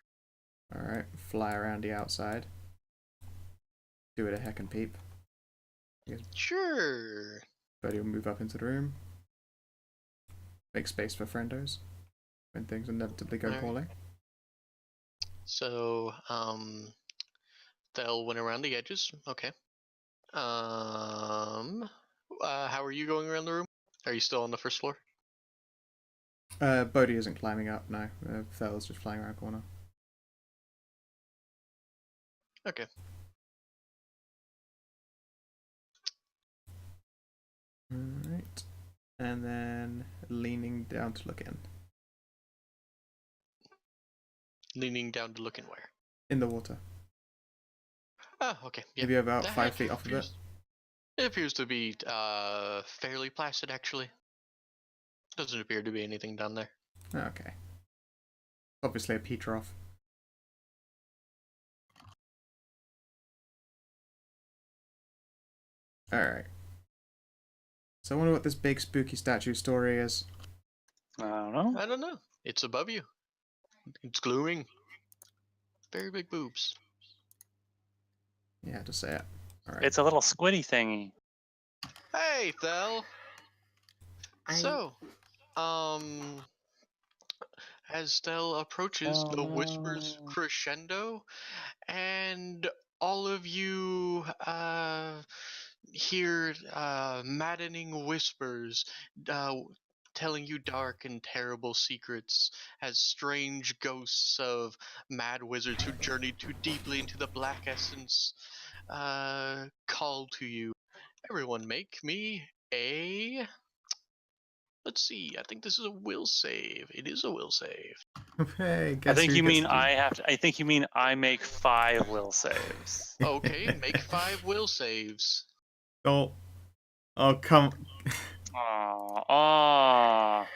Alright, fly around the outside. Do it a heck and peep. Sure. Bodhi will move up into the room. Make space for friendos when things inevitably go Alright. poorly. So, they'll went around the edges. Okay. How are you going around the room? Are you still on the first floor? Bodhi isn't climbing up, no. Thel's just flying around corner. Okay. Alright. And then leaning down to look in. Leaning down to look in where? In the water. Oh, okay. Yeah. Maybe about That 5 feet off of it. It appears to be fairly placid, actually. Doesn't appear to be anything down there. Okay. Obviously a Petrov. Alright. So I wonder what this big spooky statue story is. I don't know. I don't know. It's above you. It's glooming. Very big boobs. Yeah, just say it. All right. It's a little squiddy thingy. Hey, Thel. I So, as Thel approaches, Oh, the whispers no. crescendo, and all of you hear maddening whispers telling you dark and terrible secrets as strange ghosts of mad wizards who journeyed too deeply into the black essence call to you. Everyone make me a... Let's see, I think this is a will save. It is a will save. Hey, I guess think who you gets mean to do- I have to. I think you mean I make 5 will saves. Okay, make 5 will saves. Oh, oh, come. Aw.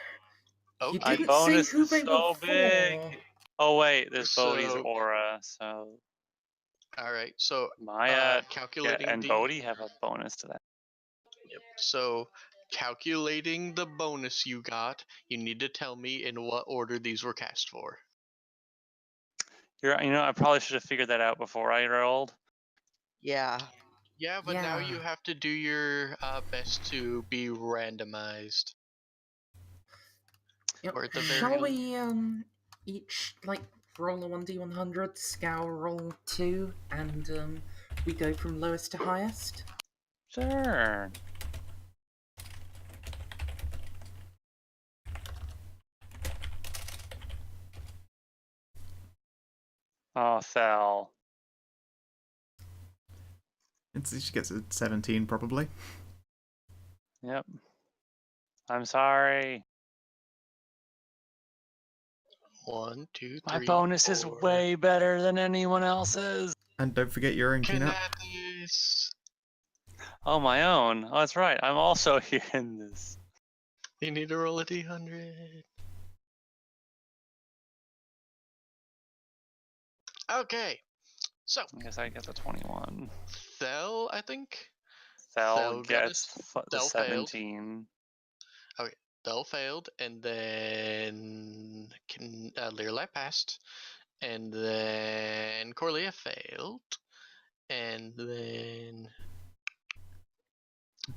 You My Okay, didn't say bonus who is they were so for. big. Oh wait, there's Bodhi's so, aura, so alright, so Maya calculating and the... Bodhi have a bonus to that. Yep. So, calculating the bonus you got, you need to tell me in what order these were cast for. I probably should have figured that out before I rolled. Yeah. Yeah, but now Yeah. you have to do your best to be randomized. Yep. Or at the very Shall least... we each like roll a 1d100, scour roll 2, and we go from lowest to highest? Sure. Oh, Thel. She gets a 17 probably. Yep. I'm sorry. 1, 2, My 3, bonus is 4. way better than anyone else's. And don't forget your own cleanup. Kanathis! Oh, my own. Oh, that's right. I'm also here in this. You need to roll a d100. Okay, so, I guess I get the 21. Thel, I think? Thel Thel got gets the Thel failed. 17. Okay, Thel failed, and then Learlight passed, and then Corlia failed, and then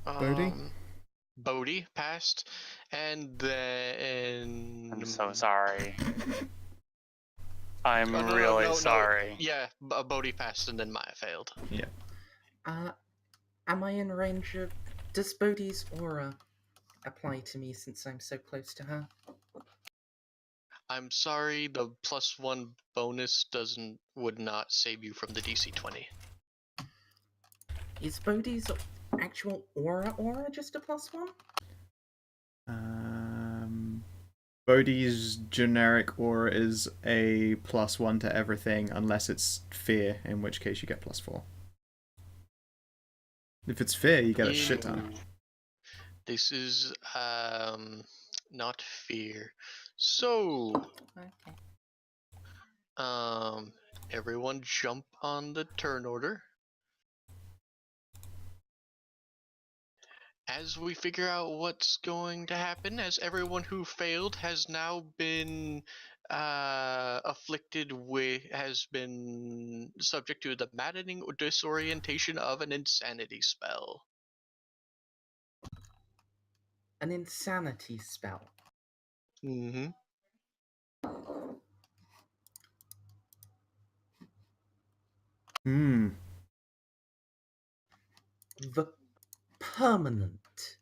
Bodhi? Bodhi passed, and then I'm so sorry. I'm Oh, no, really no, sorry. yeah, Bodhi passed, and then Maya failed. Yeah. Am I in range of... Does Bodhi's aura apply to me since I'm so close to her? I'm sorry, the +1 bonus would not save you from the DC 20. Is Bodhi's actual aura just a +1? Bodhi's generic aura is a +1 to everything unless it's fear, in which case you get +4. If it's fear, you get a shit ton. This is not fear. So Okay. everyone jump on the turn order. As we figure out what's going to happen, as everyone who failed has now been afflicted with, has been subject to the maddening disorientation of an insanity spell. An insanity spell. Mm-hmm. The permanent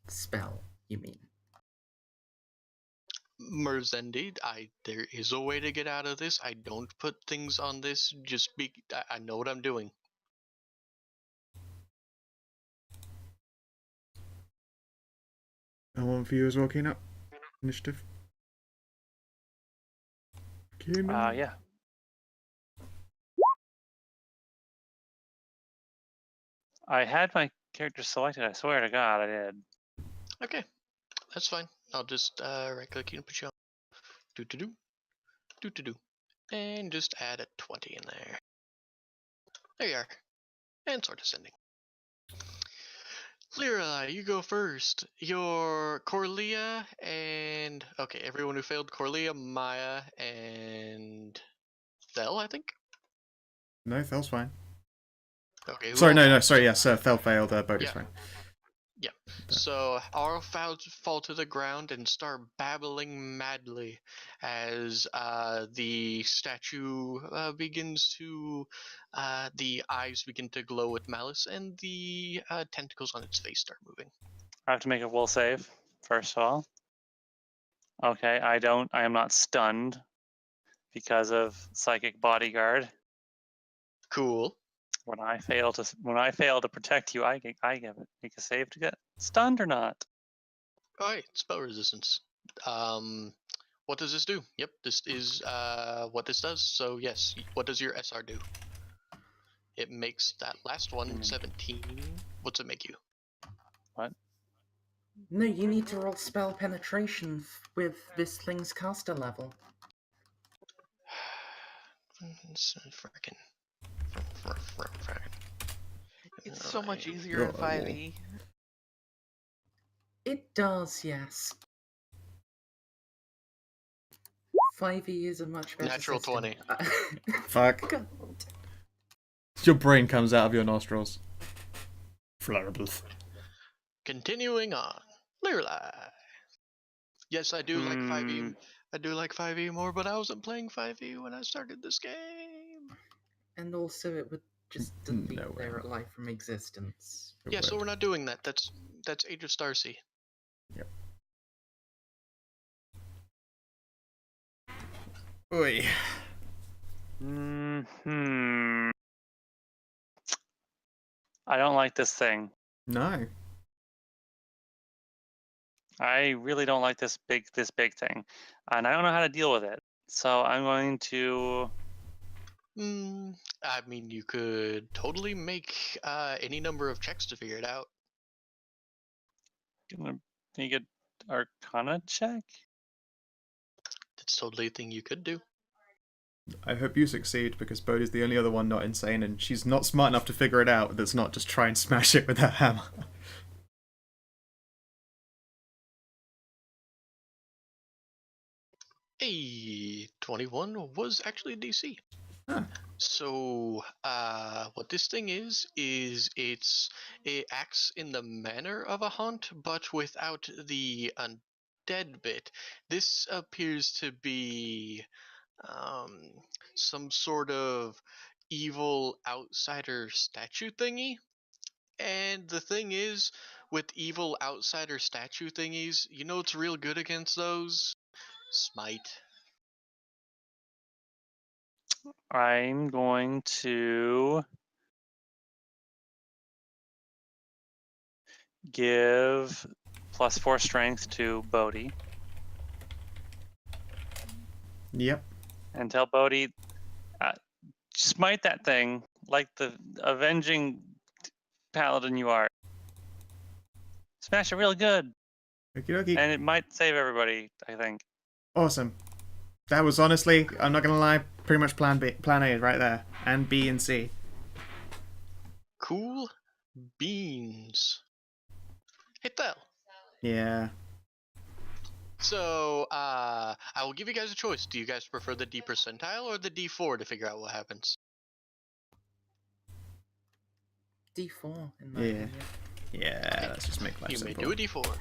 spell, you mean? Merzendi, there is a way to get out of this. I don't put things on this. I know what I'm doing. I want for you as well, Keenup. Initiative. Keenup. Yeah. I had my character selected. I swear to God, I did. Okay, that's fine. I'll just right click you and put you on. Do, and just add a 20 in there. There you are. And sword ascending. Lyra, you go first. Your Corlia and okay, everyone who failed Corlia, Maya, and Thel, I think. No, Thel's fine. Okay, who Sorry, all no, failed? sorry, yes, Thel failed, Bodhi's Yeah. fine. Yeah. So all fall to the ground and start babbling madly as the statue begins to, the eyes begin to glow with malice, and the tentacles on its face start moving. I have to make a will save, first of all. Okay, I am not stunned because of Psychic Bodyguard. Cool. When I fail to protect you, I make a save to get stunned or not. Alright, spell resistance. What does this do? Yep, this is what this does. So yes, what does your SR do? It makes that last one 17. What's it make you? What? No, you need to roll spell penetration with this thing's caster level. Frickin'. It's so much Alright. easier in Oh. 5e. It does, yes. 5e is a much better Natural system. 20. Fuck. God. Your brain comes out of your nostrils. Flarables. Continuing on. Lirlai. Yes, I do like 5e. I do like 5e more, but I wasn't playing 5e when I started this game. And also, it would just delete No way. their life from existence. Yeah, so we're not doing that. That's Age of Starsea. Yep. Oi. I don't like this thing. No. I really don't like this big thing, and I don't know how to deal with it. So I'm going to. I mean, you could totally make any number of checks to figure it out. Make an Arcana check. That's totally a thing you could do. I hope you succeed, because Bodhi's the only other one not insane, and she's not smart enough to figure it out that's not just try and smash it with that hammer. A 21 was actually a DC. Huh. So, what this thing is it acts in the manner of a haunt, but without the undead bit. This appears to be some sort of evil outsider statue thingy. And the thing is, with evil outsider statue thingies, you know what's real good against those? Smite. I'm going to give +4 strength to Bodhi. Yep. And tell Bodhi, smite that thing like the avenging paladin you are. Smash it real good. Okie dokie. And it might save everybody, I think. Awesome. That was honestly, I'm not gonna lie, pretty much plan A right there. And B and C. Cool beans. Hit that. Yeah. So, I will give you guys a choice. Do you guys prefer the D percentile or the D4 to figure out what happens? D4, in my Yeah. opinion. Yeah, Okay. let's just make life You may simple. do a D4.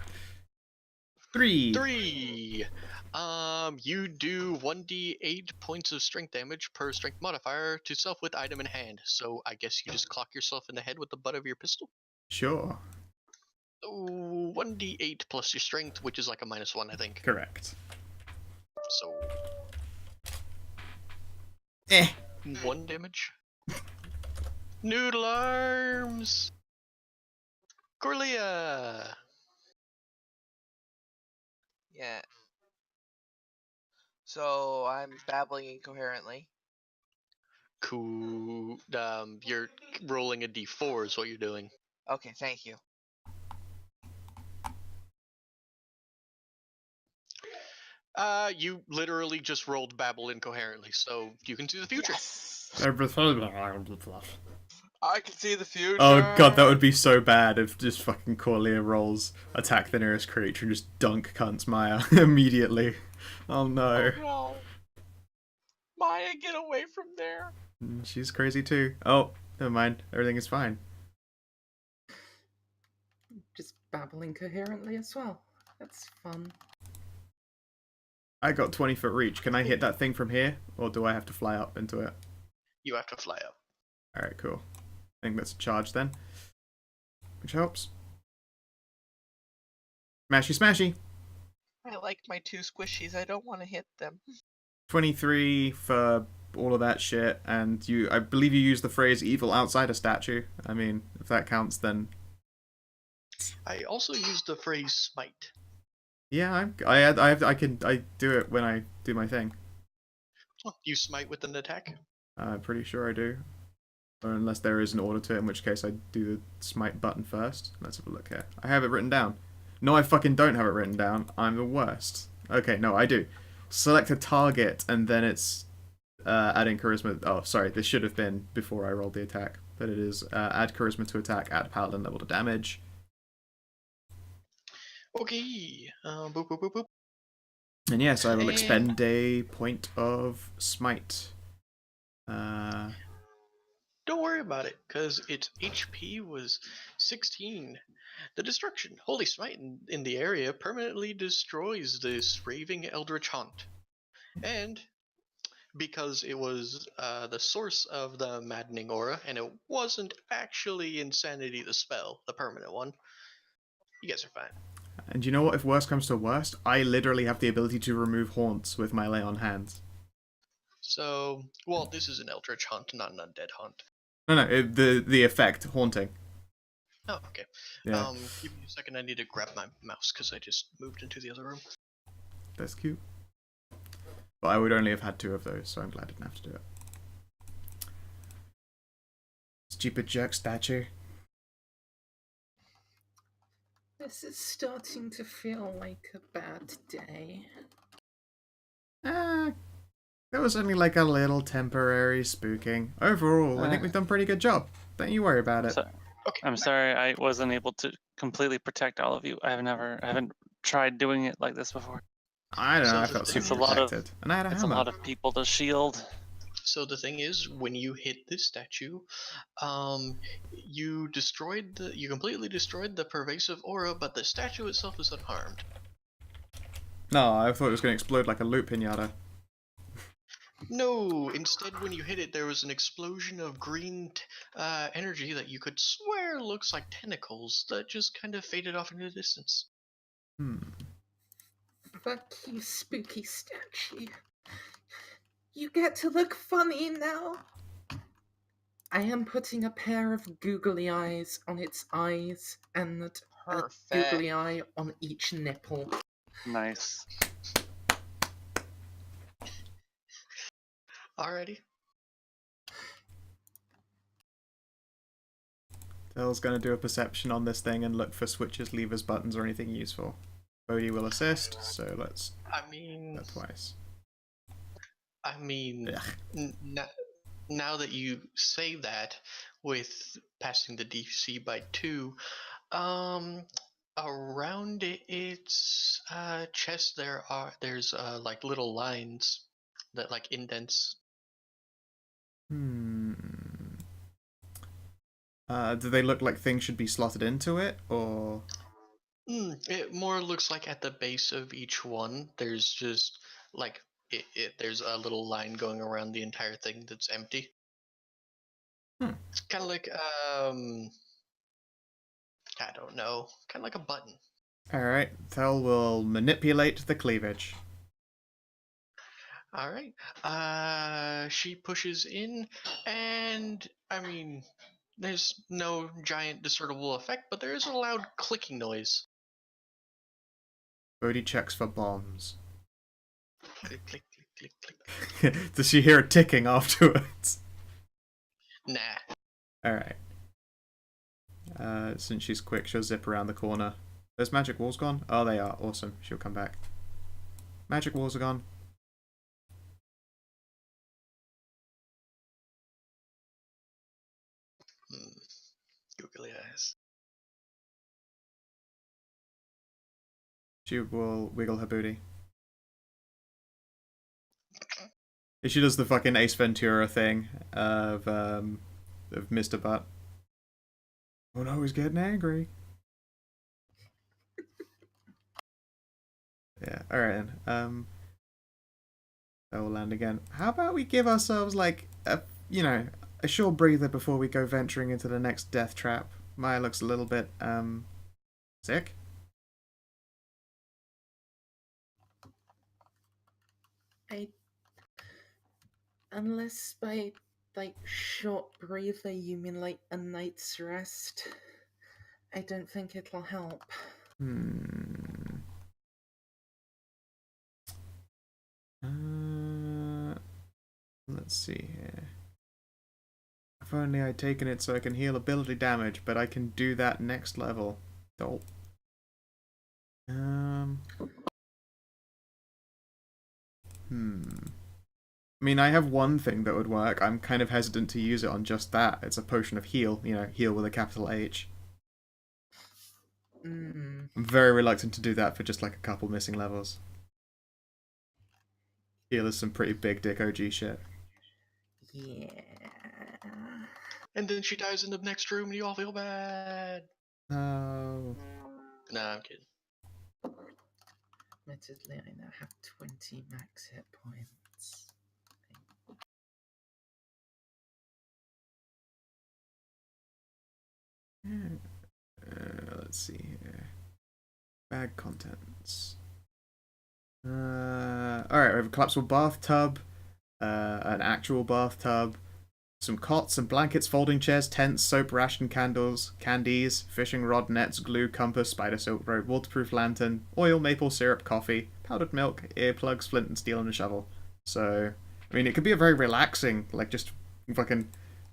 3. 3. You do 1d8 points of strength damage per strength modifier to self with item in hand. So I guess you just clock yourself in the head with the butt of your pistol. Sure. So 1d8 plus your strength, which is like a -1, I think. Correct. So 1 damage. Noodle arms. Corlia. Yeah. So I'm babbling incoherently. Cool. You're rolling a d4 is what you're doing. Okay, thank you. You literally just rolled babble incoherently, so you can see the future. Yes. I can see the future. Oh god, that would be so bad if just fucking Corlia rolls attack the nearest creature and just dunk cunts Maya immediately. Oh no. Oh no. Maya, get away from there. She's crazy too. Oh, never mind. Everything is fine. Just babbling coherently as well. That's fun. I got 20-foot reach. Can I hit that thing from here? Or do I have to fly up into it? You have to fly up. Alright, cool. I think that's a charge then. Which helps. Smashy smashy! I like my 2 squishies. I don't want to hit them. 23 for all of that shit, and I believe you used the phrase evil outsider statue. I mean, if that counts, then I also used the phrase smite. yeah, I do it when I do my thing. Oh, you smite with an attack? I'm pretty sure I do. Or unless there is an order to it, in which case I do the smite button first. Let's have a look here. I have it written down. No, I fucking don't have it written down. I'm the worst. Okay, no, I do. Select a target, and then it's adding charisma. Oh, sorry, this should have been before I rolled the attack. But it is add charisma to attack, add paladin level to damage. Okay. Boop, boop, boop, boop. And yes, I will And- expend a point of smite. Don't worry about it, because its HP was 16. The destruction, Holy Smite in the area permanently destroys this raving eldritch haunt. And because it was the source of the maddening aura, and it wasn't actually Insanity the spell, the permanent one, you guys are fine. And you know what? If worst comes to worst, I literally have the ability to remove haunts with my lay on hands. So, well, this is an eldritch haunt, not an undead haunt. No, the effect, haunting. Oh, okay. Yeah, Give me a second, I need to grab my mouse, because I just moved into the other room. that's cute. But I would only have had 2 of those, so I'm glad I didn't have to do it. Stupid jerk statue. This is starting to feel like a bad day. That was only like a little temporary spooking. Overall, I think we've done a pretty good job. Don't you worry about it. So, Okay. I'm sorry I wasn't able to completely protect all of you. I haven't tried doing it like this before. I don't know, So I the felt thing super is- It's a lot of- protected. And I had a It's a hammer. lot of people to shield. So the thing is, when you hit this statue, you completely destroyed the pervasive aura, but the statue itself is unharmed. No, I thought it was going to explode like a loot pinata. No, instead, when you hit it, there was an explosion of green energy that you could swear looks like tentacles that just kind of faded off into the distance. Fuck you, spooky statue. You get to look funny now. I am putting a pair of googly eyes on its eyes and a Perfect. googly eye on each nipple. Nice. Alrighty. Dell's going to do a perception on this thing and look for switches, levers, buttons, or anything useful. Bodhi will assist, so let's I mean, do that twice. Ugh. Now that you say that, with passing the DC by 2, around its chest there's like little lines that like indents. Do they look like things should be slotted into it, or? It more looks like at the base of each one, there's just like there's a little line going around the entire thing that's empty. Kind of like I don't know, kind of like a button. Alright, Thel will manipulate the cleavage. All right. She pushes in, and I mean, there's no giant discernible effect, but there is a loud clicking noise. Bodhi checks for bombs. Click, click, click, click, click. Does she hear a ticking afterwards? Nah. Alright. Since she's quick, she'll zip around the corner. Those magic walls gone? Oh, they are. Awesome. She'll come back. Magic walls are gone. googly eyes. She will wiggle her booty. She does the fucking Ace Ventura thing of Mr. Butt. Oh no, he's getting angry. Yeah, alright then. That will land again. How about we give ourselves like a short breather before we go venturing into the next death trap? Maya looks a little bit sick. I unless by like short breather you mean like a night's rest, I don't think it'll help. Let's see here. If only I'd taken it so I can heal ability damage, but I can do that next level. Dope. I mean, I have one thing that would work. I'm kind of hesitant to use it on just that. It's a potion of heal, heal with a capital H. I'm very reluctant to do that for just like a couple missing levels. Heal is some pretty big dick OG shit. Yeah. And then she dies in the next room and you all feel bad. No. Nah, I'm kidding. Admittedly, I now have 20 max hit points. Let's see here. Bag contents. Alright, we have a collapsible bathtub, an actual bathtub, some cots and blankets, folding chairs, tents, soap, ration candles, candies, fishing rod, nets, glue, compass, spider silk rope, waterproof lantern, oil, maple syrup, coffee, powdered milk, earplugs, flint and steel, and a shovel. So, I mean, it could be a very relaxing, like just fucking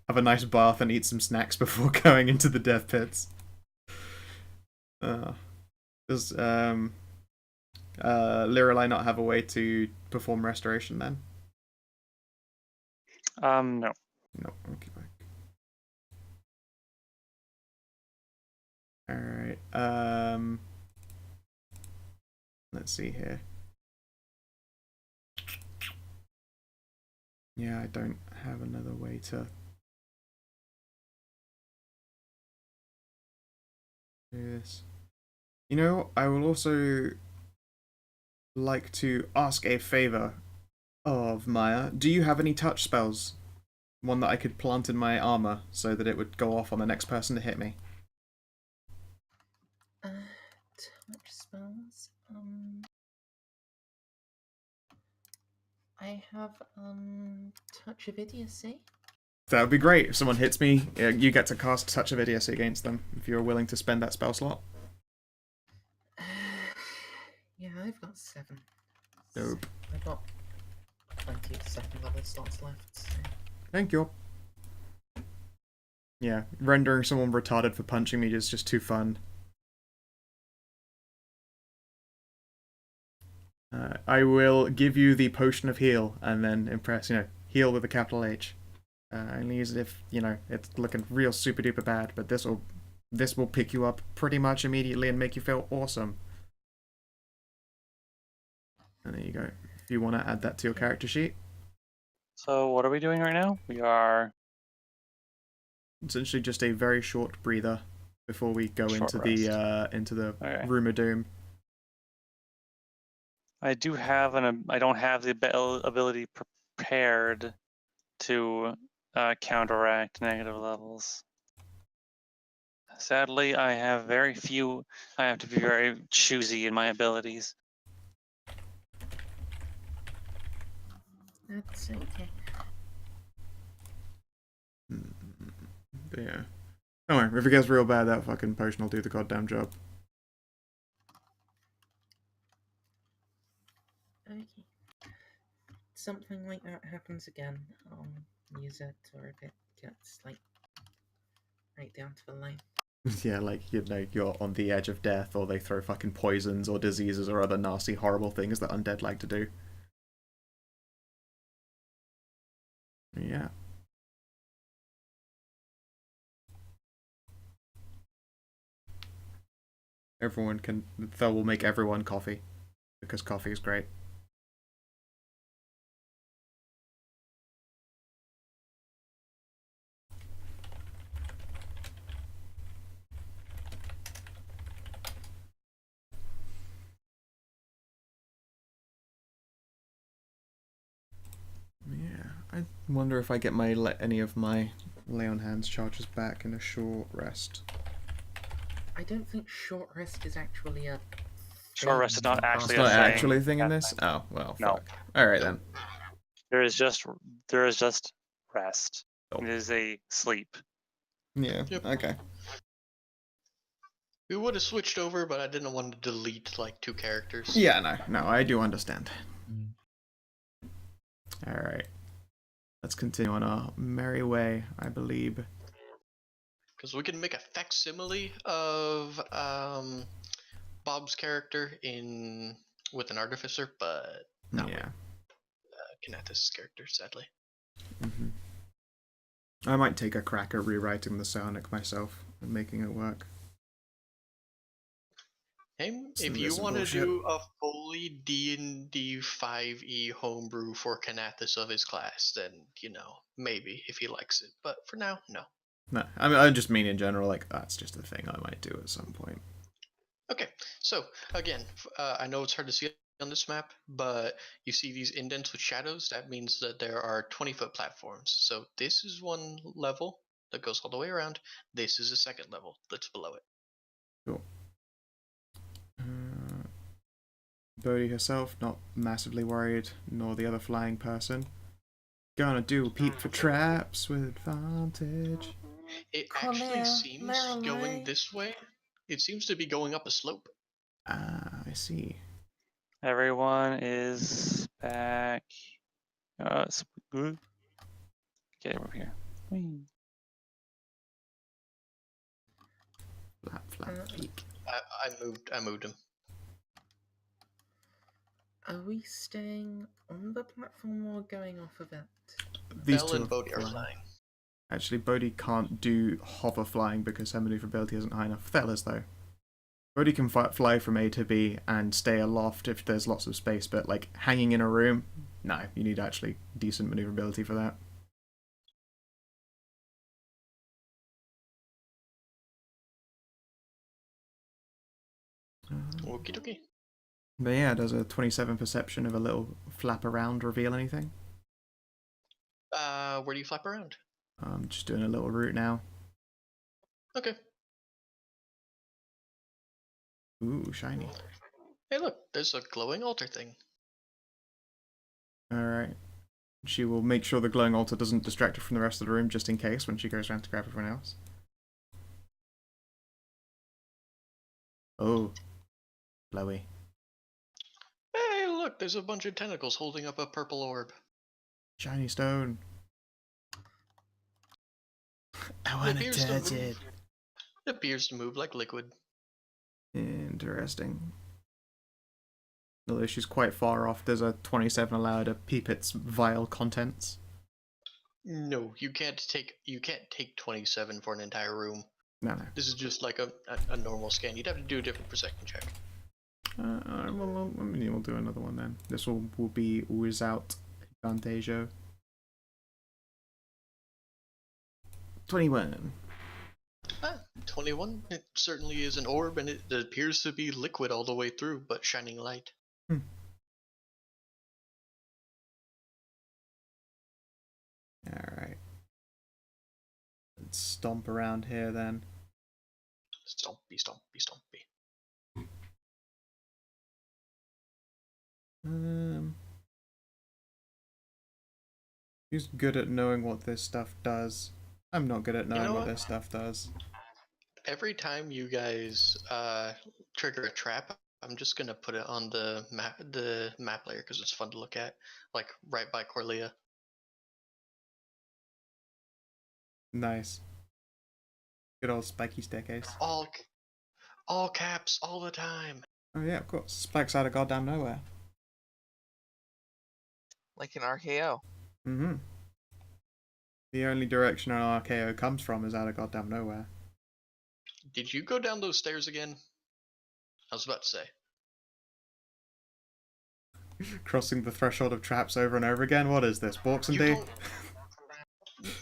have a nice bath and eat some snacks before going into the death pits. Does Lirelai not have a way to perform restoration then? No. No. Okay. Alright. Let's see here. Yeah, I don't have another way to do this. I will also like to ask a favor of Maya. Do you have any touch spells? One that I could plant in my armor so that it would go off on the next person to hit me. Touch spells. I have touch of idiocy. That would be great. If someone hits me, you get to cast Touch of Idiocy against them if you're willing to spend that spell slot. Yeah, I've got 7. Nope. I've got 20 second level slots left. So. Thank you. Yeah, rendering someone retarded for punching me is just too fun. I will give you the potion of heal and then impress, heal with a capital H. I only use it if, it's looking real super duper bad, but this will pick you up pretty much immediately and make you feel awesome. And there you go. If you want to add that to your character sheet. So what are we doing right now? We are Essentially just a very short breather before we go into the okay. room of doom. I do have I don't have the ability prepared to counteract negative levels. Sadly, I have very few. I have to be very choosy in my abilities. That's okay. But yeah. Don't worry, if it gets real bad, that fucking potion will do the goddamn job. Okay. Something like that happens again, use it, or if it gets like right down to the line. Yeah, like, you're on the edge of death, or they throw fucking poisons or diseases or other nasty, horrible things that undead like to do. Yeah. Thel will make everyone coffee because coffee is great. Yeah, I wonder if I get any of my lay on hands charges back in a short rest. I don't think short rest is actually a Short rest is not thing. actually It's not a thing. actually a thing in Yeah. this? Oh, well, No. fuck. Alright then. There is just rest. Oh. It is a sleep. Yeah, Yep. okay. We would have switched over, but I didn't want to delete like 2 characters. Yeah, no, I do understand. Mm. Alright. Let's continue on our merry way, I believe. Because we can make a facsimile of Bob's character with an artificer, but not with Kanathis' character, sadly. Mm-hmm. I might take a crack at rewriting the Psionic myself and making it work. Hey, if you want to do a fully D&D 5e homebrew for Kanathis of his class, then, maybe, if he likes it. But for now, no. No, I just mean in general, like, that's just a thing I might do at some point. Okay, so, again, I know it's hard to see on this map, but you see these indents with shadows? That means that there are 20-foot platforms. So this is one level that goes all the way around. This is a second level that's below it. Cool. Bodhi herself, not massively worried, nor the other flying person. Gonna do a peep for traps with advantage. It actually seems going this way. It seems to be going up a slope. Ah, I see. Everyone is back. Good. Get over here. Whee. Flap, peek. I moved him. Are we staying on the platform or going off of it? These Bell two and Bodhi are flying. Actually, Bodhi can't do hover flying because her maneuverability isn't high enough. Thel is, though. Bodhi can fly from A to B and stay aloft if there's lots of space, but, like, hanging in a room, no, you need actually decent maneuverability for that. Okie dokie. But yeah, does a 27 perception of a little flap around reveal anything? Where do you flap around? I'm just doing a little route now. Okay. Ooh, shiny. Hey, look, there's a glowing altar thing. Alright. She will make sure the glowing altar doesn't distract her from the rest of the room just in case when she goes around to grab everyone else. Oh. Blowy. Hey, look, there's a bunch of tentacles holding up a purple orb. Shiny stone. I want to touch it. It appears to move like liquid. Interesting. Although she's quite far off, there's a 27 allowed to peep its vile contents. No, you can't take 27 for an entire room. No. This is just like a normal scan. You'd have to do a different per second check. We'll do another one then. This will be without Vantaggio. 21. 21. It certainly is an orb, and it appears to be liquid all the way through, but shining light. Alright. Let's stomp around here then. Stompy, stompy, stompy. Who's good at knowing what this stuff does? I'm not good at knowing what this stuff does. Every time you guys trigger a trap, I'm just gonna put it on the map layer because it's fun to look at, like right by Corlia. Nice. Good old spiky staircase. All caps, all the time. Oh yeah, of course. Spikes out of goddamn nowhere. Like an RKO. Mm-hmm. The only direction an RKO comes from is out of goddamn nowhere. Did you go down those stairs again? I was about to say. Crossing the threshold of traps over and over again. What is this, Borks and You D? don't.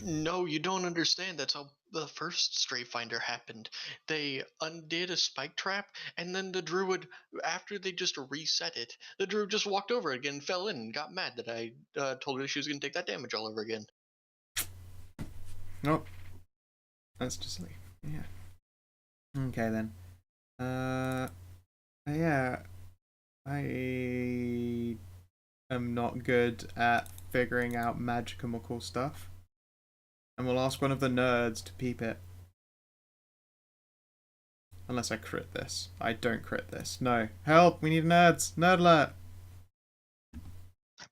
No, you don't understand. That's how the first Strayfinder happened. They undid a spike trap, and then the druid, after they just reset it, the druid just walked over it again, and fell in, and got mad that I told her she was going to take that damage all over again. Nope. That's just like, yeah. Okay then. Yeah. I am not good at figuring out magical stuff. And we'll ask one of the nerds to peep it. Unless I crit this. I don't crit this. No. Help! We need nerds! Nerd alert!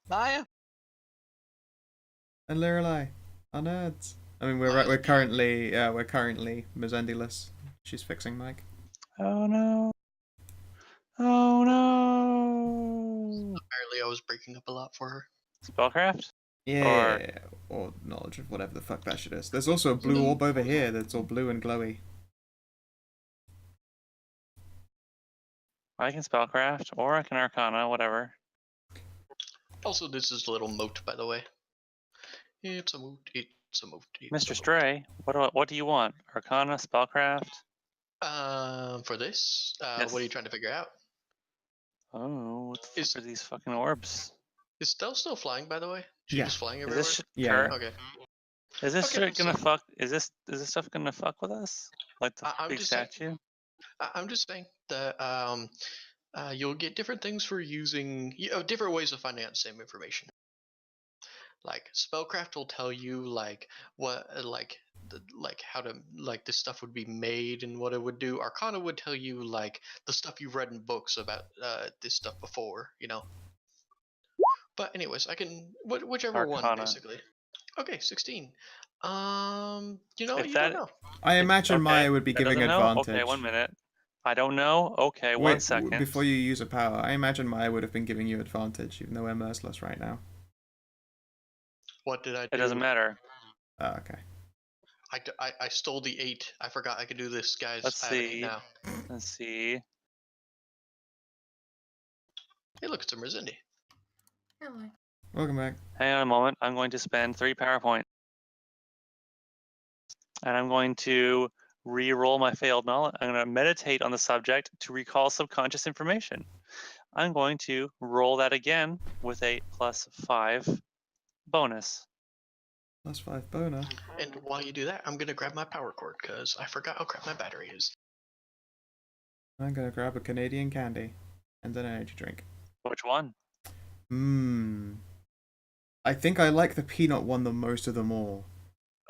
Maya? And Lirelai are nerds. I mean, Maya's we're currently Mizendiless. She's fixing Mike. Oh no. Oh no. Apparently, I was breaking up a lot for her. Spellcraft? Yeah, or knowledge of whatever the fuck that shit is. There's also a blue orb over here that's all blue and glowy. I can spellcraft, or I can arcana, whatever. Also, this is a little moat, by the way. It's a moat. It's a moat. It's Mr. a moat. Stray, what do you want? Arcana, spellcraft? For this, Yes. what are you trying to figure out? Oh, what the fuck Is are these fucking orbs? is Stell still flying, by the way? She Yeah. just flying Is everywhere? this shit Yeah, current? Okay. Is this Okay, shit gonna so- fuck? Is this stuff gonna fuck with us? Like the I'm big just saying- statue? I'm just saying that you'll get different things for using different ways of finding out the same information. Like spellcraft will tell you like what like how to like this stuff would be made and what it would do. Arcana would tell you like the stuff you've read in books about this stuff before, you know. But anyways, I can whichever one Arcana. basically. Okay, 16. You know what? If You don't that know. I imagine okay, Maya would be that giving doesn't know? advantage. Okay, 1 minute. I don't know. Okay, Wait, 1 second. before you use a power, I imagine Maya would have been giving you advantage, even though we're merciless right now. What did I do? It doesn't matter. Oh, okay. I stole the 8. I forgot I could do this, guys. Let's I have an 8 see. now. Let's see. Hey, look, it's a Merzindi. Hello. Welcome back. Hang on a moment. I'm going to spend 3 PowerPoint. And I'm going to re-roll my failed knowledge. I'm going to meditate on the subject to recall subconscious information. I'm going to roll that again with a +5 bonus. +5 boner. And while you do that, I'm gonna grab my power cord because I forgot how crap my battery is. I'm gonna grab a Canadian candy and an energy drink. Which one? I think I like the peanut one the most of them all.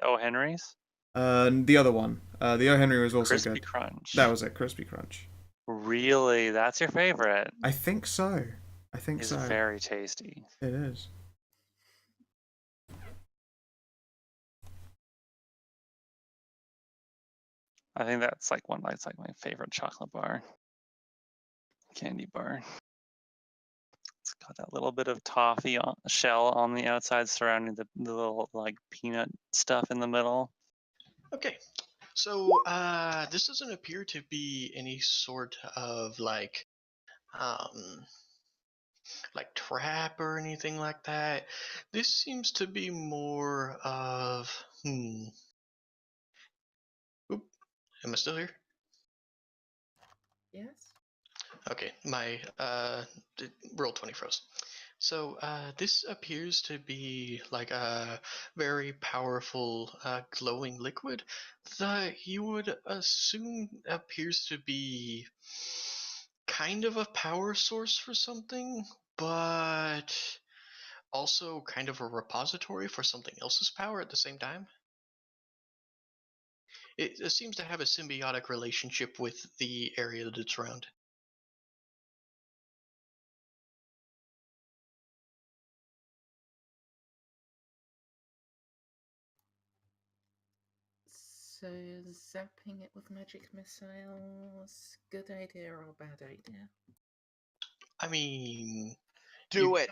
Oh, Henry's? The other one. The O. Henry was also Crispy good. Crunch. That was it, Crispy Crunch. Really? That's your favorite? I think so. It's very tasty. It is. I think that's like my favorite chocolate bar. Candy bar. It's got that little bit of toffee shell on the outside surrounding the little like peanut stuff in the middle. Okay, so this doesn't appear to be any sort of like trap or anything like that. This seems to be more of Oop, am I still here? Yes? Okay, my roll 20 froze. So this appears to be like a very powerful glowing liquid that you would assume appears to be kind of a power source for something, but also kind of a repository for something else's power at the same time. It seems to have a symbiotic relationship with the area that it's around. So, zapping it with magic missiles, good idea or bad idea? I mean, Do it.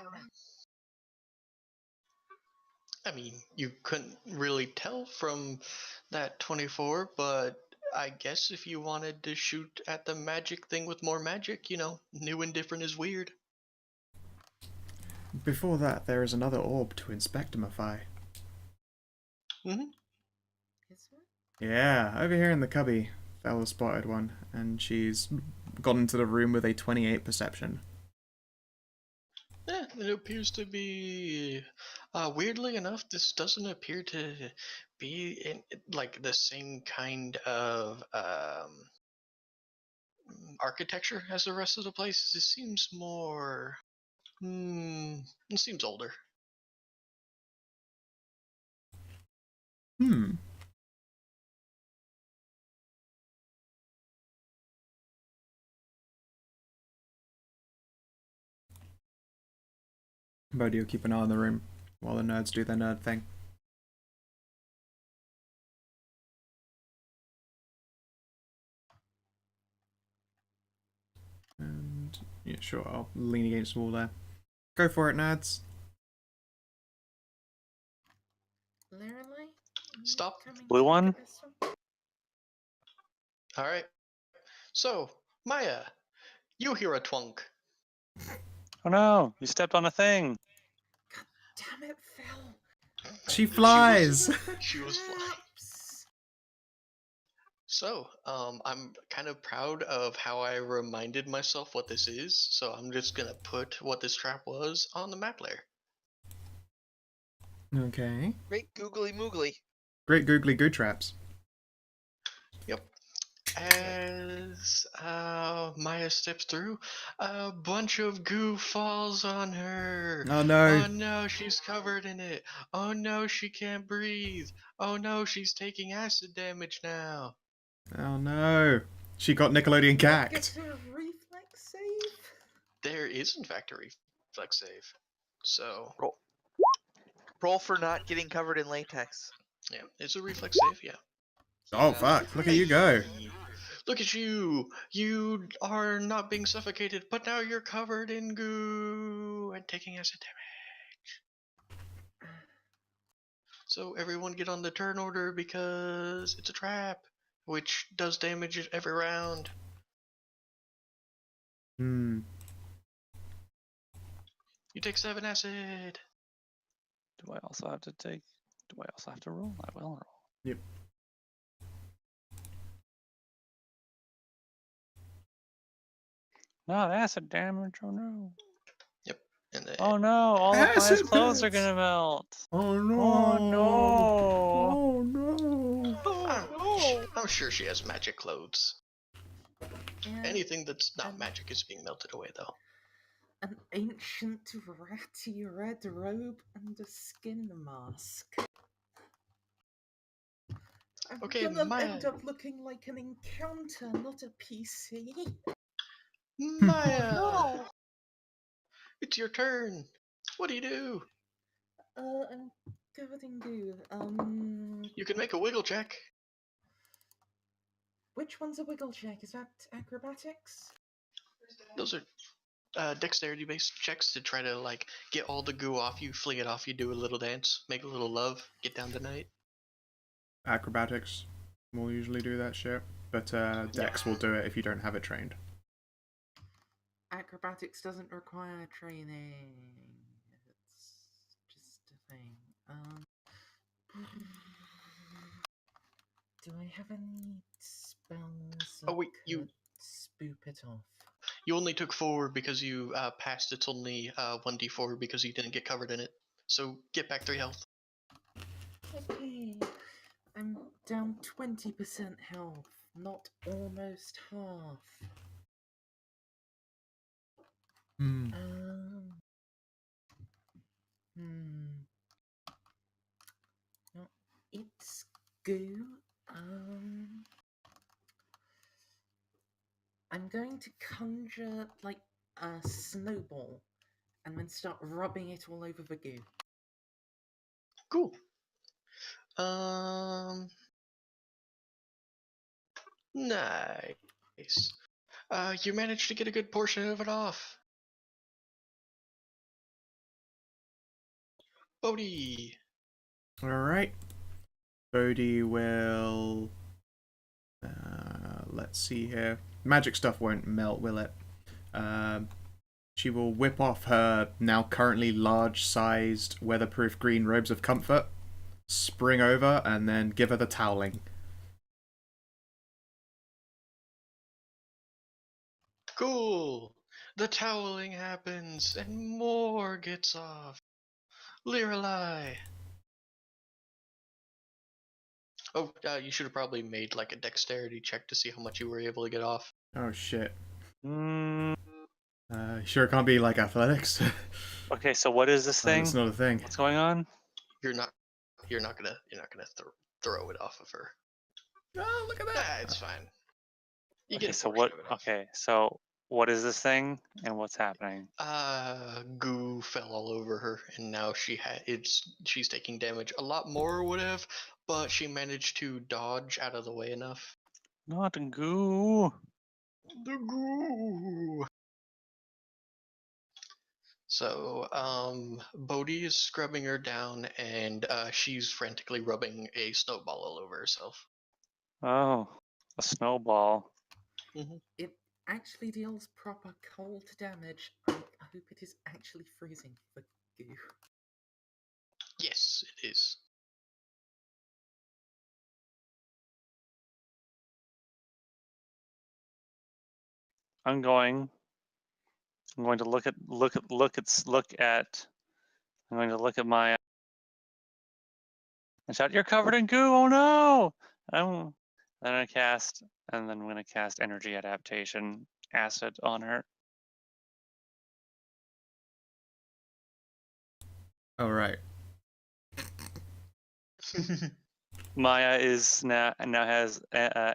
you couldn't really tell from that 24, but I guess if you wanted to shoot at the magic thing with more magic, new and different is weird. Before that, there is another orb to inspect, Mafai. Hmm. Is there? Yeah, over here in the cubby, Bella spotted one, and she's gone into the room with a 28 perception. It appears to be. Weirdly enough, this doesn't appear to be like the same kind of architecture as the rest of the place. It seems more. It seems older. Hmm. Bodhi will keep an eye on the room while the nerds do their nerd thing. And yeah, sure, I'll lean against the wall there. Go for it, nerds. Lorelei? Stop. Coming Blue to look one? at this one? All right. So, Maya, you hear a twunk. Oh no, you stepped on a thing. Damn it, Phil! She flies! She was flying. Traps! So, I'm kind of proud of how I reminded myself what this is. So I'm just gonna put what this trap was on the map layer. Okay. Great googly moogly. Great googly goo traps. Yep. As Maya steps through, a bunch of goo falls on her. Oh no. Oh no, she's covered in it. Oh no, she can't breathe. Oh no, she's taking acid damage now. Oh no. She got Nickelodeon Get cacked. a reflex save? There is in fact a reflex save. So Roll for not getting covered in latex. yeah, it's a reflex save. Yeah. Oh fuck, look at you go. Look at you! You are not being suffocated, but now you're covered in goo and taking acid damage. So everyone get on the turn order because it's a trap, which does damage every round. Hmm. You take 7 acid. Do I also have to roll? I will roll. Yep. Not acid damage, oh no. Yep. And then, Oh no, all of Maya's Acid clothes are bits. gonna melt. Oh no. Oh no. Oh no. I'm sure she has magic clothes. Yeah, Anything that's not Um, magic is being melted away, though. an ancient ratty red robe and a skin mask. I'm Okay, gonna Maya. end up looking like an encounter, not a PC. Maya! No! It's your turn. What do you do? I'm covered in goo. You can make a wiggle check. Which one's a wiggle check? Is that acrobatics? Those are dexterity based checks to try to like get all the goo off you, fling it off you, do a little dance, make a little love, get down tonight. Acrobatics will usually do that shit, but Dex will do it if you don't have it trained. Acrobatics doesn't require training. It's just a thing. Do I have any spells that Oh wait, could spoop it off? you only took 4 because you passed. It's only 1d4 because you didn't get covered in it. So get back 3 health. Okay. I'm down 20% health, not almost half. Hmm. No, it's goo. I'm going to conjure like a snowball and then start rubbing it all over the goo. Cool. Nice. You managed to get a good portion of it off. Bodhi. Alright. Bodhi will Let's see here. Magic stuff won't melt, will it? She will whip off her now currently large-sized weatherproof green robes of comfort, spring over, and then give her the toweling. Cool. The toweling happens, and more gets off. Lirelai. Oh, you should have probably made like a dexterity check to see how much you were able to get off. Oh shit. Mm, Sure it can't be like athletics. okay, so what is this thing? That's not a thing. What's going on? You're not gonna throw it off of her. Oh, look at that. Ah, it's fine. You Okay, get a so portion what? of it off. Okay, so what is this thing and what's happening? Goo fell all over her, and now she's taking damage. A lot more would have, but she managed to dodge out of the way enough. Not goo. The goo. So, Bodhi is scrubbing her down, and she's frantically rubbing a snowball all over herself. Oh, a snowball. It actually deals proper cold damage. I hope it is actually freezing for goo. Yes, it is. I'm going to look at I'm going to look at my and shout, "You're covered in goo! Oh no!" Then I cast, and then I'm going to cast energy adaptation acid on her. All right. Maya is now has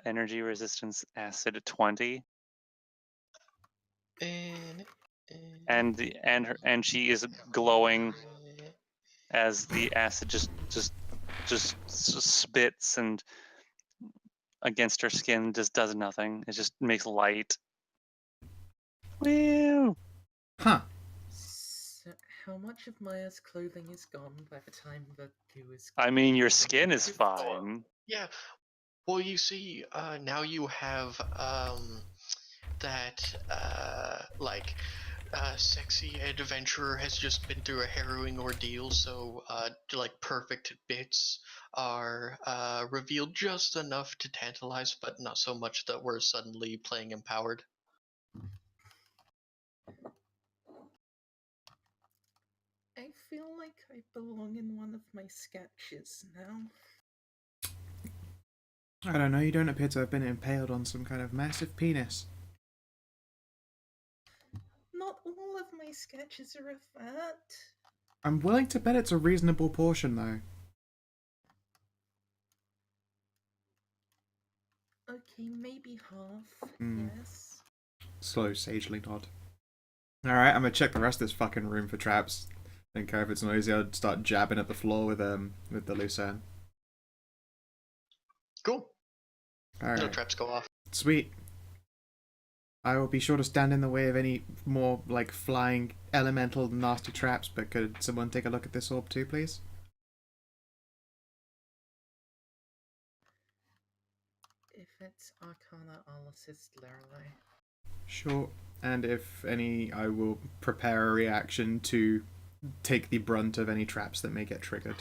energy resistance acid 20, and she is glowing as the acid just spits and against her skin just does nothing. It just makes light. Woo! Huh. So, how much of Maya's clothing is gone by the time the goo is I mean, your gone? skin is fine. Yeah. Well, you see, now you have that sexy adventurer has just been through a harrowing ordeal, so like perfect bits are revealed just enough to tantalize, but not so much that we're suddenly playing empowered. I feel like I belong in one of my sketches now. I don't know, you don't appear to have been impaled on some kind of massive penis. Not all of my sketches are of that. I'm willing to bet it's a reasonable portion, though. Okay, maybe half. Hmm. Yes. Slow, sagely nod. Alright, I'm gonna check the rest of this fucking room for traps. Think if it's noisy, I'd start jabbing at the floor with the lucerne. Cool. Alright. No traps go off. Sweet. I will be sure to stand in the way of any more, like, flying elemental nasty traps, but could someone take a look at this orb too, please? If it's Arcana, I'll assist Lorelei. Sure. And if any, I will prepare a reaction to take the brunt of any traps that may get triggered.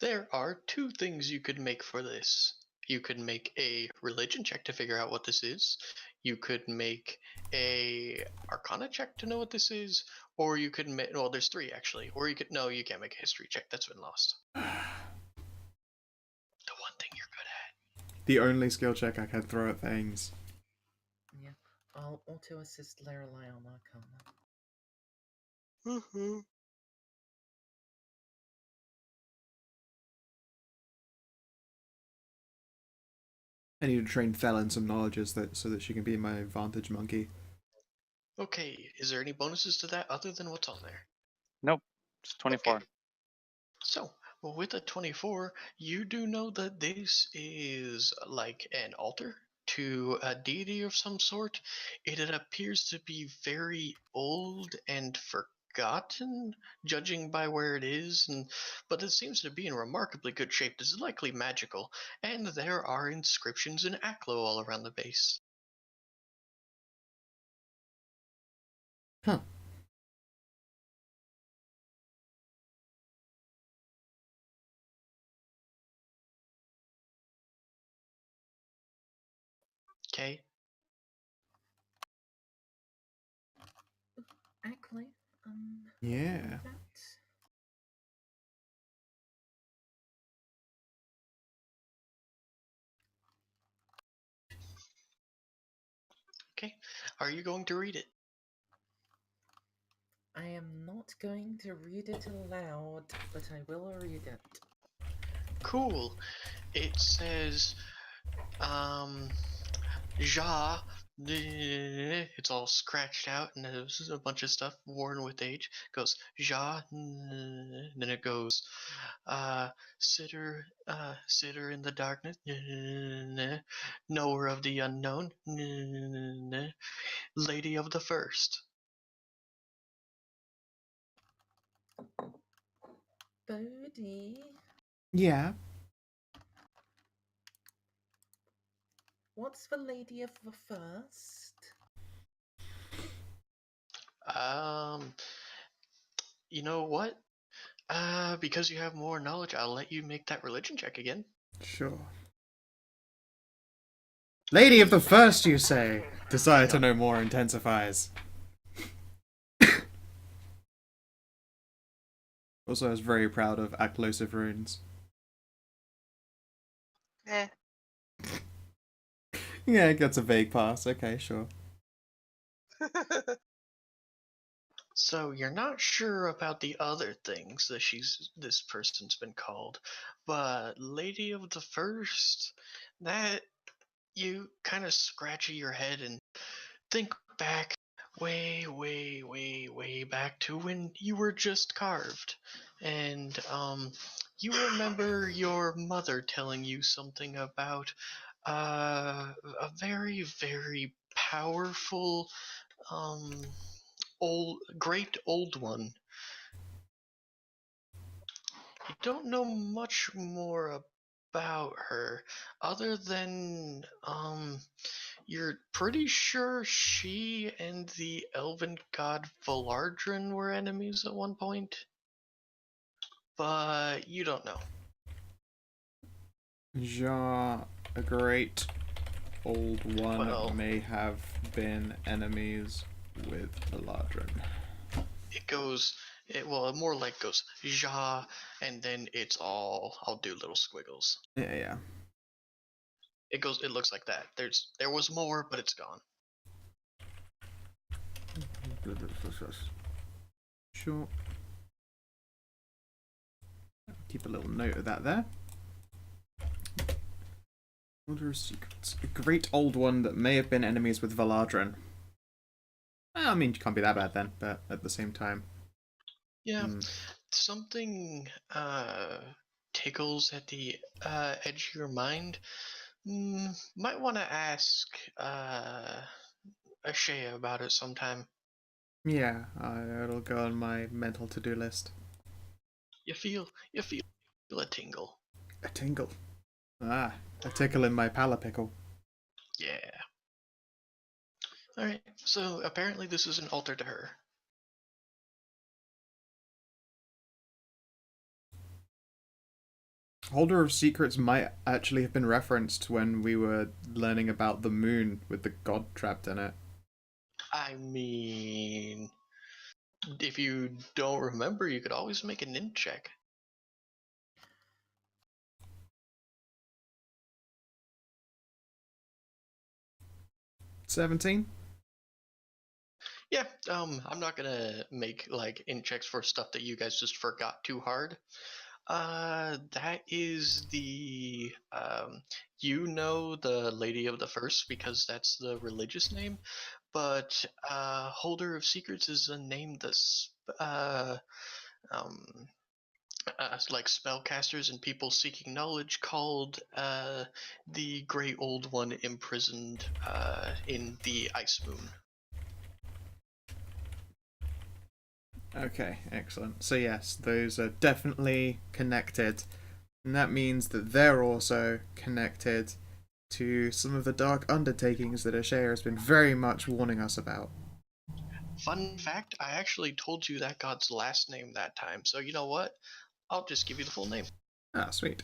There are two things you could make for this. You could make a religion check to figure out what this is. You could make a arcana check to know what this is, or you could make, well, there's three actually. Or you can't make a history check. That's been lost. The one thing you're good at. The only skill check I can throw at things. Yeah, I'll auto assist Lorelei on Arcana. Mm-hmm. I need to train Thel in some knowledges so that she can be my vantage monkey. Okay, is there any bonuses to that other than what's on there? Nope, just 24. Okay. So, well, with a 24, you do know that this is like an altar to a deity of some sort. It appears to be very old and forgotten, judging by where it is, but it seems to be in remarkably good shape. It's likely magical, and there are inscriptions in Aklo all around the base. Huh. Okay. Actually, Yeah. that. Okay. Are you going to read it? I am not going to read it aloud, but I will read it. Cool. It says, Ja. It's all scratched out and there's a bunch of stuff worn with age. It goes Ja. Then it goes, sitter, sitter in the darkness. Knower of the unknown. Lady of the first. Bodhi, Yeah. what's the lady of the first? You know what? Because you have more knowledge, I'll let you make that religion check again. Sure. Lady of the First, you say? Desire to know more intensifies. Also, I was very proud of Aclosive Runes. Eh. Yeah, it gets a vague pass. Okay, sure. So you're not sure about the other things that this person's been called, but Lady of the First, that you kind of scratch your head and think back way, way, way, way back to when you were just carved. And you remember your mother telling you something about a very, very powerful great old one. You don't know much more about her other than you're pretty sure she and the elven god Valardrin were enemies at one point, but you don't know. Ja, a great old one, Well, may have been enemies with Eladrin. it goes more like goes Ja, and then it's all I'll do little squiggles. Yeah. It looks like that. There was more, but it's gone. Sure. Keep a little note of that there. Order of Secrets. A great old one that may have been enemies with Valadrin. Well, I mean, it can't be that bad then, but at the same time. Yeah. Something tickles at the edge of your mind. Might want to ask Ashea about it sometime. Yeah, it'll go on my mental to-do list. You feel a tingle. A tingle. Ah, a tickle in my palapickle. Yeah. All right. So apparently this is an altar to her. Holder of Secrets might actually have been referenced when we were learning about the moon with the god trapped in it. I mean, if you don't remember, you could always make an int check. 17? Yeah, I'm not gonna make like int checks for stuff that you guys just forgot too hard. That is the the Lady of the First because that's the religious name, but Holder of Secrets is a name that's um like spellcasters and people seeking knowledge called the Great Old One imprisoned in the Ice Moon. Okay, excellent. So yes, those are definitely connected. And that means that they're also connected to some of the dark undertakings that Ashea has been very much warning us about. Fun fact, I actually told you that god's last name that time, so you know what? I'll just give you the full name. Ah, sweet.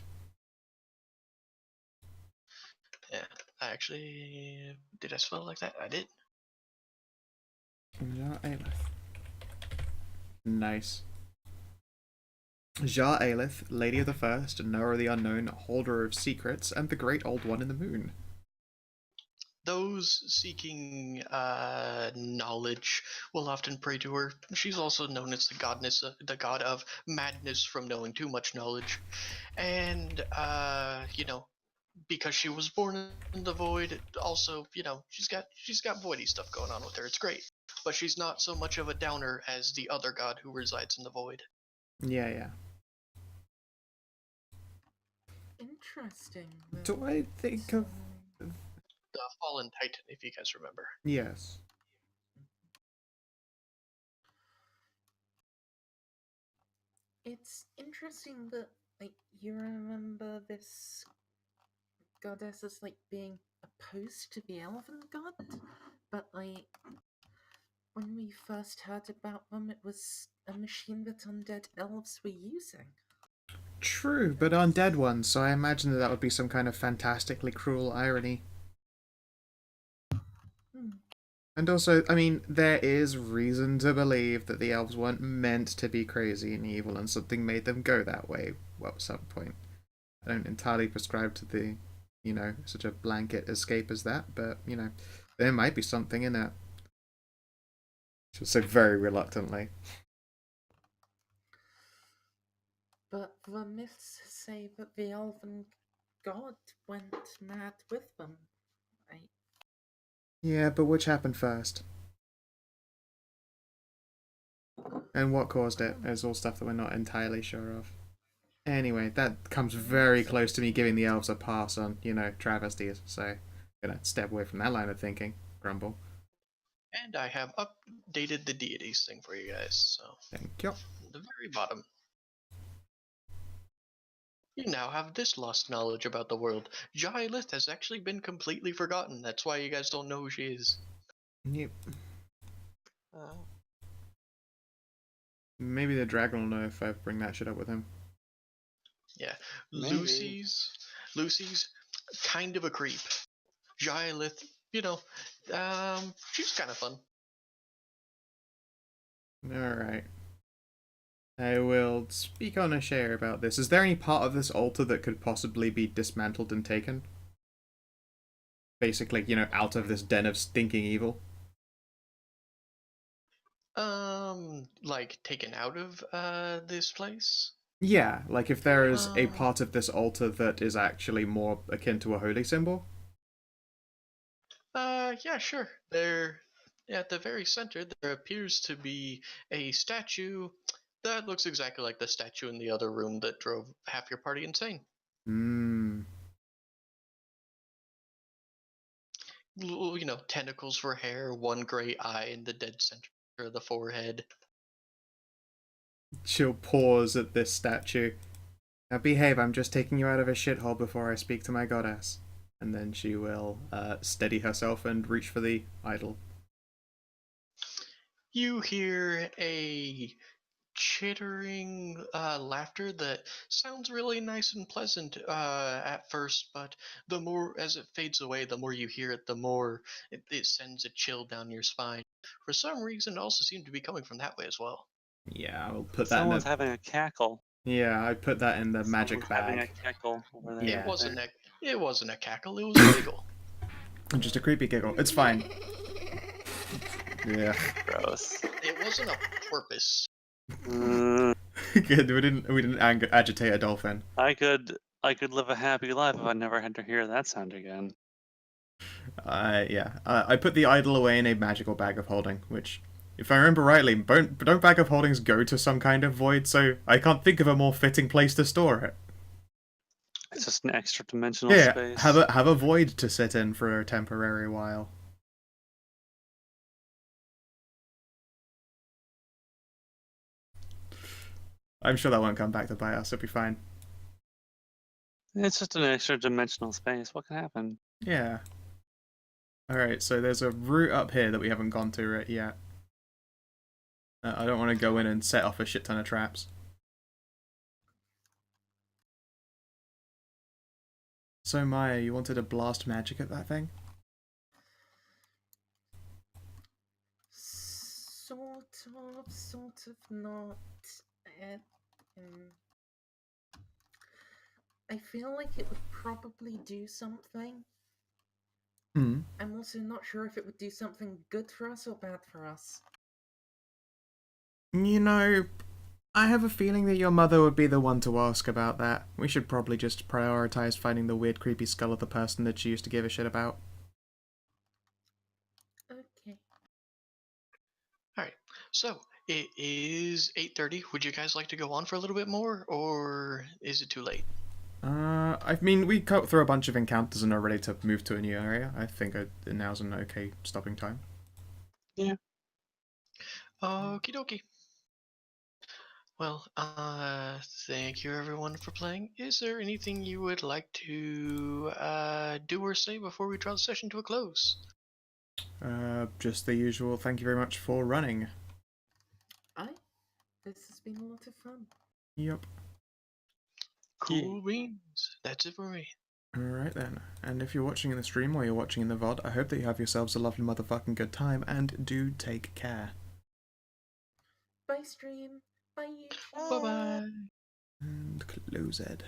Yeah, I actually... Did I spell it like that? I did. Ja Aelith. Nice. Ja Aelith, Lady of the First, Knower of the Unknown, Holder of Secrets, and the Great Old One in the Moon. Those seeking knowledge will often pray to her. She's also known as the god of madness from knowing too much knowledge. And, because she was born in the void, also, she's got voidy stuff going on with her. It's great. But she's not so much of a downer as the other god who resides in the void. Yeah, yeah. Interesting. Do I think of... The fallen titan, if you guys remember. Yes. It's interesting that, like, you remember this goddess as, like, being opposed to the elephant god, but, like, when we first heard about them, it was a machine that undead elves were using. True, but undead ones, so I imagine that would be some kind of fantastically cruel irony. And also, I mean, there is reason to believe that the elves weren't meant to be crazy and evil, and something made them go that way. Well, at some point. I don't entirely prescribe to the, such a blanket escape as that, but, there might be something in it. She'll say very reluctantly. But the myths say that the elven god went mad with them. Right? Yeah, but which happened first? And what caused it? It's all stuff that we're not entirely sure of. Anyway, that comes very close to me giving the elves a pass on, travesties, so gonna step away from that line of thinking. Grumble. And I have updated the deities thing for you guys, so... Thank you. The very bottom. You now have this lost knowledge about the world. Jai-Lith has actually been completely forgotten. That's why you guys don't know who she is. Yep. Uh, Maybe the dragon will know if I bring that shit up with him. Yeah. Maybe. Lucy's kind of a creep. Jai-Lith, she's kind of fun. Alright. I will speak on a share about this. Is there any part of this altar that could possibly be dismantled and taken? Basically, out of this den of stinking evil? Like taken out of this place? Yeah, like if there is a part of this altar that is actually more akin to a holy symbol? Yeah, sure. There, at the very center, there appears to be a statue that looks exactly like the statue in the other room that drove half your party insane. Hmm. Tentacles for hair, one gray eye in the dead center of the forehead. She'll pause at this statue. Now behave, I'm just taking you out of a shithole before I speak to my goddess. And then she will steady herself and reach for the idol. You hear a chittering laughter that sounds really nice and pleasant at first, but the more as it fades away, the more you hear it, the more it sends a chill down your spine. For some reason, it also seemed to be coming from that way as well. Yeah, I'll put that Someone's in the... having a cackle. Yeah, I put that in the magic Someone's having a bag. cackle over there. Yeah. It wasn't a cackle, it was a giggle. Just a creepy giggle. It's fine. Yeah. Gross. It wasn't a porpoise. Good. We didn't agitate a dolphin. I could live a happy life if I never had to hear that sound again. Yeah. I put the idol away in a magical bag of holding, which, if I remember rightly, don't bag of holdings go to some kind of void, so I can't think of a more fitting place to store it. It's just an extra dimensional Yeah, space. have a void to sit in for a temporary while. I'm sure that won't come back to bite us. It'll be fine. It's just an extra dimensional space. What can happen? Yeah. Alright, so there's a route up here that we haven't gone to right yet. I don't want to go in and set off a shit ton of traps. So Maya, you wanted to blast magic at that thing? Sort of not. Uh, um, I feel like it would probably do something. Hmm. I'm also not sure if it would do something good for us or bad for us. You know, I have a feeling that your mother would be the one to ask about that. We should probably just prioritize finding the weird creepy skull of the person that she used to give a shit about. Okay. Alright, so it is 8:30. Would you guys like to go on for a little bit more, or is it too late? I mean, we cut through a bunch of encounters and are ready to move to a new area. I think now's an okay stopping time. Yeah. Okie dokie. Well, thank you everyone for playing. Is there anything you would like to do or say before we draw the session to a close? Just the usual. Thank you very much for running. This has been a lot of fun. Yep. Cool beans. That's it for me. Alright then. And if you're watching in the stream or you're watching in the VOD, I hope that you have yourselves a lovely motherfucking good time and do take care. Bye, stream. Bye, YouTube. Bye bye. And close it.